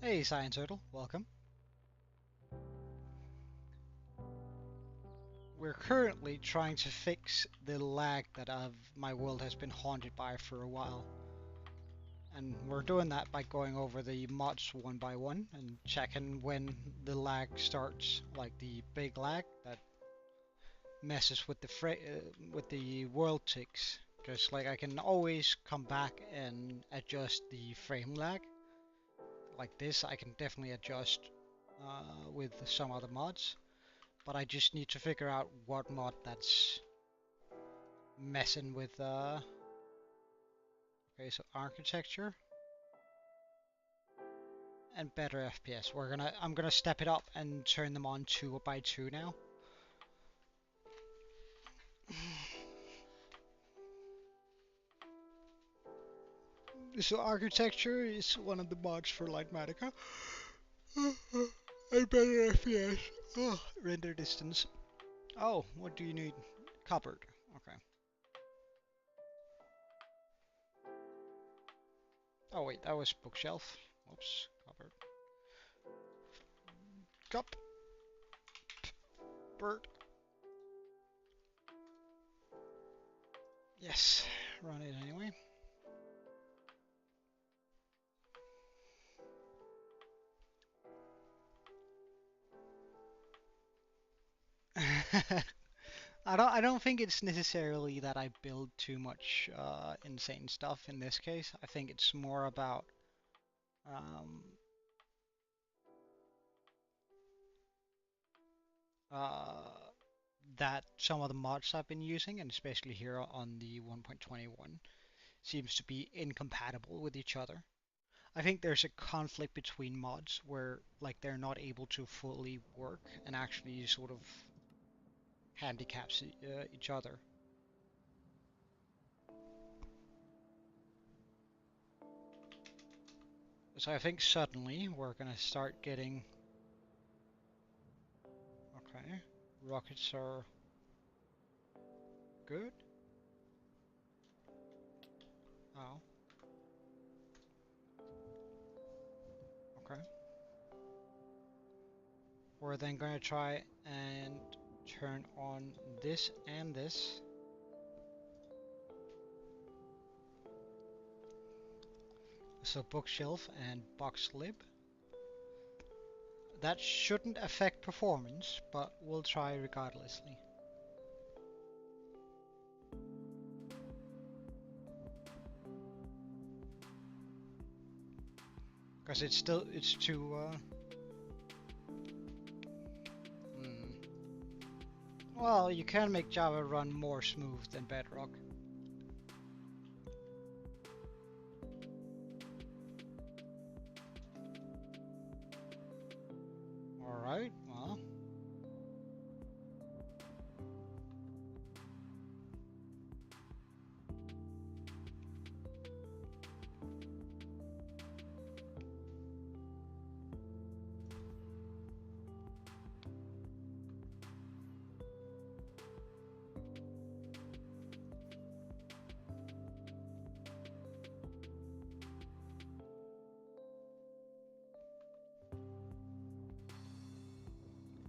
Hey Science Turtle, welcome. We're currently trying to fix the lag that my world has been haunted by for a while. And we're doing that by going over the mods one by one and checking when the lag starts, like the big lag that messes with the world ticks. Because like I can always come back and adjust the frame lag. Like this, I can definitely adjust with some other mods. But I just need to figure out what mod that's messing with. Okay, so architecture and better FPS. I'm gonna step it up and turn them on 2 by 2 now. So architecture is one of the mods for Lightmatica. And better FPS. Oh, render distance. Oh, what do you need? Cupboard. Okay. Oh wait, that was bookshelf. Oops, cupboard. Cup. Bird. Yes, run it anyway. I don't think it's necessarily that I build too much insane stuff in this case. I think it's more about that some of the mods I've been using, and especially here on the 1.21, seems to be incompatible with each other. I think there's a conflict between mods where like they're not able to fully work and actually sort of handicaps each other. So I think suddenly we're gonna start getting. Okay, rockets are good. Oh. Okay. We're then gonna try and turn on this and this. So bookshelf and box lib. That shouldn't affect performance, but we'll try regardlessly. Because it's too Well, you can make Java run more smooth than Bedrock. Alright, well.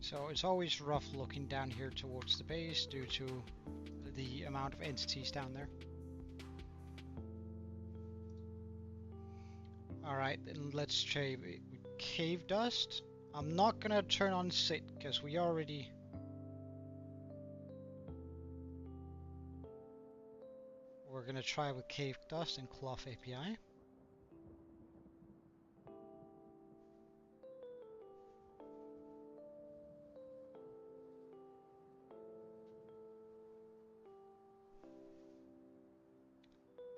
So it's always rough looking down here towards the base due to the amount of entities down there. Alright, then let's try cave dust. I'm not gonna turn on sit because we already We're gonna try with cave dust and cloth API.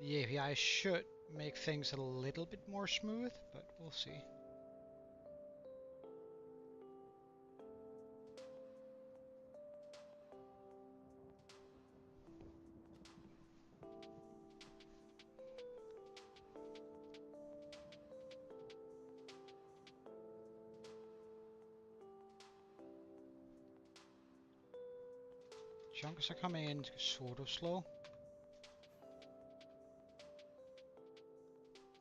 The API should make things a little bit more smooth, but we'll see. Chunks are coming in sort of slow.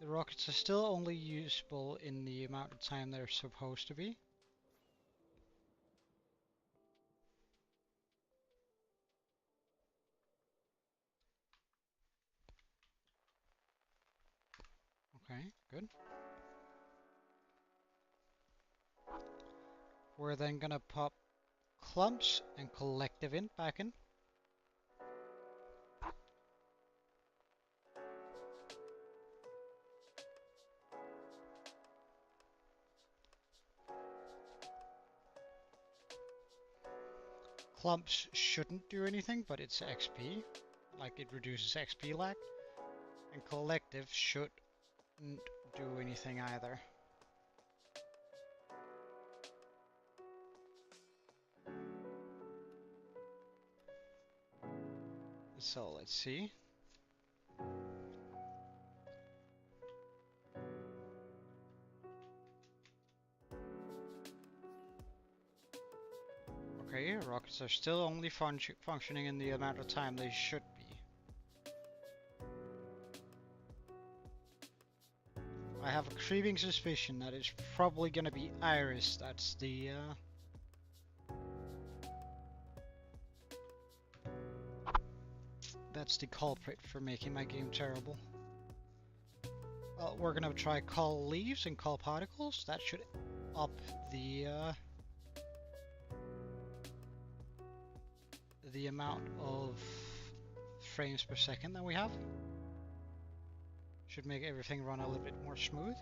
The rockets are still only usable in the amount of time they're supposed to be. Okay, good. We're then gonna pop clumps and collective int back in. Clumps shouldn't do anything, but it's XP. Like, it reduces XP lag. And collective shouldn't do anything either. So let's see. Okay, rockets are still only functioning in the amount of time they should be. I have a creeping suspicion that it's probably gonna be Iris that's the culprit for making my game terrible. Well, we're gonna try call leaves and call particles. That should up the amount of frames per second that we have. Should make everything run a little bit more smooth.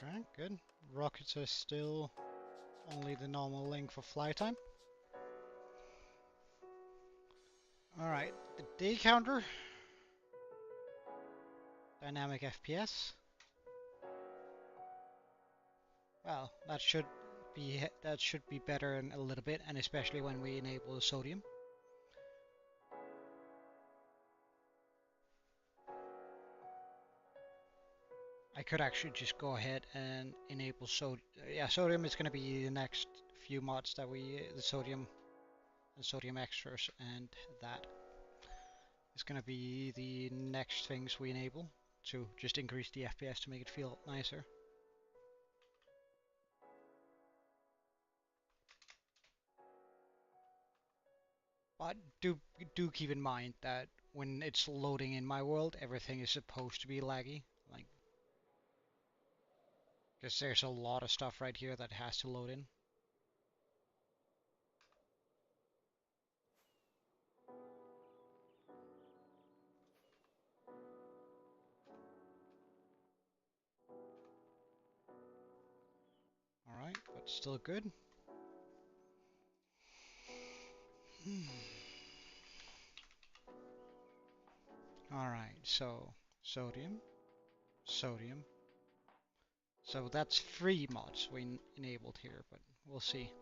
Okay, good. Rockets are still only the normal length for fly time. Alright, the day counter. Dynamic FPS. Well, that should be better in a little bit, and especially when we enable the sodium. I could actually just go ahead and enable sodium. Yeah, sodium is going to be the next few mods that the sodium and sodium extras, and that is going to be the next things we enable to just increase the FPS to make it feel nicer. But do keep in mind that when it's loading in my world, everything is supposed to be laggy, like, because there's a lot of stuff right here that has to load in. Alright, but still good. Alright, so sodium, sodium. So that's 3 mods we enabled here, but we'll see.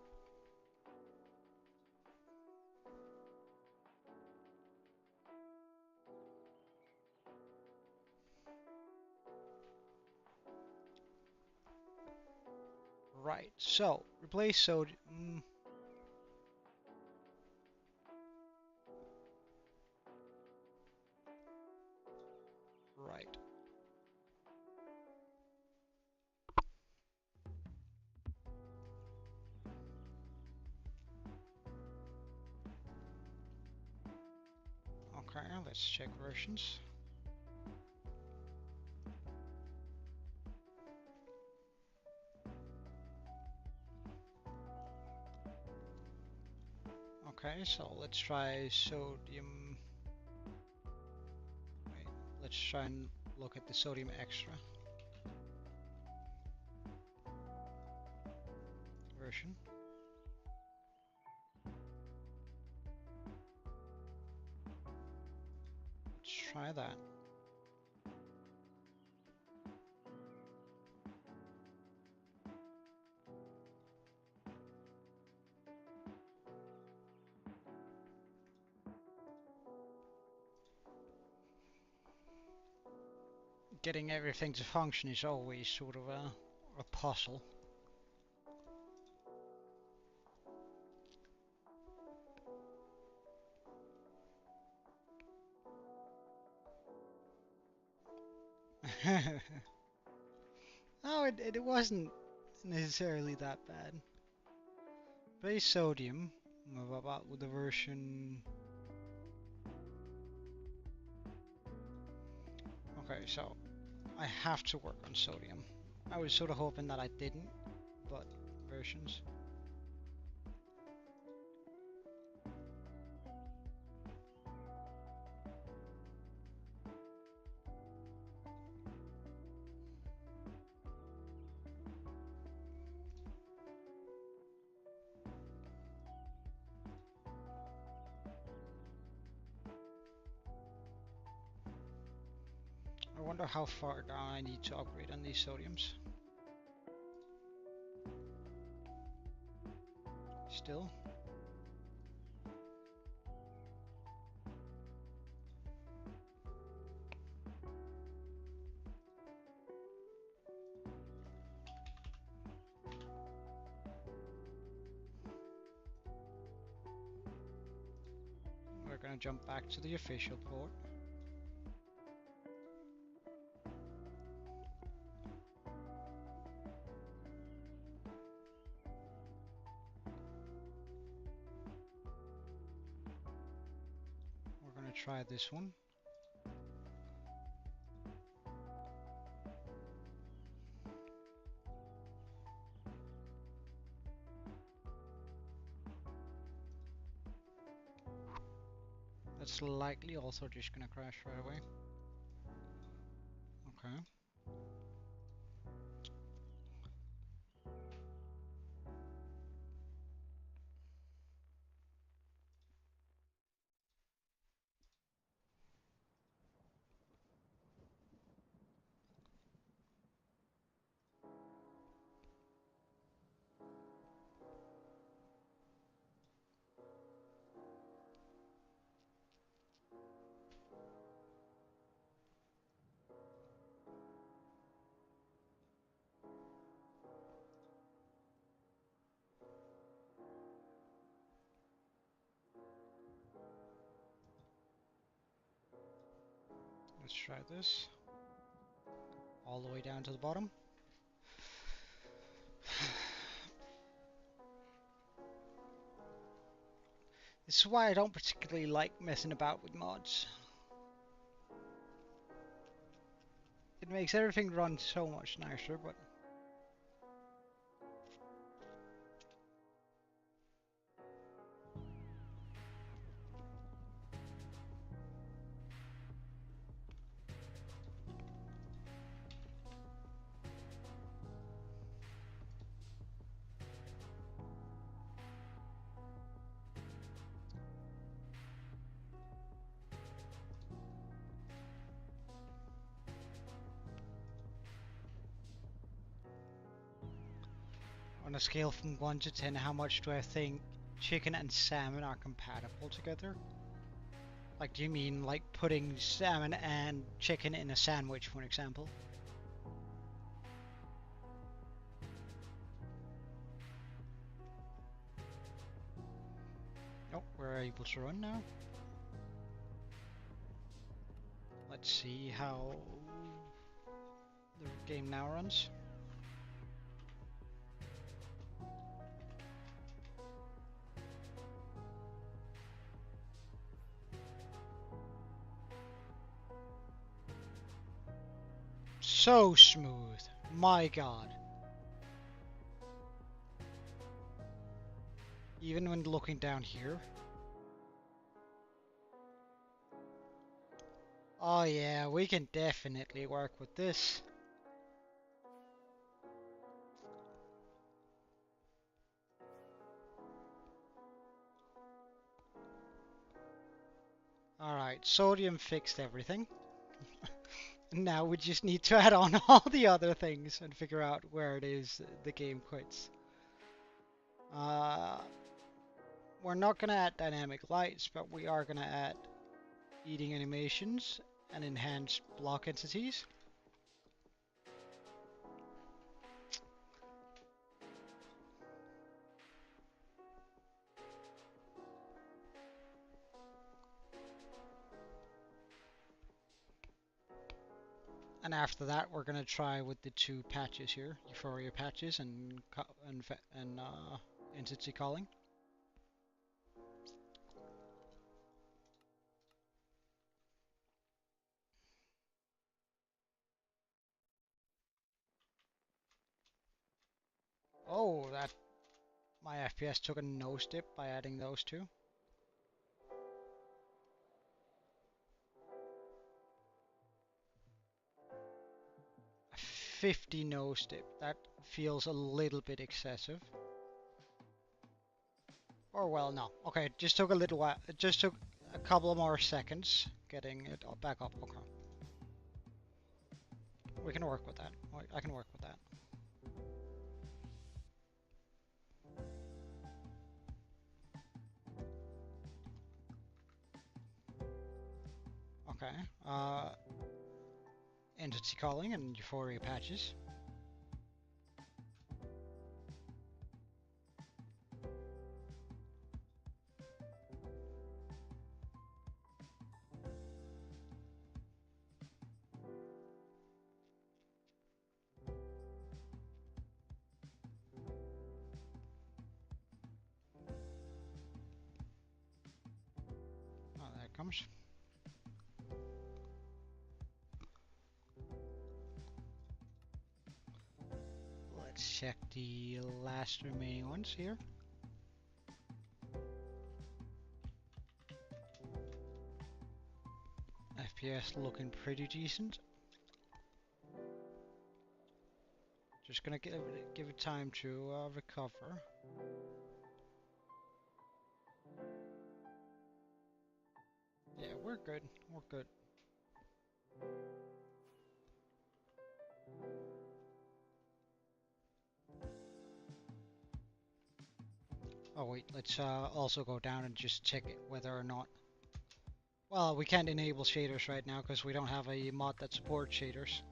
Right, so replace sodium. Right. Okay, let's check versions. Okay, so let's try sodium. Wait, let's try and look at the sodium extra version. Let's try that. Getting everything to function is always sort of a puzzle. No, it wasn't necessarily that bad. Base sodium, about with the version. Okay, so I have to work on sodium. I was sort of hoping that I didn't, but versions. I wonder how far down I need to upgrade on these sodiums. Still. We're gonna jump back to the official port. We're gonna try this one. That's likely also just gonna crash right away. Okay. Let's try this. All the way down to the bottom. This is why I don't particularly like messing about with mods. It makes everything run so much nicer, but on a scale from 1 to 10, how much do I think chicken and salmon are compatible together? Like, do you mean like putting salmon and chicken in a sandwich, for example? are able to run now. Let's see how the game now runs. So smooth, my god. Even when looking down here. Oh yeah, we can definitely work with this. Alright, sodium fixed everything. Now we just need to add on all the other things and figure out where it is the game quits. We're not going to add dynamic lights, but we are going to add eating animations and enhanced block entities. And after that, we're going to try with the two patches here, Euphoria patches and entity calling. Oh, that my FPS took a nose dip by adding those two. 50 nose dip. That feels a little bit excessive. Or well, no. Okay, it just took a little while. It just took a couple of more seconds getting it back up. Okay. We can work with that. I can work with that. Okay. Entity calling and Euphoria patches. Oh, there it comes. Let's check the last remaining ones here. FPS looking pretty decent. Just gonna give it time to recover. Yeah, we're good. We're good. Oh wait, let's also go down and just check it whether or not. Well, we can't enable shaders right now because we don't have a mod that supports shaders.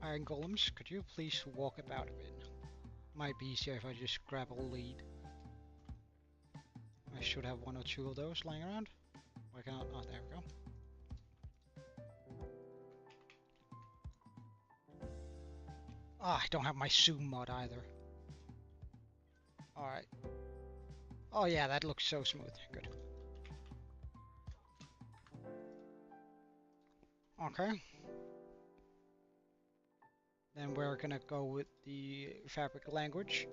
Iron Golems, could you please walk about a bit? Might be easier if I just grab a lead. I should have one or two of those lying around. Why can't? Oh, there we go. Ah, I don't have my zoom mod either. Alright. Oh yeah, that looks so smooth. Good. Okay. Then we're gonna go with the fabric language.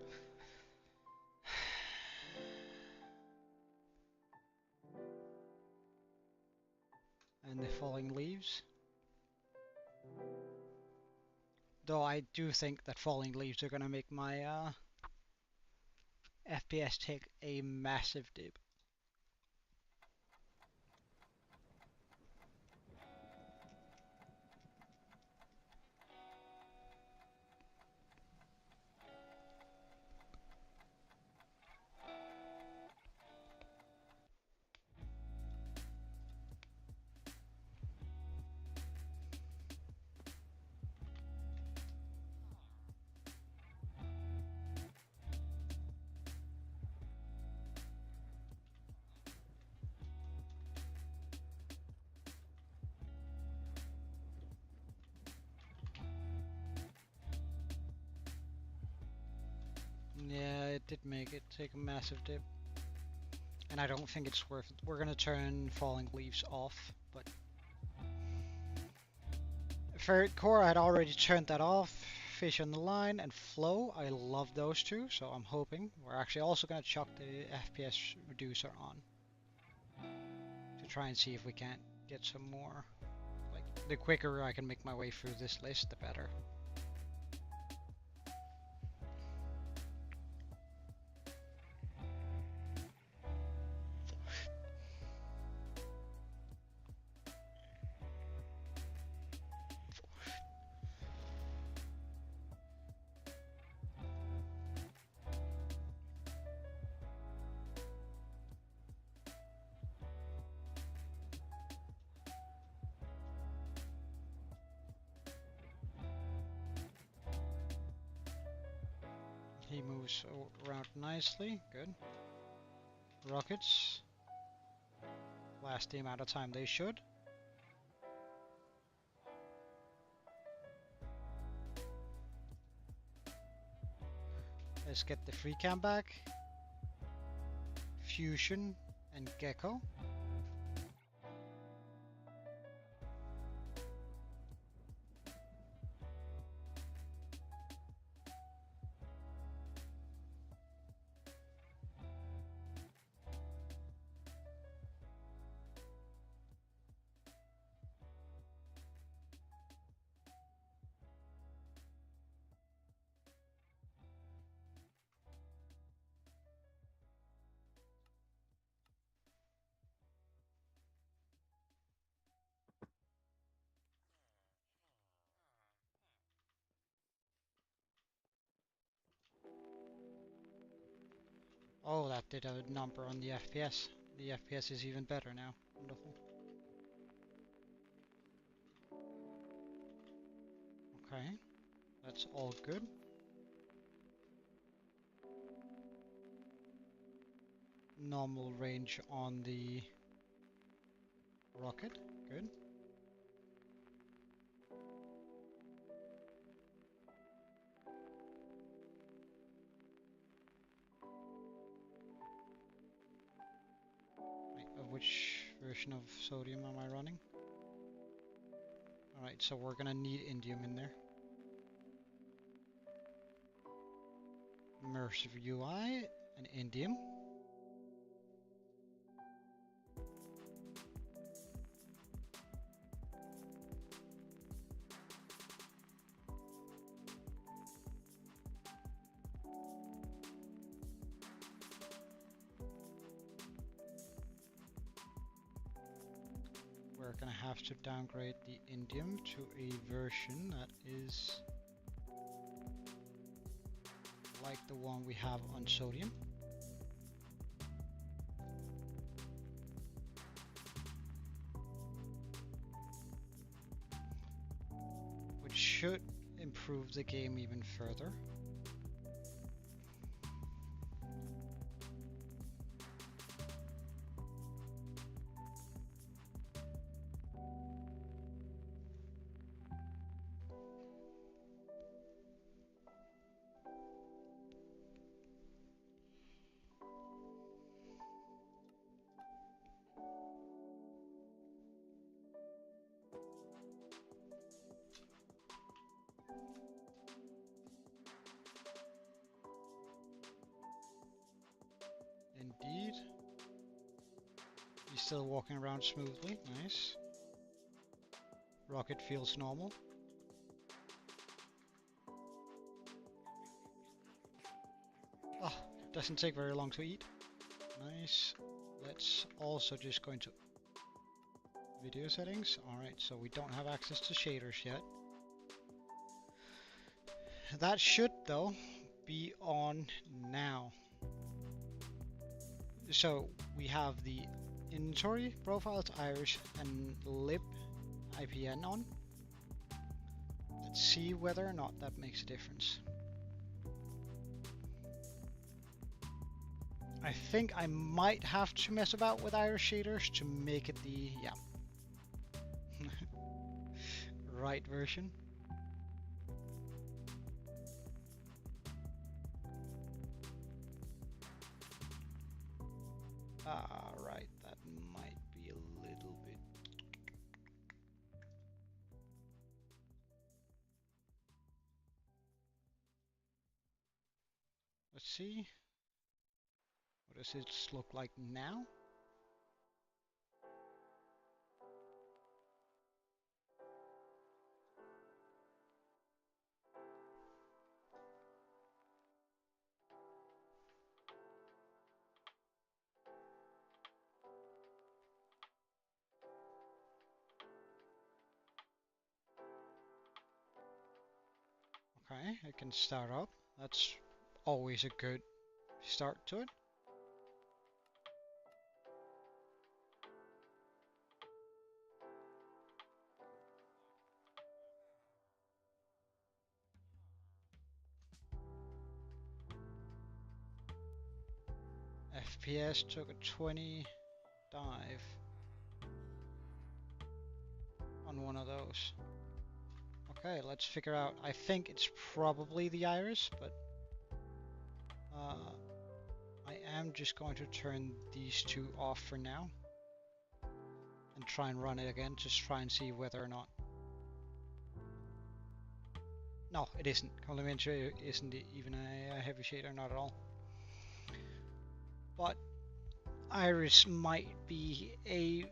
And the falling leaves. Though I do think that falling leaves are gonna make my FPS take a massive dip. Yeah, it did make it take a massive dip. And I don't think it's worth it. We're gonna turn falling leaves off, but Ferret Core, I had already turned that off. Fish on the line and Flow, I love those two, so I'm hoping we're actually also gonna chuck the FPS reducer on to try and see if we can't get some more. Like, the quicker I can make my way through this list, the better. He moves around nicely, good. Rockets last the amount of time they should. Let's get the free cam back. Fusion and Gecko. Oh, that did a number on the FPS. The FPS is even better now. Wonderful. Okay, that's all good. Normal range on the rocket, good. Wait, which version of sodium am I running? Alright, so we're gonna need indium in there. Immersive UI and indium. We're gonna have to downgrade the indium to a version that is like the one we have on sodium. Which should improve the game even further. Indeed. He's still walking around smoothly, nice. Rocket feels normal. Oh, doesn't take very long to eat. Nice. Let's also just go into video settings. Alright, so we don't have access to shaders yet. That should, though, be on now. So we have the inventory, profiles, iris, and lib IPN on. Let's see whether or not that makes a difference. I think I might have to mess about with iris shaders to make it the, yeah, right version. Ah, right, that might be a little bit. Let's see. What does it look like now? Okay, it can start up. That's always a good start to it. FPS took a 20 dive on one of those. Okay, let's figure out. I think it's probably the iris, but I am just going to turn these two off for now and try and run it again, just try and see whether or not. No, it isn't. Complementary isn't even a heavy shader, not at all. But iris might be a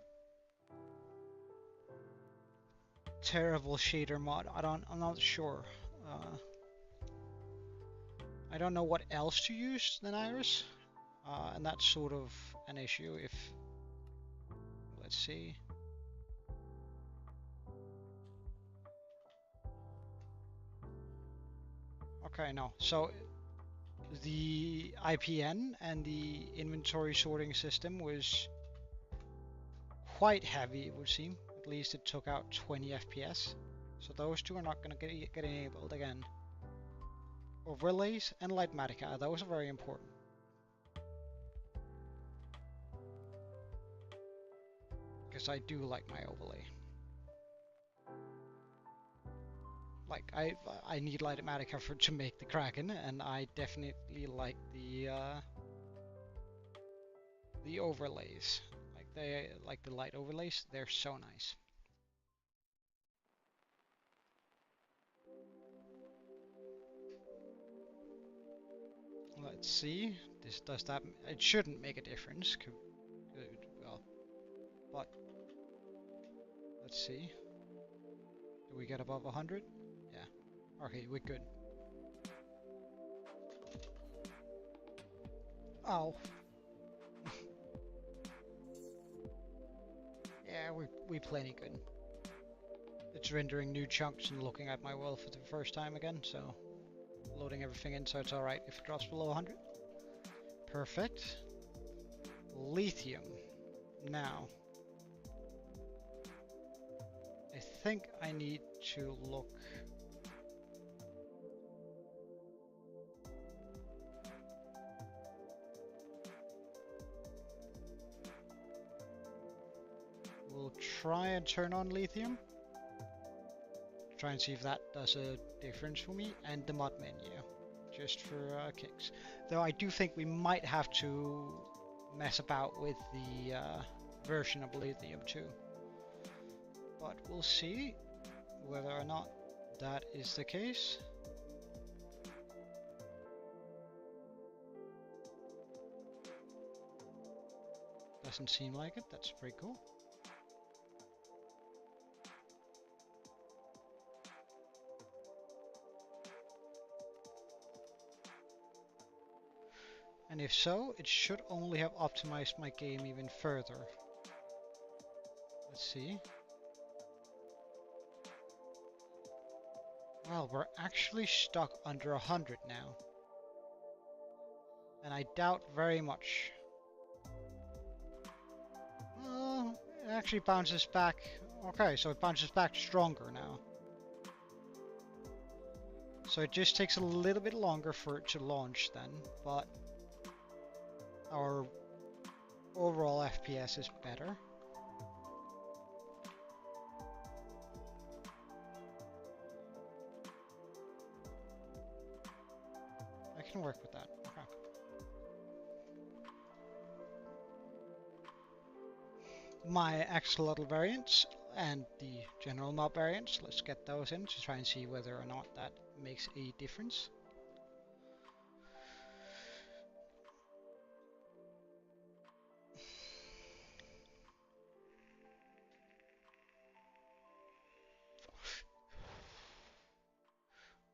terrible shader mod. I'm not sure. I don't know what else to use than iris, and that's sort of an issue. If let's see. Okay, no. So the IPN and the inventory sorting system was quite heavy, it would seem. At least it took out 20 FPS. So those two are not going to get enabled again. Overlays and Lightmatica, those are very important. Because I do like my overlay. Like, I need Lightmatica to make the Kraken, and I definitely like the overlays. Like the light overlays, they're so nice. Let's see. Does that? It shouldn't make a difference. Well, but let's see. Do we get above 100? Yeah. Okay, we're good. Oh. Yeah, we plenty good. It's rendering new chunks and looking at my world for the first time again, so loading everything in, so it's alright if it drops below 100. Perfect. Lithium. Now, I think I need to look. We'll try and turn on lithium. Try and see if that does a difference for me, and the mod menu, just for kicks. Though I do think we might have to mess about with the version of lithium too. But we'll see whether or not that is the case. Doesn't seem like it. That's pretty cool. And if so, it should only have optimized my game even further. Let's see. Well, we're actually stuck under 100 now. And I doubt very much. It actually bounces back. Okay, so it bounces back stronger now. So it just takes a little bit longer for it to launch then, but our overall FPS is better. I can work with that. Okay. my axolotl variants and the general mob variants. Let's get those in to try and see whether or not that makes a difference.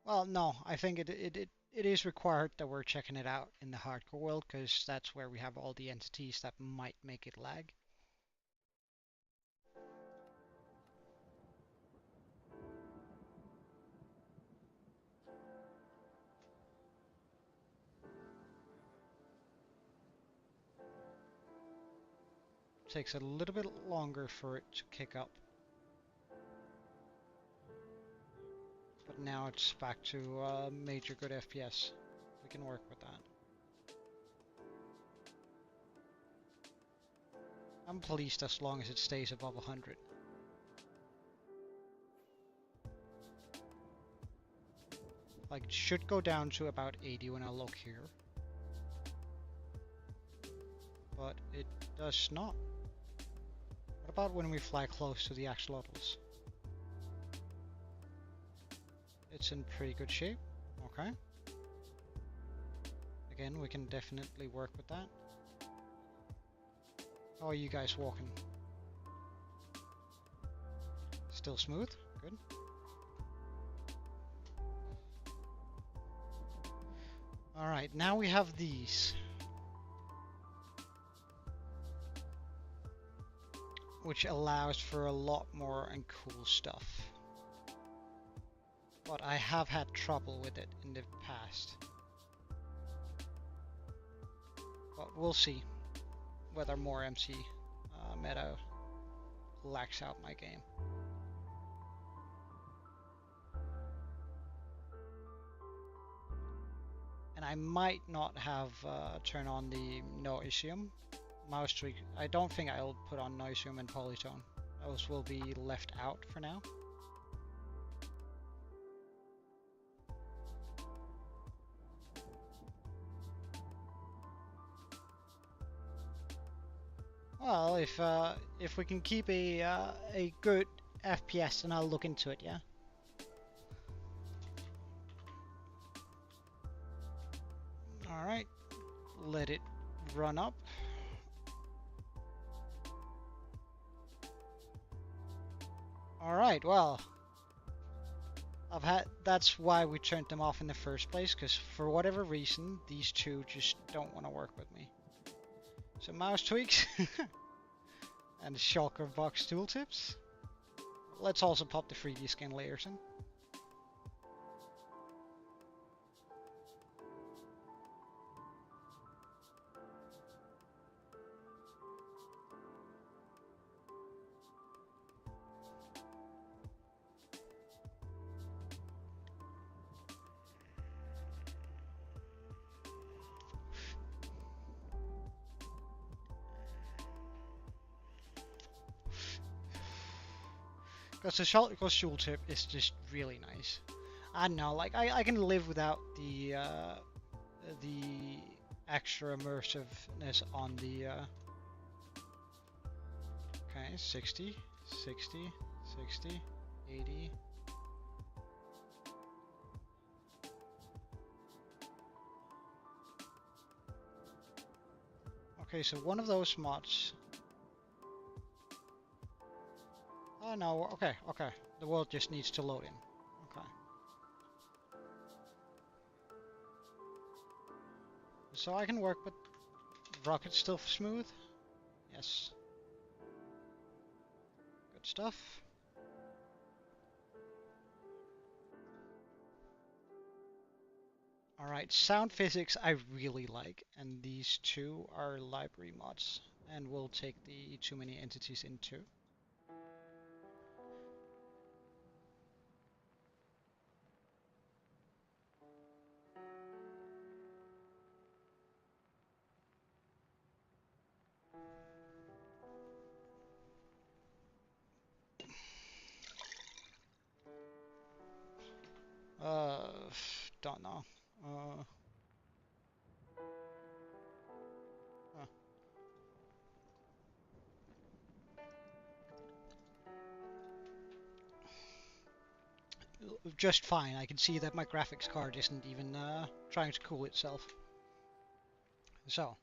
Well, no, I think it is required that we're checking it out in the hardcore world, because that's where we have all the entities that might make it lag. Takes a little bit longer for it to kick up. But now it's back to major good FPS. We can work with that. I'm pleased as long as it stays above 100. Like, it should go down to about 80 when I look here. But it does not. What about when we fly close to the axolotls? It's in pretty good shape. Okay. Again, we can definitely work with that. How are you guys walking? Still smooth? Good. Alright, now we have these. Which allows for a lot more and cool stuff. But I have had trouble with it in the past. But we'll see whether more MC meta lags out my game. And I might not have turned on the Noisium mouse tweak. I don't think I'll put on Noisium and Polytone. Those will be left out for now. Well, if we can keep a good FPS, then I'll look into it. Yeah. All right. Let it run up. All right. Well, that's why we turned them off in the first place, because for whatever reason, these two just don't want to work with me. So mouse tweaks and shulker box tooltips. Let's also pop the 3D skin layers in. Because the shulker tooltip is just really nice. I don't know, like I can live without the extra immersiveness on the okay, 60, 60, 60, 80. Okay, so one of those mods. Oh no, okay, okay. The world just needs to load in. Okay. So I can work with rocket still smooth. Yes. Good stuff. Alright, sound physics I really like, and these two are library mods, and we'll take the too many entities into. Don't know. Huh. just fine. I can see that my graphics card isn't even trying to cool itself. So,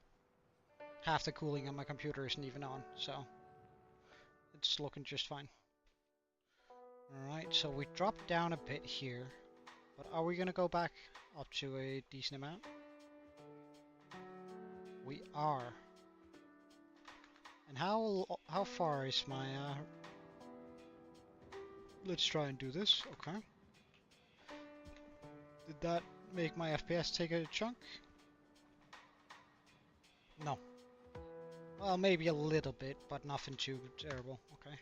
half the cooling on my computer isn't even on, so it's looking just fine. Alright, so we dropped down a bit here, but are we going to go back up to a decent amount? We are. And how far is my... Let's try and do this, okay. Did that make my FPS take a chunk? No. Well, maybe a little bit, but nothing too terrible, okay.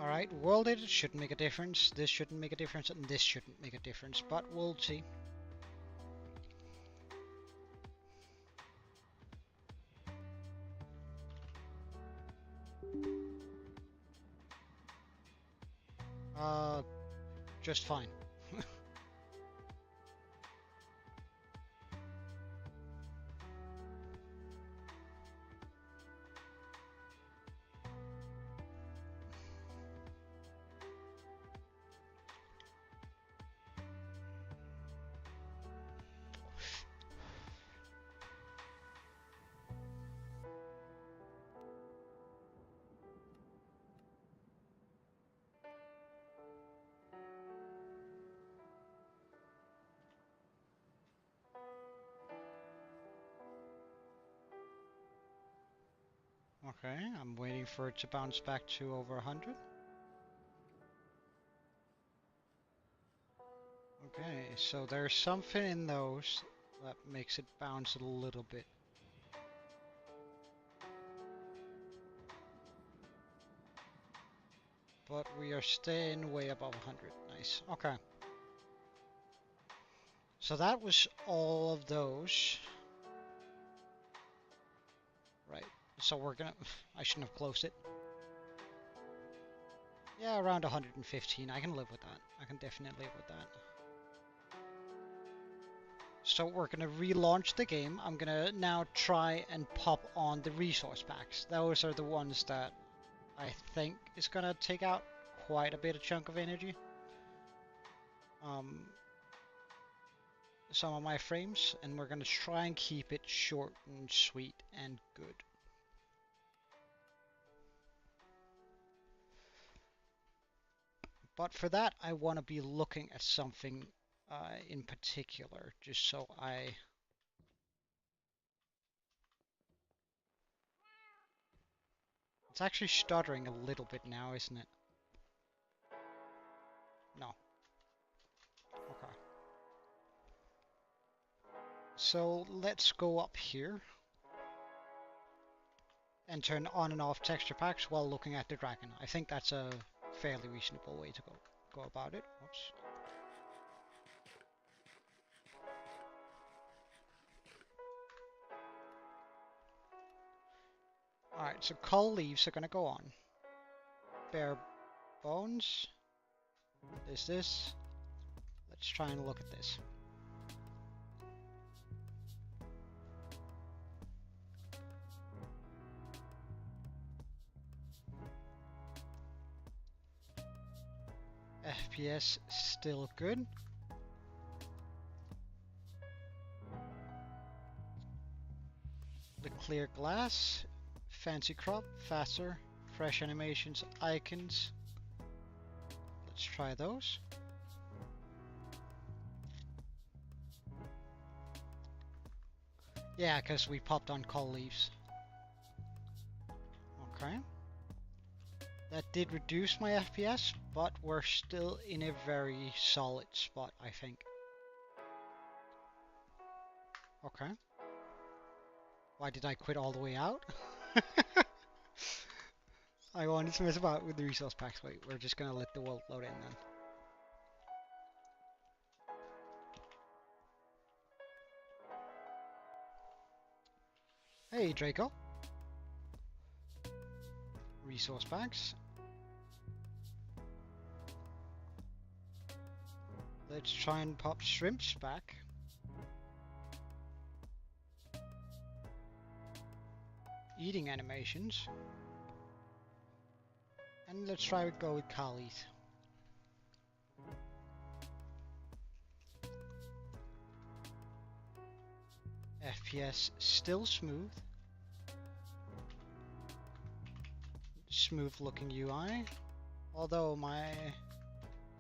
Alright, world edit shouldn't make a difference, this shouldn't make a difference, and this shouldn't make a difference, but we'll see. Just fine. Okay, I'm waiting for it to bounce back to over 100. Okay, so there's something in those that makes it bounce a little bit. But we are staying way above 100. Nice. Okay. So that was all of those. Right. So we're gonna... I shouldn't have closed it. Yeah, around 115. I can live with that. I can definitely live with that. So we're gonna relaunch the game. I'm gonna now try and pop on the resource packs. Those are the ones that I think is gonna take out quite a bit of chunk of energy. Some of my frames, and we're gonna try and keep it short and sweet and good. But for that, I want to be looking at something in particular, just so I... It's actually stuttering a little bit now, isn't it? No. Okay. So let's go up here and turn on and off texture packs while looking at the dragon. I think that's a fairly reasonable way to go about it. Oops. Alright, so cull leaves are gonna go on. Bare bones. This. Let's try and look at this. FPS still good. The clear glass, fancy crop, faster, fresh animations, icons. Let's try those. Yeah, because we popped on cull leaves. Okay. That did reduce my FPS, but we're still in a very solid spot, I think. Okay. Why did I quit all the way out? I wanted to mess about with the resource packs. Wait, we're just gonna let the world load in then. Hey, Draco. Resource packs. Let's try and pop shrimps back. Eating animations. And let's try to go with Kali's. FPS still smooth. Smooth looking UI. Although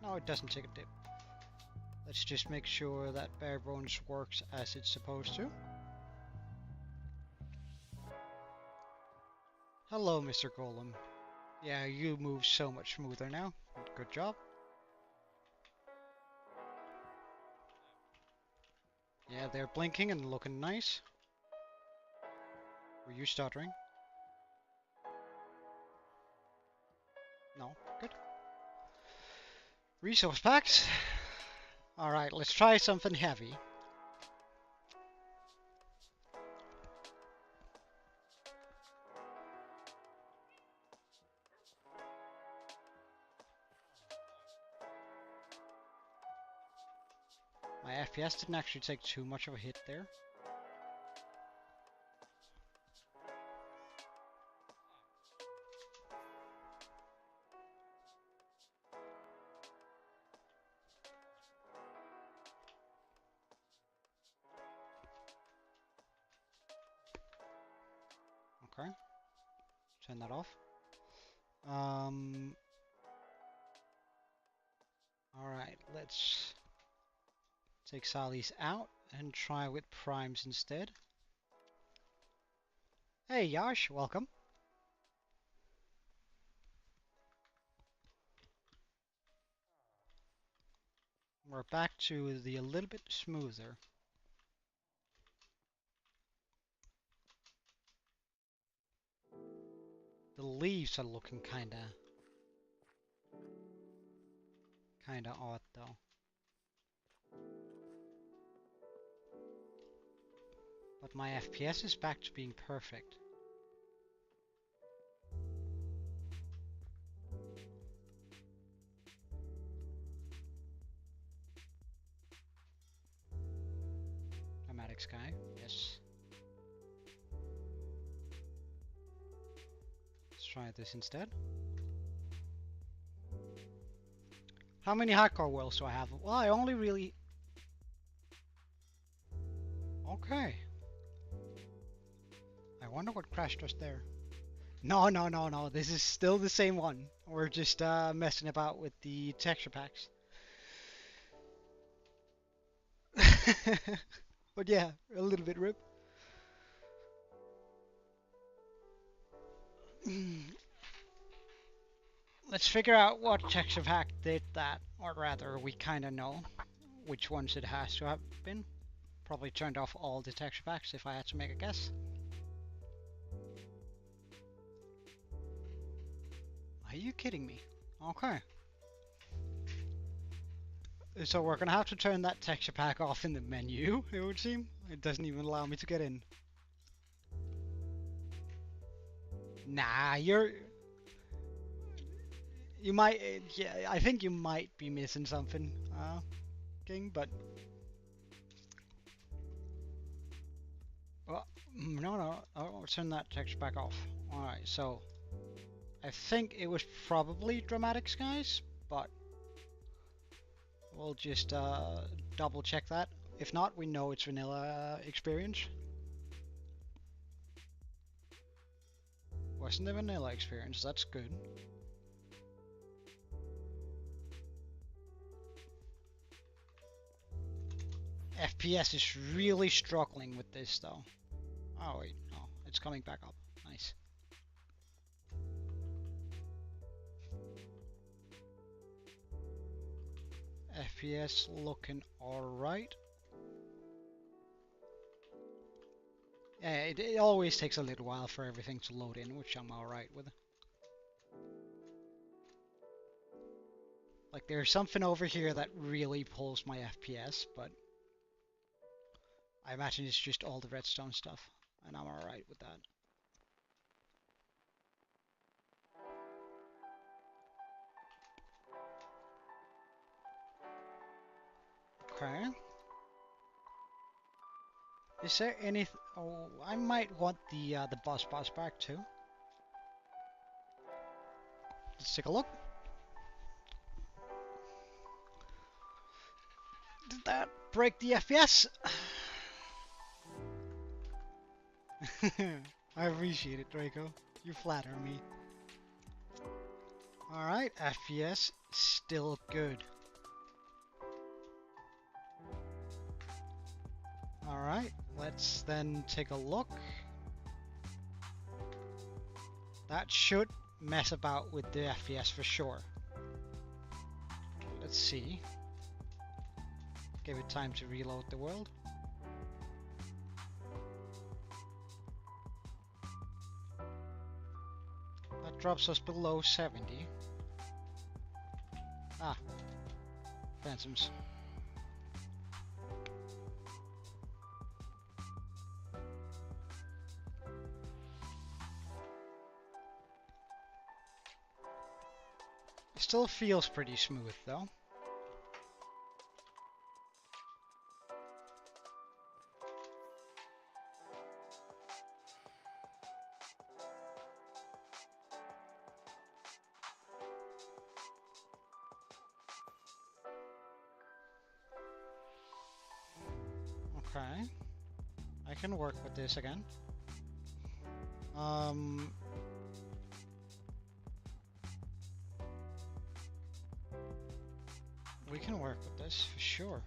no, it doesn't take a dip. Let's just make sure that bare bones works as it's supposed to. Hello, Mr. Golem. Yeah, you move so much smoother now. Good job. Yeah, they're blinking and looking nice. Were you stuttering? No, good. Resource packs. Alright, let's try something heavy. My FPS didn't actually take too much of a hit there. Okay. Turn that off. Alright, let's take Sally's out and try with primes instead. Hey Yash, welcome. We're back to the a little bit smoother. The leaves are looking kinda odd though. But my FPS is back to being perfect. Dramatic sky, yes. Let's try this instead. How many hardcore worlds do I have? Well, I only really... Okay. I wonder what crashed us there. No, no, no, no. This is still the same one. We're just messing about with the texture packs. But yeah, a little bit rip. Let's figure out what texture pack did that, or rather, we kind of know which ones it has to have been. Probably turned off all the texture packs if I had to make a guess. Are you kidding me? Okay. So we're gonna have to turn that texture pack off in the menu, it would seem. It doesn't even allow me to get in. Nah, you might, yeah, I think you might be missing something, King, but... Well, no, I'll turn that texture pack off. Alright, so... I think it was probably Dramatic Skies, but... We'll just double check that. If not, we know it's vanilla experience. Wasn't the vanilla experience, that's good. FPS is really struggling with this though. Oh wait, no, it's coming back up. Nice. FPS looking alright. Yeah, it always takes a little while for everything to load in, which I'm alright with. Like, there's something over here that really pulls my FPS, but I imagine it's just all the redstone stuff, and I'm alright with that. Okay. Is there any... Oh, I might want the boss back too. Let's take a look. Did that break the FPS? I appreciate it, Draco. You flatter me. Alright, FPS still good. Alright, let's then take a look. That should mess about with the FPS for sure. Let's see. Give it time to reload the world. That drops us below 70. Ah, phantoms. It still feels pretty smooth though. Okay, I can work with this again. We can work with this for sure.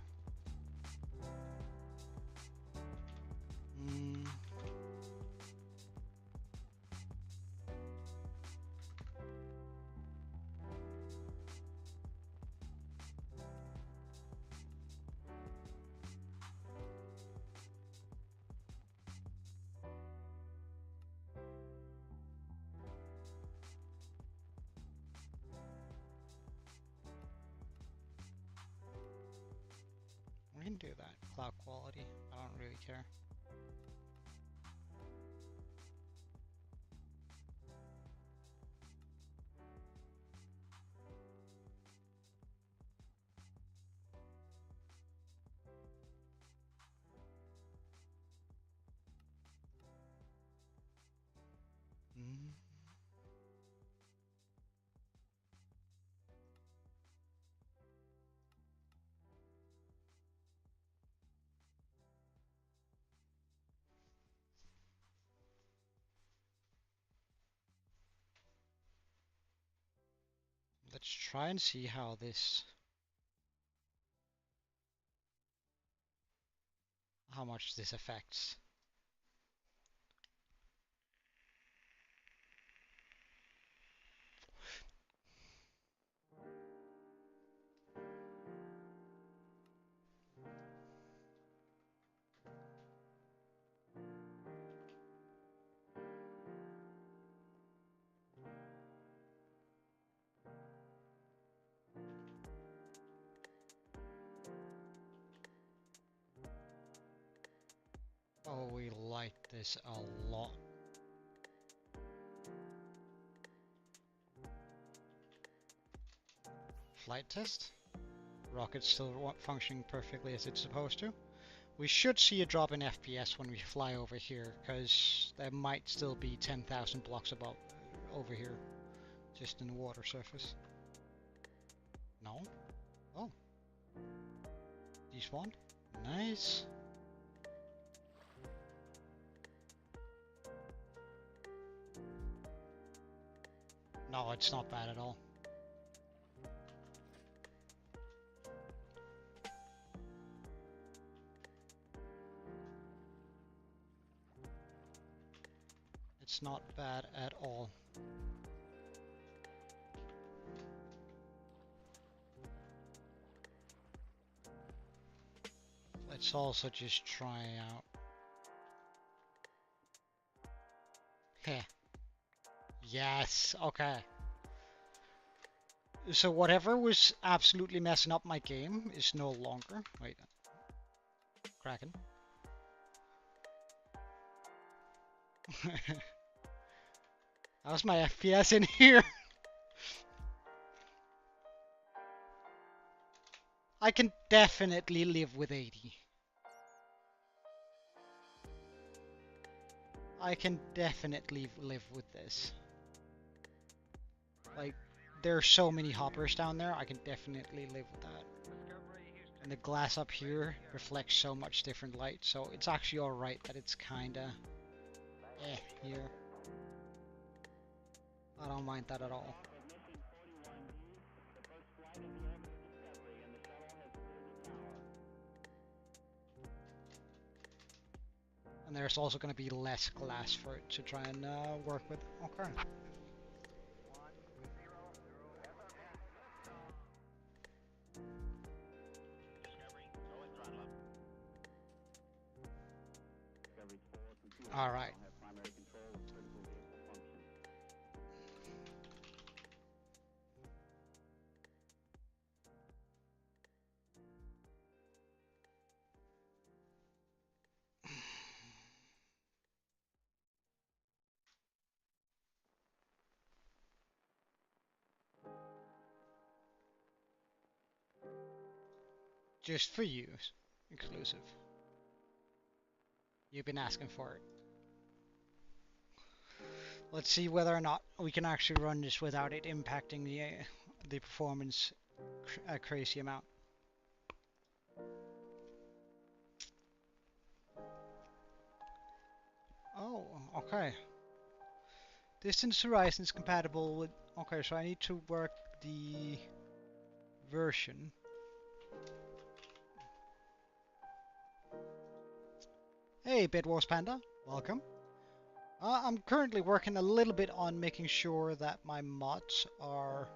We can do that. Cloud quality. I don't really care. Let's try and see how much this affects. Oh, we like this a lot. Flight test. Rocket's still functioning perfectly as it's supposed to. We should see a drop in FPS when we fly over here, because there might still be 10,000 blocks above over here, just in the water surface. No? Oh. Despawned? Nice. No, it's not bad at all. It's not bad at all. Let's also just try out. Heh. Yes, okay. So whatever was absolutely messing up my game is no longer. Wait. Kraken. How's my FPS in here? I can definitely live with 80. I can definitely live with this. Like, there are so many hoppers down there, I can definitely live with that. And the glass up here reflects so much different light, so it's actually alright that it's kinda here. I don't mind that at all. And there's also going to be less glass for it to try and work with. Okay. All right. Just for you, exclusive. You've been asking for it. Let's see whether or not we can actually run this without it impacting the performance a crazy amount. Oh, okay. Distance Horizon is compatible with... Okay, so I need to work the version. Hey, Bedwars Panda, welcome. I'm currently working a little bit on making sure that my mods are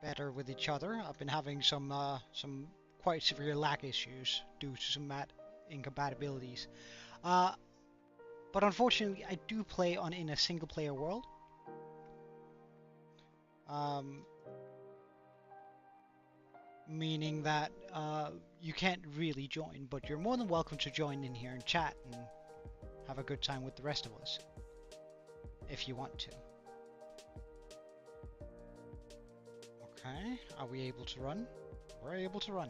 better with each other. I've been having some quite severe lag issues due to some incompatibilities. But unfortunately, I do play in a single-player world. Meaning that you can't really join, but you're more than welcome to join in here and chat and have a good time with the rest of us, if you want to. Okay, are we able to run? We're able to run.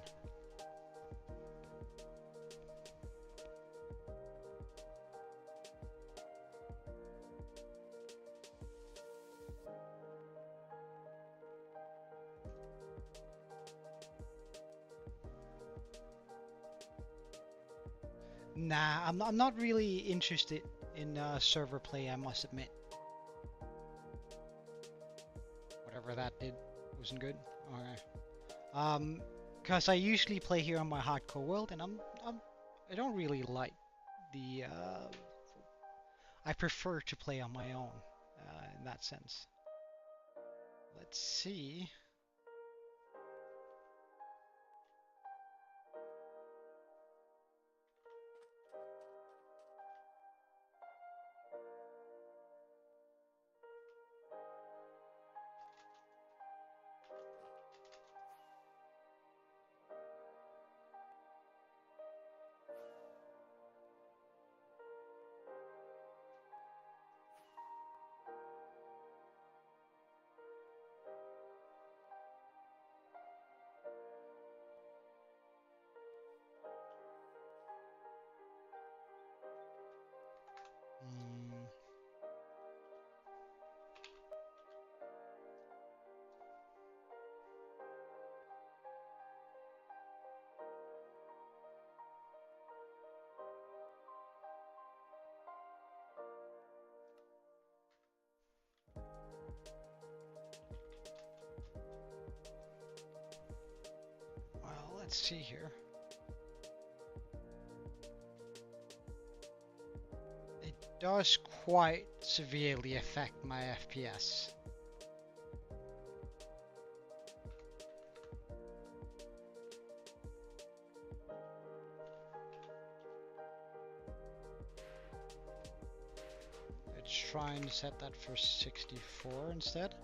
Nah, I'm not really interested in server play, I must admit. Whatever that did wasn't good. Okay. Because I usually play here on my hardcore world, and I don't really like the. I prefer to play on my own in that sense. Let's see. Well, let's see here. It does quite severely affect my FPS. Let's try and set that for 64 instead.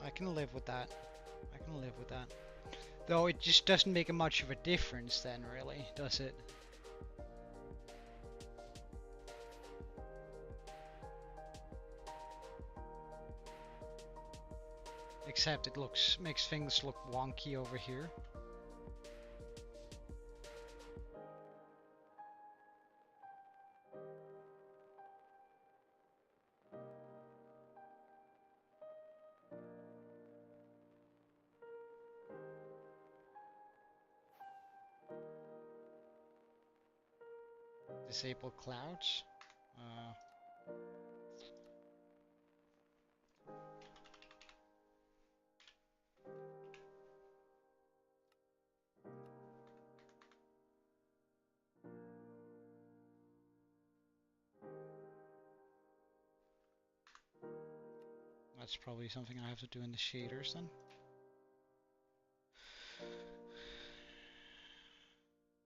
I can live with that. I can live with that. Though it just doesn't make much of a difference then, really, does it? except it makes things look wonky over here. Disable clouds. That's probably something I have to do in the shaders then.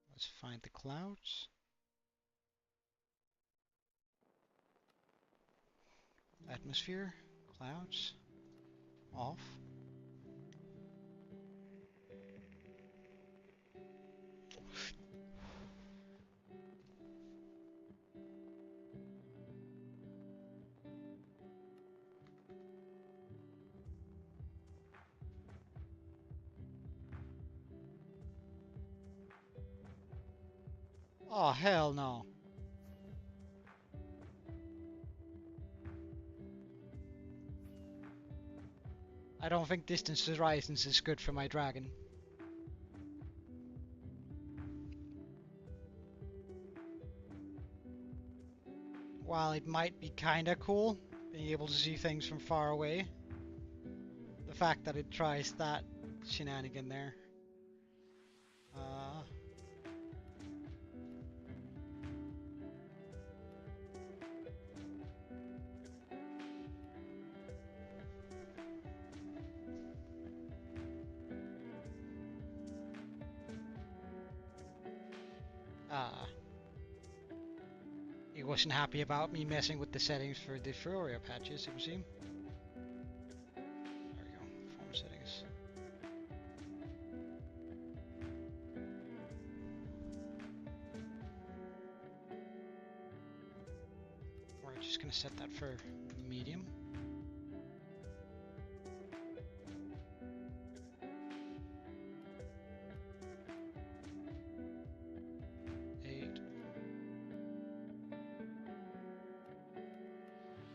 Let's find the clouds. Atmosphere, clouds, off. Oh, hell no. I don't think distance horizons is good for my dragon. While it might be kinda cool, being able to see things from far away, the fact that it tries that shenanigan there. He wasn't happy about me messing with the settings for the Furia patches, it would seem. There we go, form settings. We're just gonna set that for medium.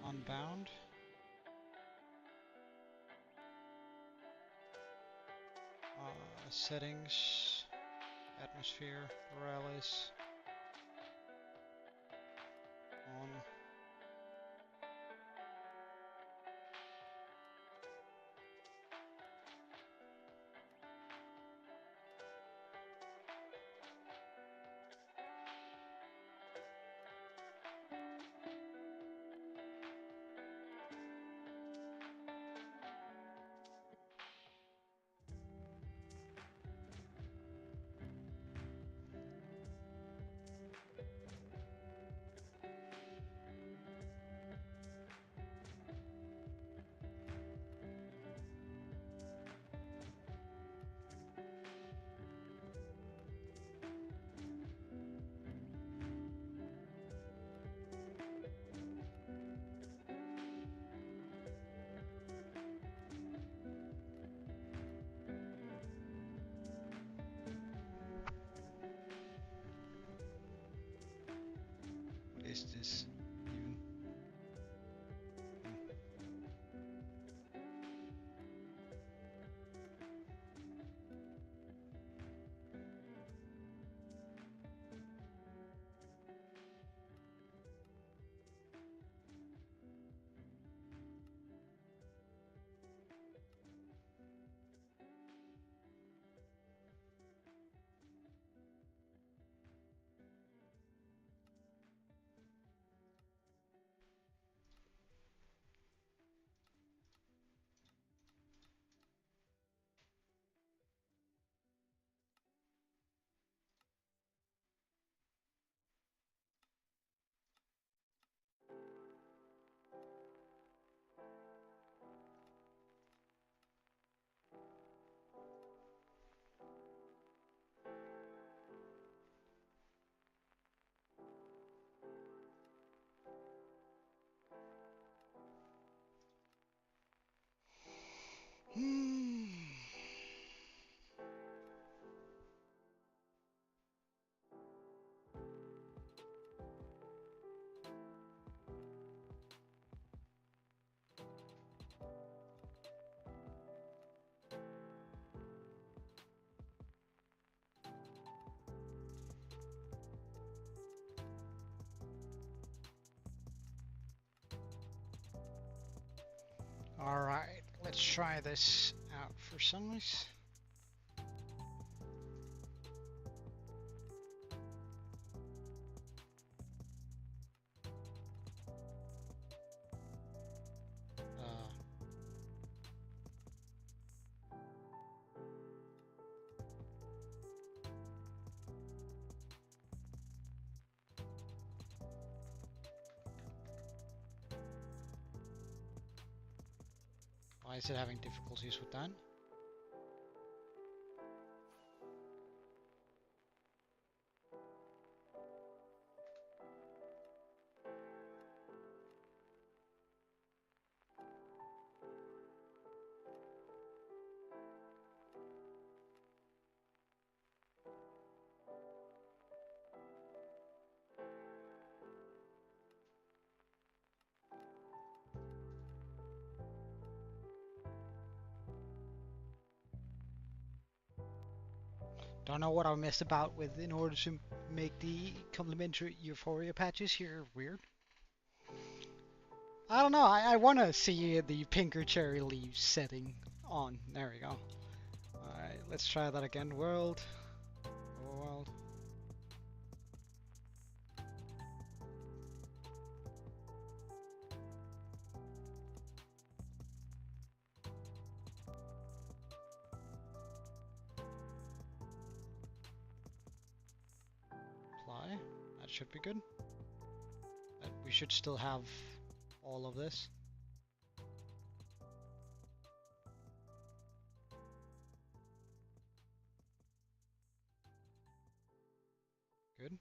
Unbound. Settings, atmosphere, Morales, on. Alright, let's try this out for size. Why is it having difficulties with that? Don't know what I messed about with in order to make the complementary euphoria patches here weird. I don't know, I want to see the pinker cherry leaves setting on. There we go. Alright, let's try that again. World. World. Apply. That should be good. We should still have all of this. Good.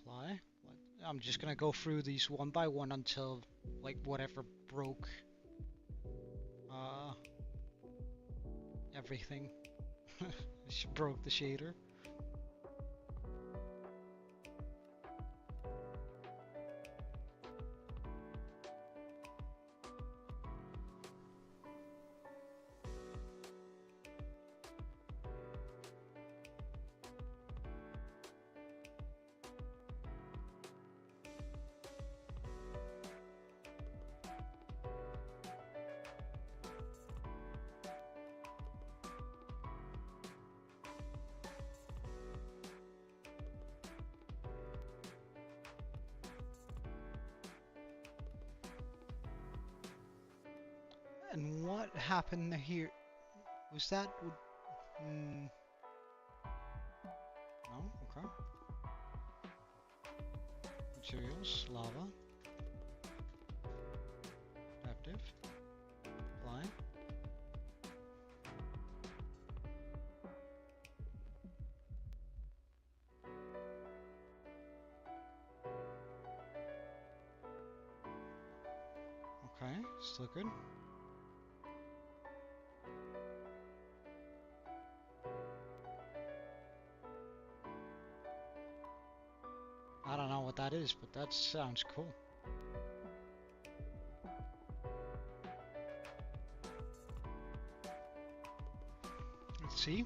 Apply. I'm just gonna go through these one by one until like whatever broke everything broke the shader. And what happened here? Was that... No? Okay. Materials, lava. Adaptive. Apply. Okay, still good. I don't know what that is, but that sounds cool. Let's see.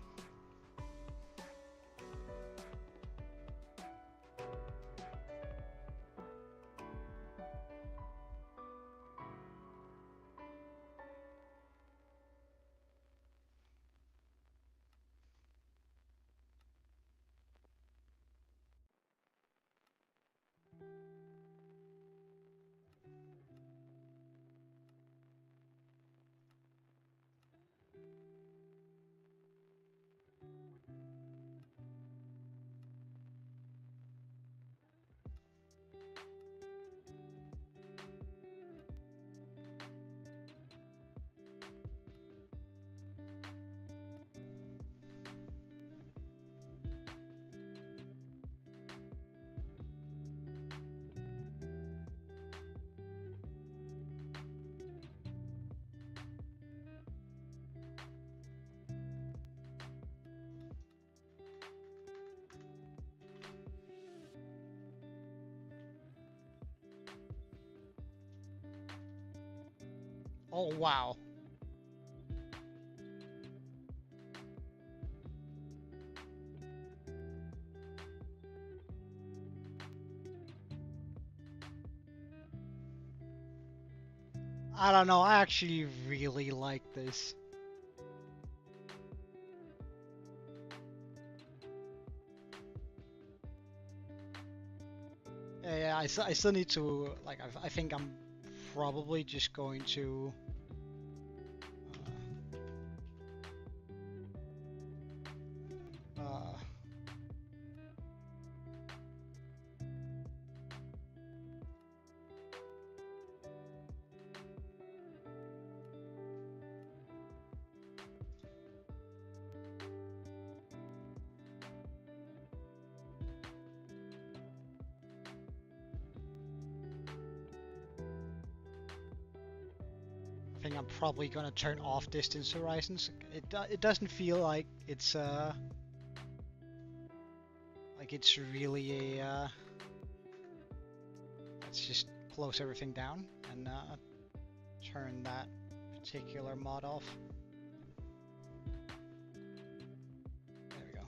Oh, wow. I don't know, I actually really like this. Yeah, I still need to, like, I think I'm probably just going to... Uh, I think I'm probably gonna turn off distance horizons. It doesn't feel like it's really a let's just close everything down and turn that particular mod off. There we go.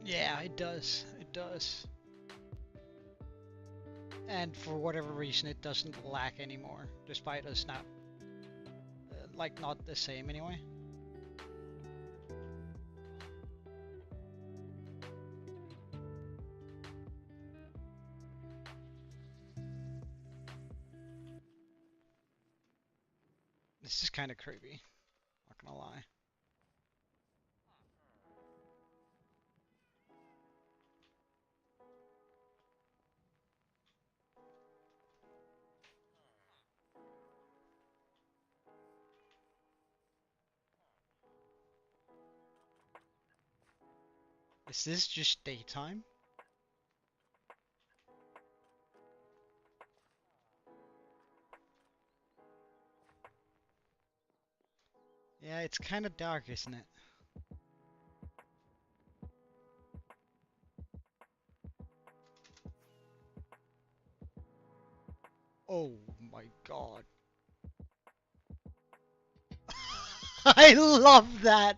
Yeah, it does. It does. And for whatever reason, it doesn't lag anymore, despite us not, like, not the same anyway. This is kind of creepy, not gonna lie. Is this just daytime? Yeah, it's kind of dark, isn't it? Oh my god. I love that!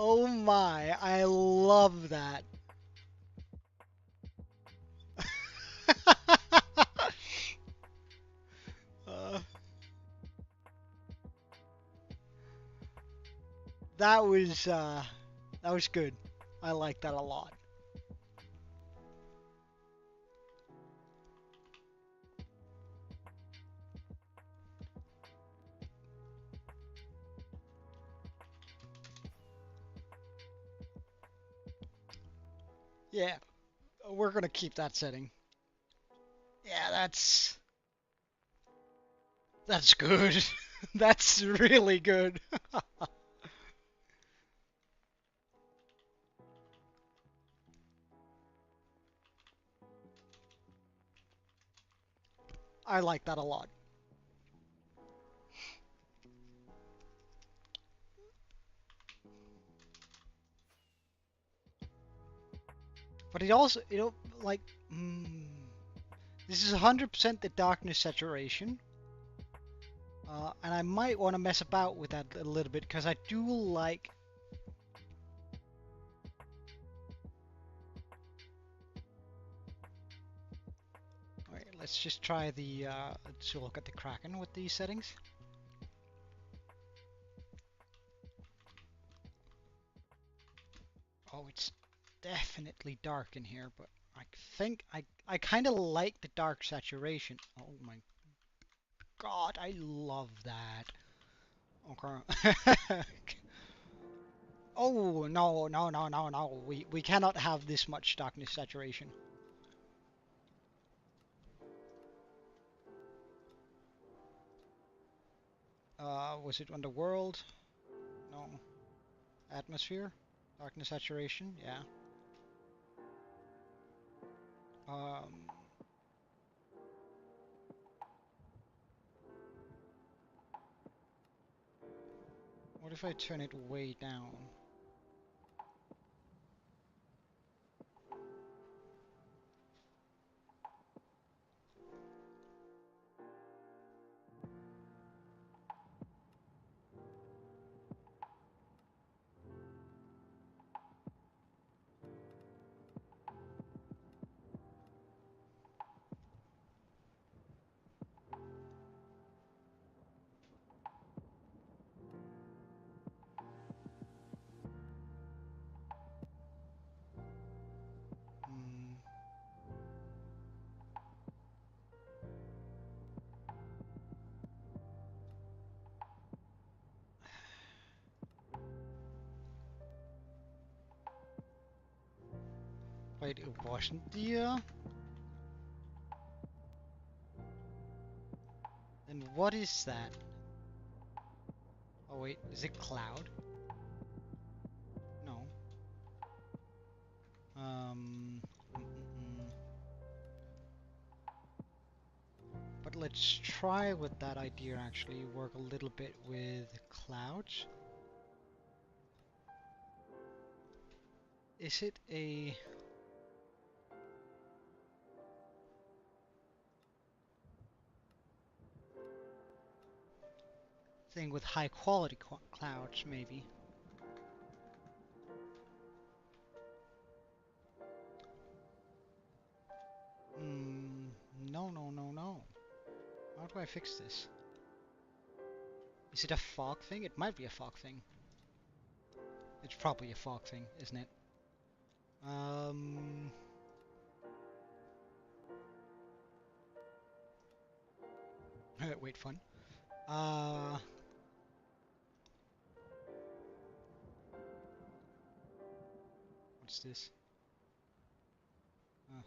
Oh my, I love that. uh, that was good. I like that a lot. Yeah, we're gonna keep that setting. Yeah, that's good. That's really good. I like that a lot. But it also, like, this is 100% the darkness saturation. And I might want to mess about with that a little bit because I do like... Alright, let's just try to look at the Kraken with these settings. Oh, it's definitely dark in here, but I think I kind of like the dark saturation. Oh my god, I love that. Okay. Oh, no, no, no, no, no. We cannot have this much darkness saturation. Was it underworld? No. Atmosphere? Darkness saturation? Yeah. Um, what if I turn it way down? Hmm. Wait, it wasn't the, Then what is that? Oh wait, is it cloud? No. But let's try with that idea actually, work a little bit with clouds. Is it a thing with high quality clouds maybe? No, no, no, no. How do I fix this? Is it a fog thing? It might be a fog thing. It's probably a fog thing, isn't it? Wait, fun. What's this? Oh.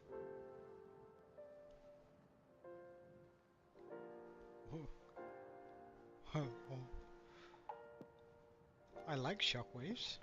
Oh. I like shockwaves.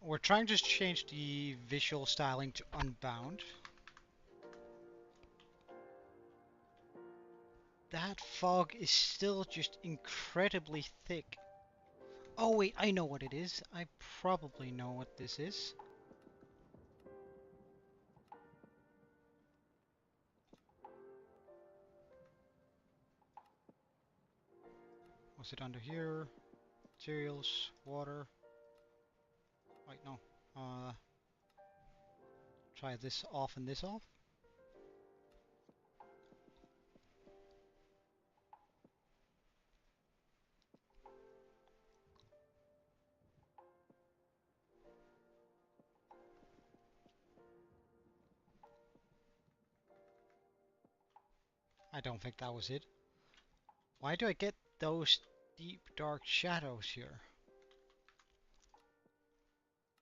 We're trying to change the visual styling to unbound. That fog is still just incredibly thick. Oh wait, I know what it is. I probably know what this is. Was it under here? Materials, water. Wait, no. Try this off and this off. I don't think that was it. Why do I get those deep dark shadows here?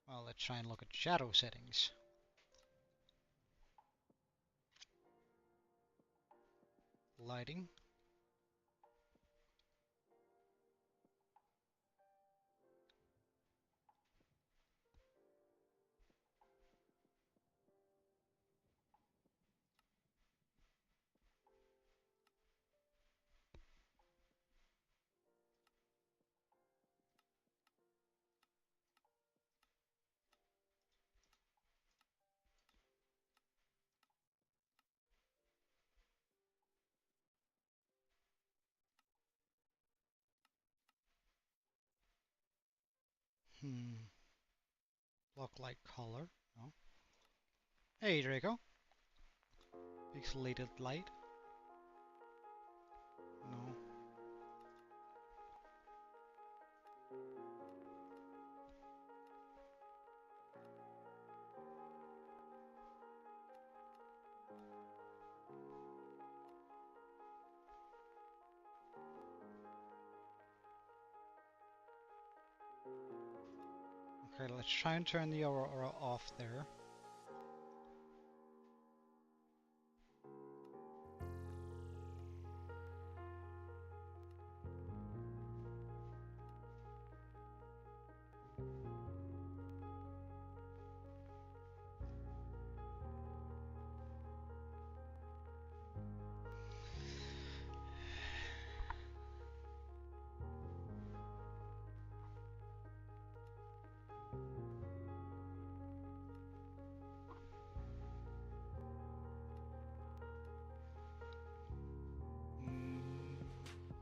Well, let's try and look at shadow settings. Lighting. Look like color. No. Hey, Draco. Pixelated light. No. Okay, let's try and turn the aurora off there.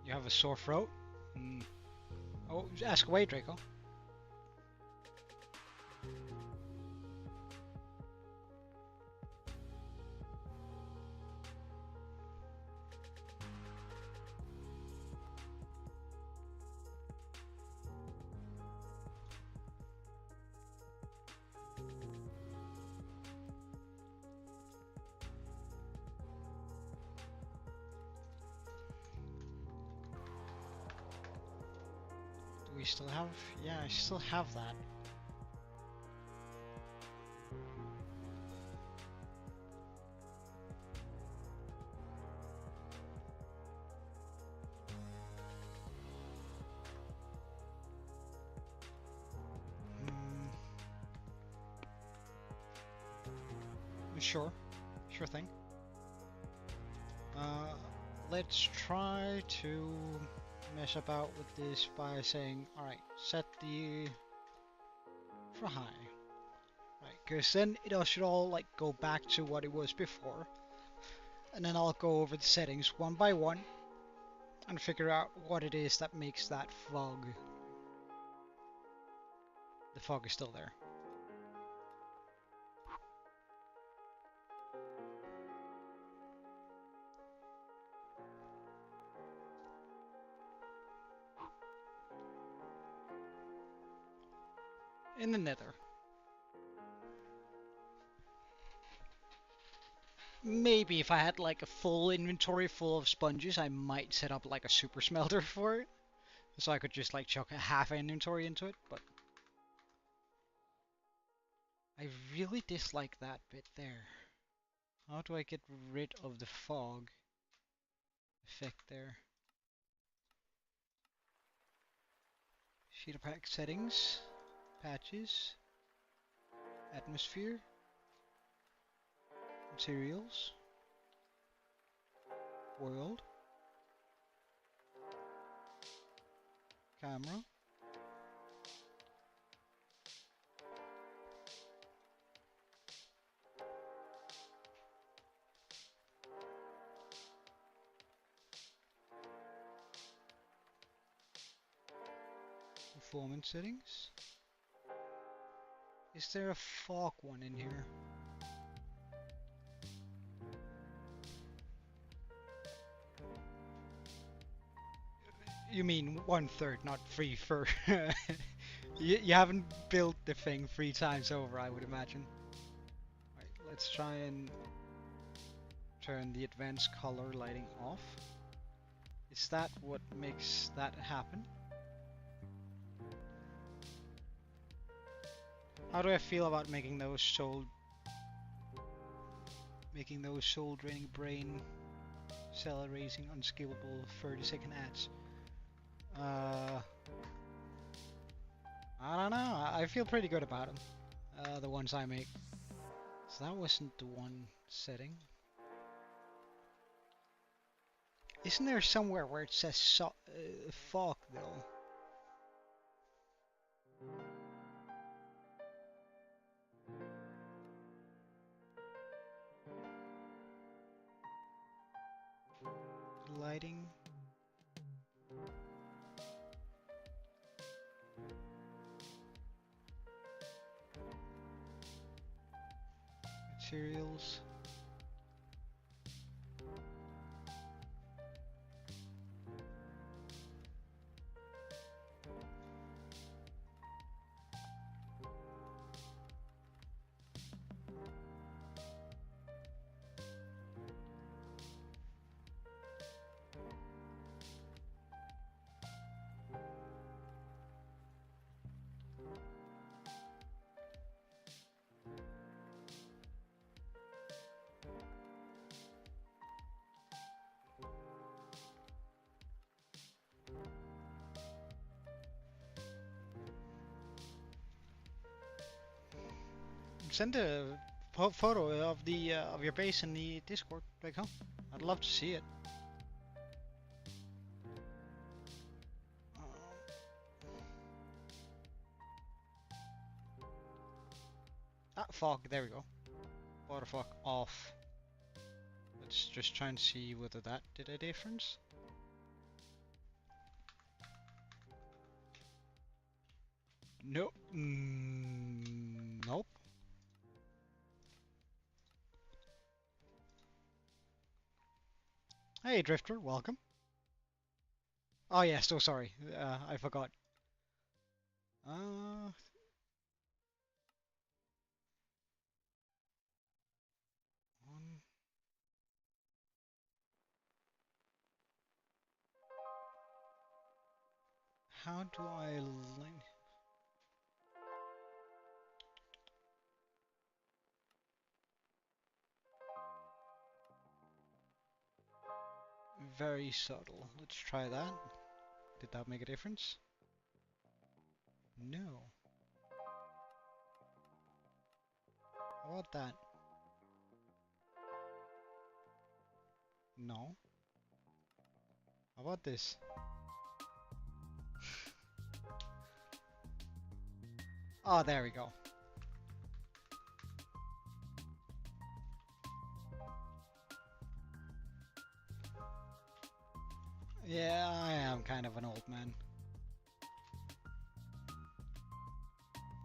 You have a sore throat? Oh, ask away, Draco. Do we still have? Yeah, I still have that. Sure. Sure thing. Let's try to mess about with this by saying, alright, set the for high. Right, because then it should all like go back to what it was before. And then I'll go over the settings one by one and figure out what it is that makes that fog. The fog is still there. In the nether. Maybe if I had like a full inventory full of sponges, I might set up like a super smelter for it. So I could just like chuck a half inventory into it, but I really dislike that bit there. How do I get rid of the fog effect there? Shader pack settings, patches, atmosphere, materials, world, camera, performance settings. Is there a fog one in here? You mean 1/3, not 3/4. You haven't built the thing 3 times over, I would imagine. Right, let's try and turn the advanced color lighting off. Is that what makes that happen? How do I feel about making those soul draining brain cell erasing unskippable 30-second ads? I don't know. I feel pretty good about them. The ones I make. So that wasn't the one setting. Isn't there somewhere where it says fog though? Lighting. Materials. Send a photo of your base in the Discord, like, huh? I'd love to see it. Fog, there we go. Water fog off. Let's just try and see whether that did a difference. No. Nope. Hey Drifter, welcome. Oh yeah, so sorry. I forgot. How do I link? Very subtle. Let's try that. Did that make a difference? No. How about that? No. How about this? Oh, there we go. Yeah, I am kind of an old man.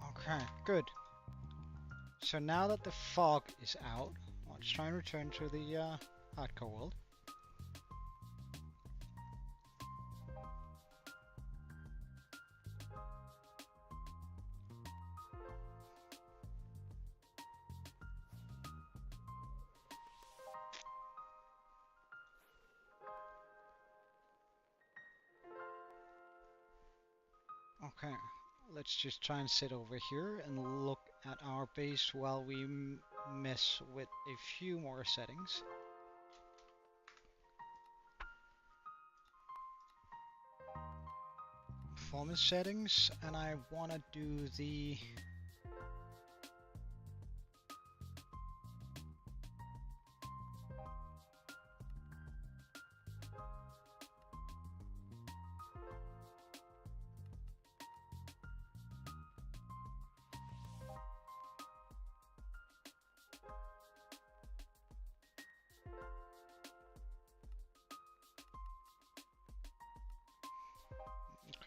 Okay, good. So now that the fog is out, let's try and return to the hardcore world. Okay, let's just try and sit over here and look at our base while we mess with a few more settings. Performance settings, and I want to do the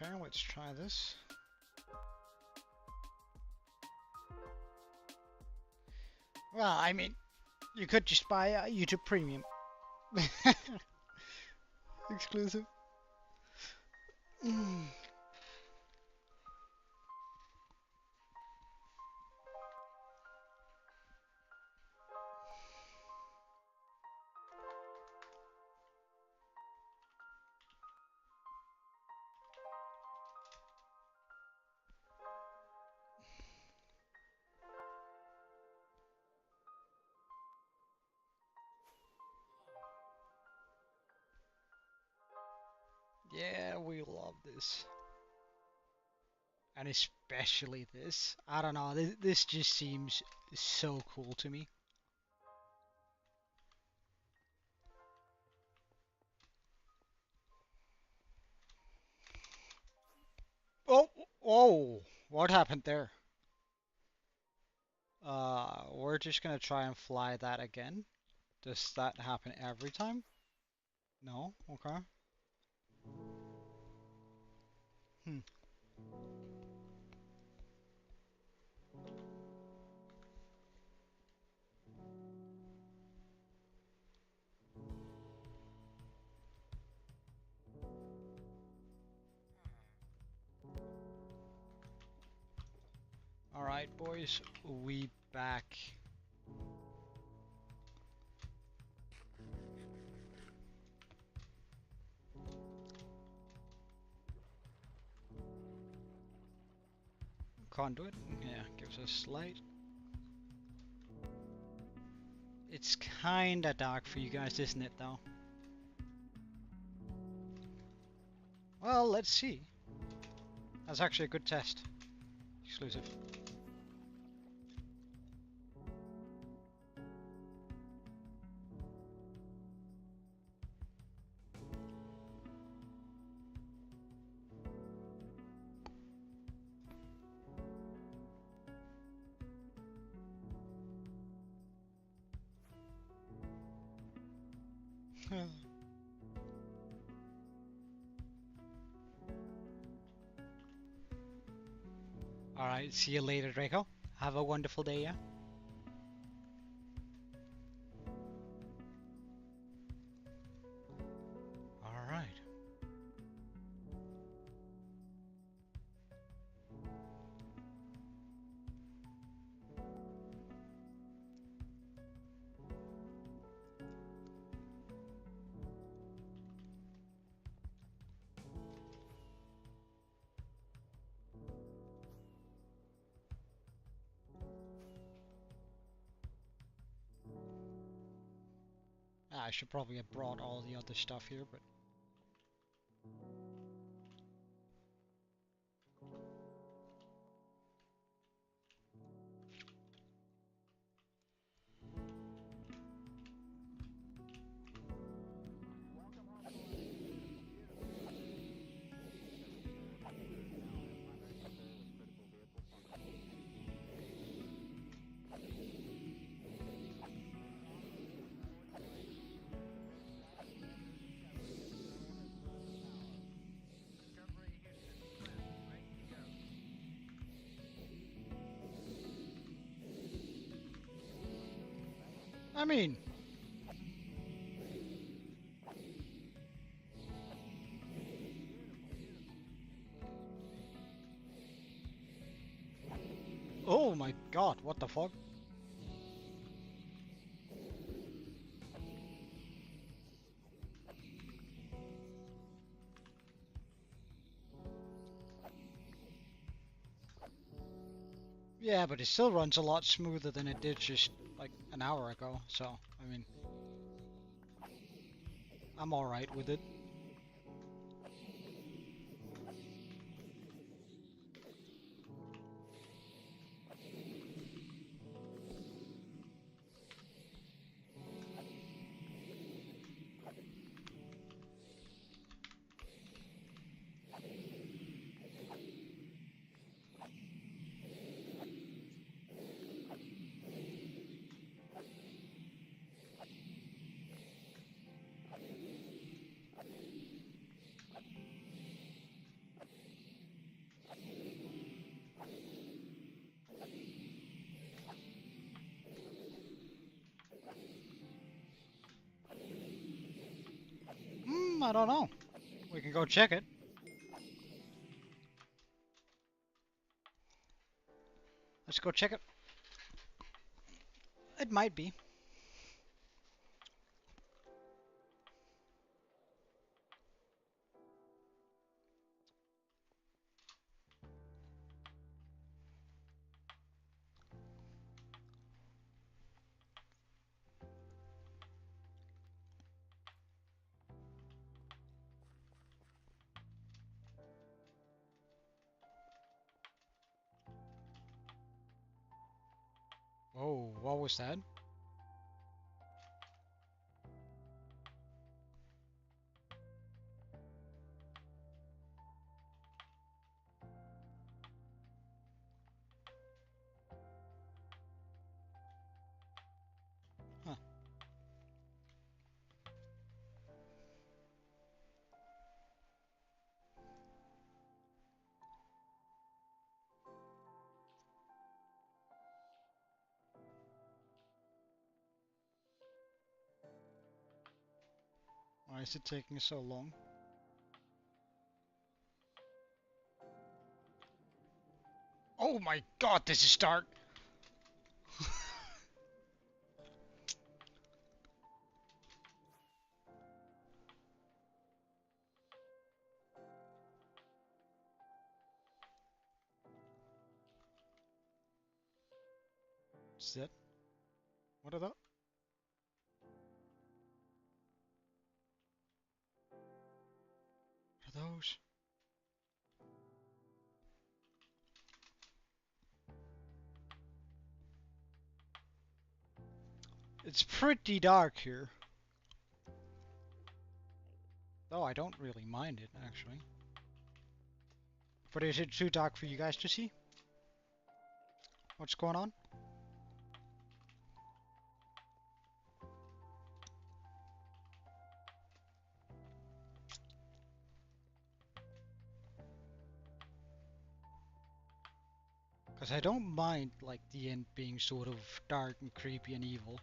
okay, let's try this. Well, I mean, you could just buy a YouTube Premium. Exclusive. Yeah, we love this. And especially this. I don't know, this just seems so cool to me. Oh, what happened there? We're just gonna try and fly that again. Does that happen every time? No? Okay. Alright, boys, we back. Conduit, yeah, gives us light. It's kinda dark for you guys, isn't it, though? Well, let's see. That's actually a good test. Exclusive. Alright, see you later, Draco. Have a wonderful day, yeah? Alright. I should probably have brought all the other stuff here, but... I mean... Oh my god, what the fuck? Yeah, but it still runs a lot smoother than it did just like an hour ago, so, I mean... I'm alright with it. I don't know. We can go check it. Let's go check it. It might be. Oh, what was that? Huh. Why is it taking so long? Oh my god, this is dark! What's that? What are those? What are those? It's pretty dark here. Though I don't really mind it, actually. But is it too dark for you guys to see? What's going on? Because I don't mind like the end being sort of dark and creepy and evil.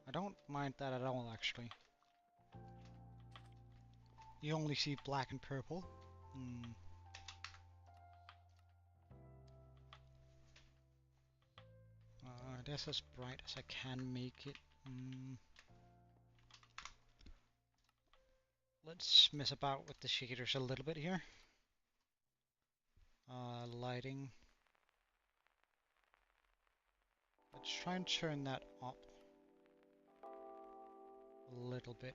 I don't mind that at all, actually. You only see black and purple. That's as bright as I can make it. Let's mess about with the shaders a little bit here. Lighting. Let's try and turn that up a little bit.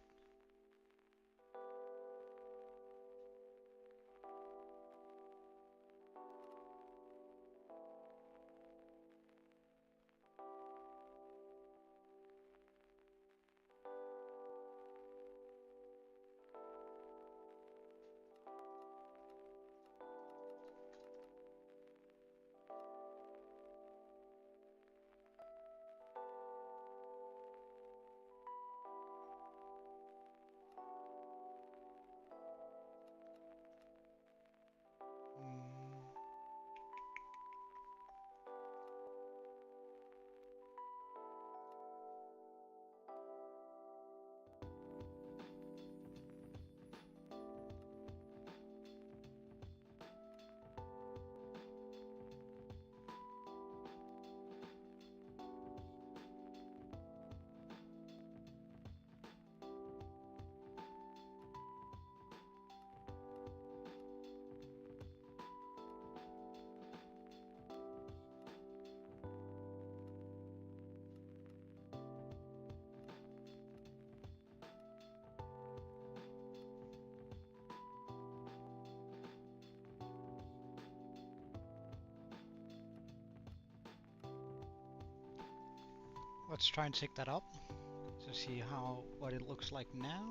Let's try and take that up to see what it looks like now.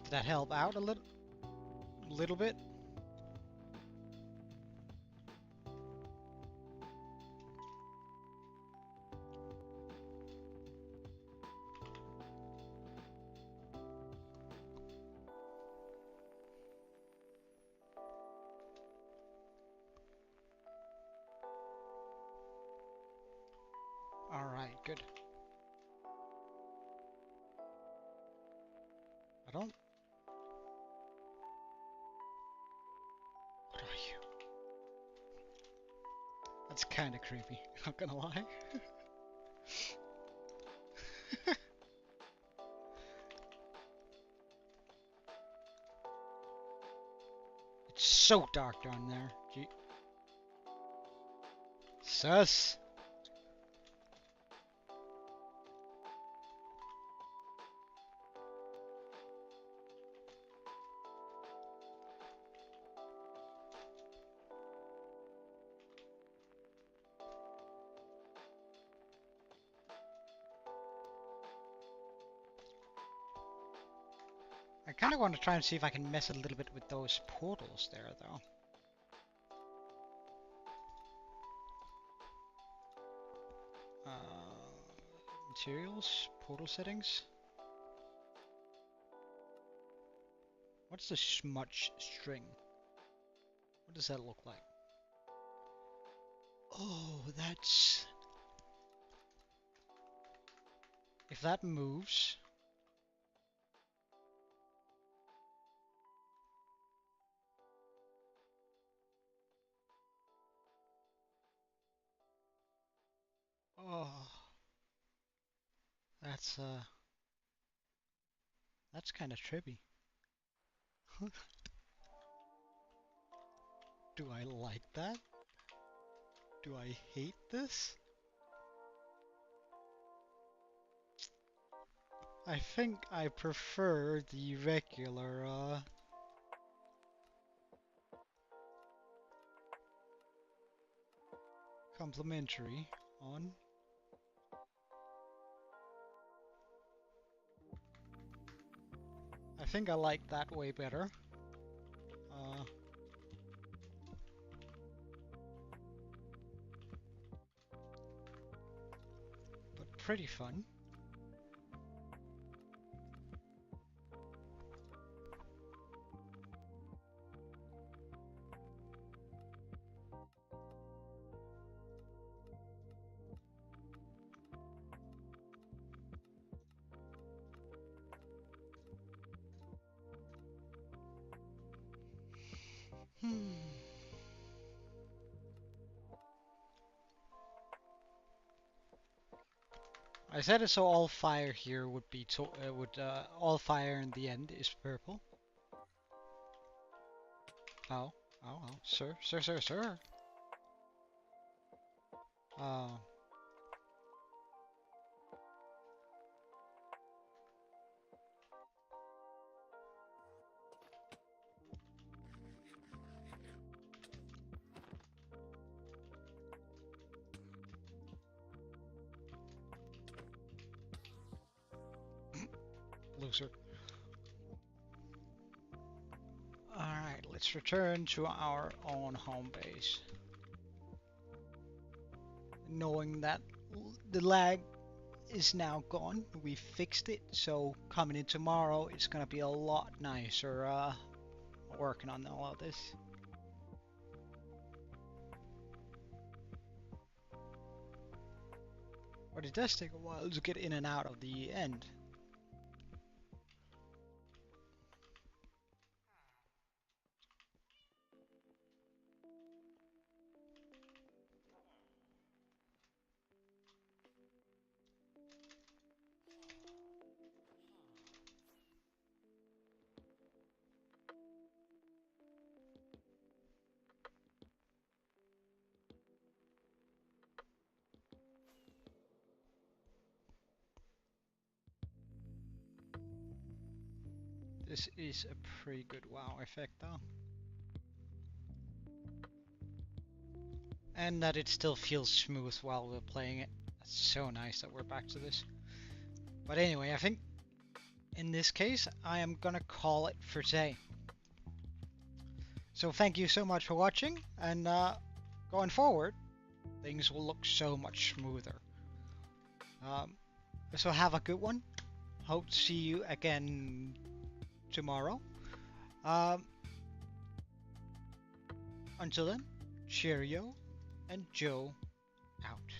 Did that help out a little bit? Alright, good. What are you? That's kind of creepy, not gonna lie. It's so dark down there. Gee. Sus. I kind of want to try and see if I can mess a little bit with those portals there, though. Materials, portal settings. What's the smudge string? What does that look like? Oh, that's... If that moves... Oh... That's kind of trippy. Do I like that? Do I hate this? I think I prefer the regular, complimentary on. I think I like that way better. pretty fun. I said it so all fire here would be all fire in the end is purple. Oh, sir, sir, sir, sir. Oh. Loser. Alright, let's return to our own home base. Knowing that the lag is now gone, we fixed it, so coming in tomorrow it's gonna be a lot nicer working on all of this. But it does take a while to get in and out of the end. This is a pretty good wow effect though. And that it still feels smooth while we're playing it. That's so nice that we're back to this. But anyway, I think in this case I am gonna call it for today. So thank you so much for watching, and going forward things will look so much smoother. So have a good one. Hope to see you again tomorrow. Until then, cheerio, and Joe out.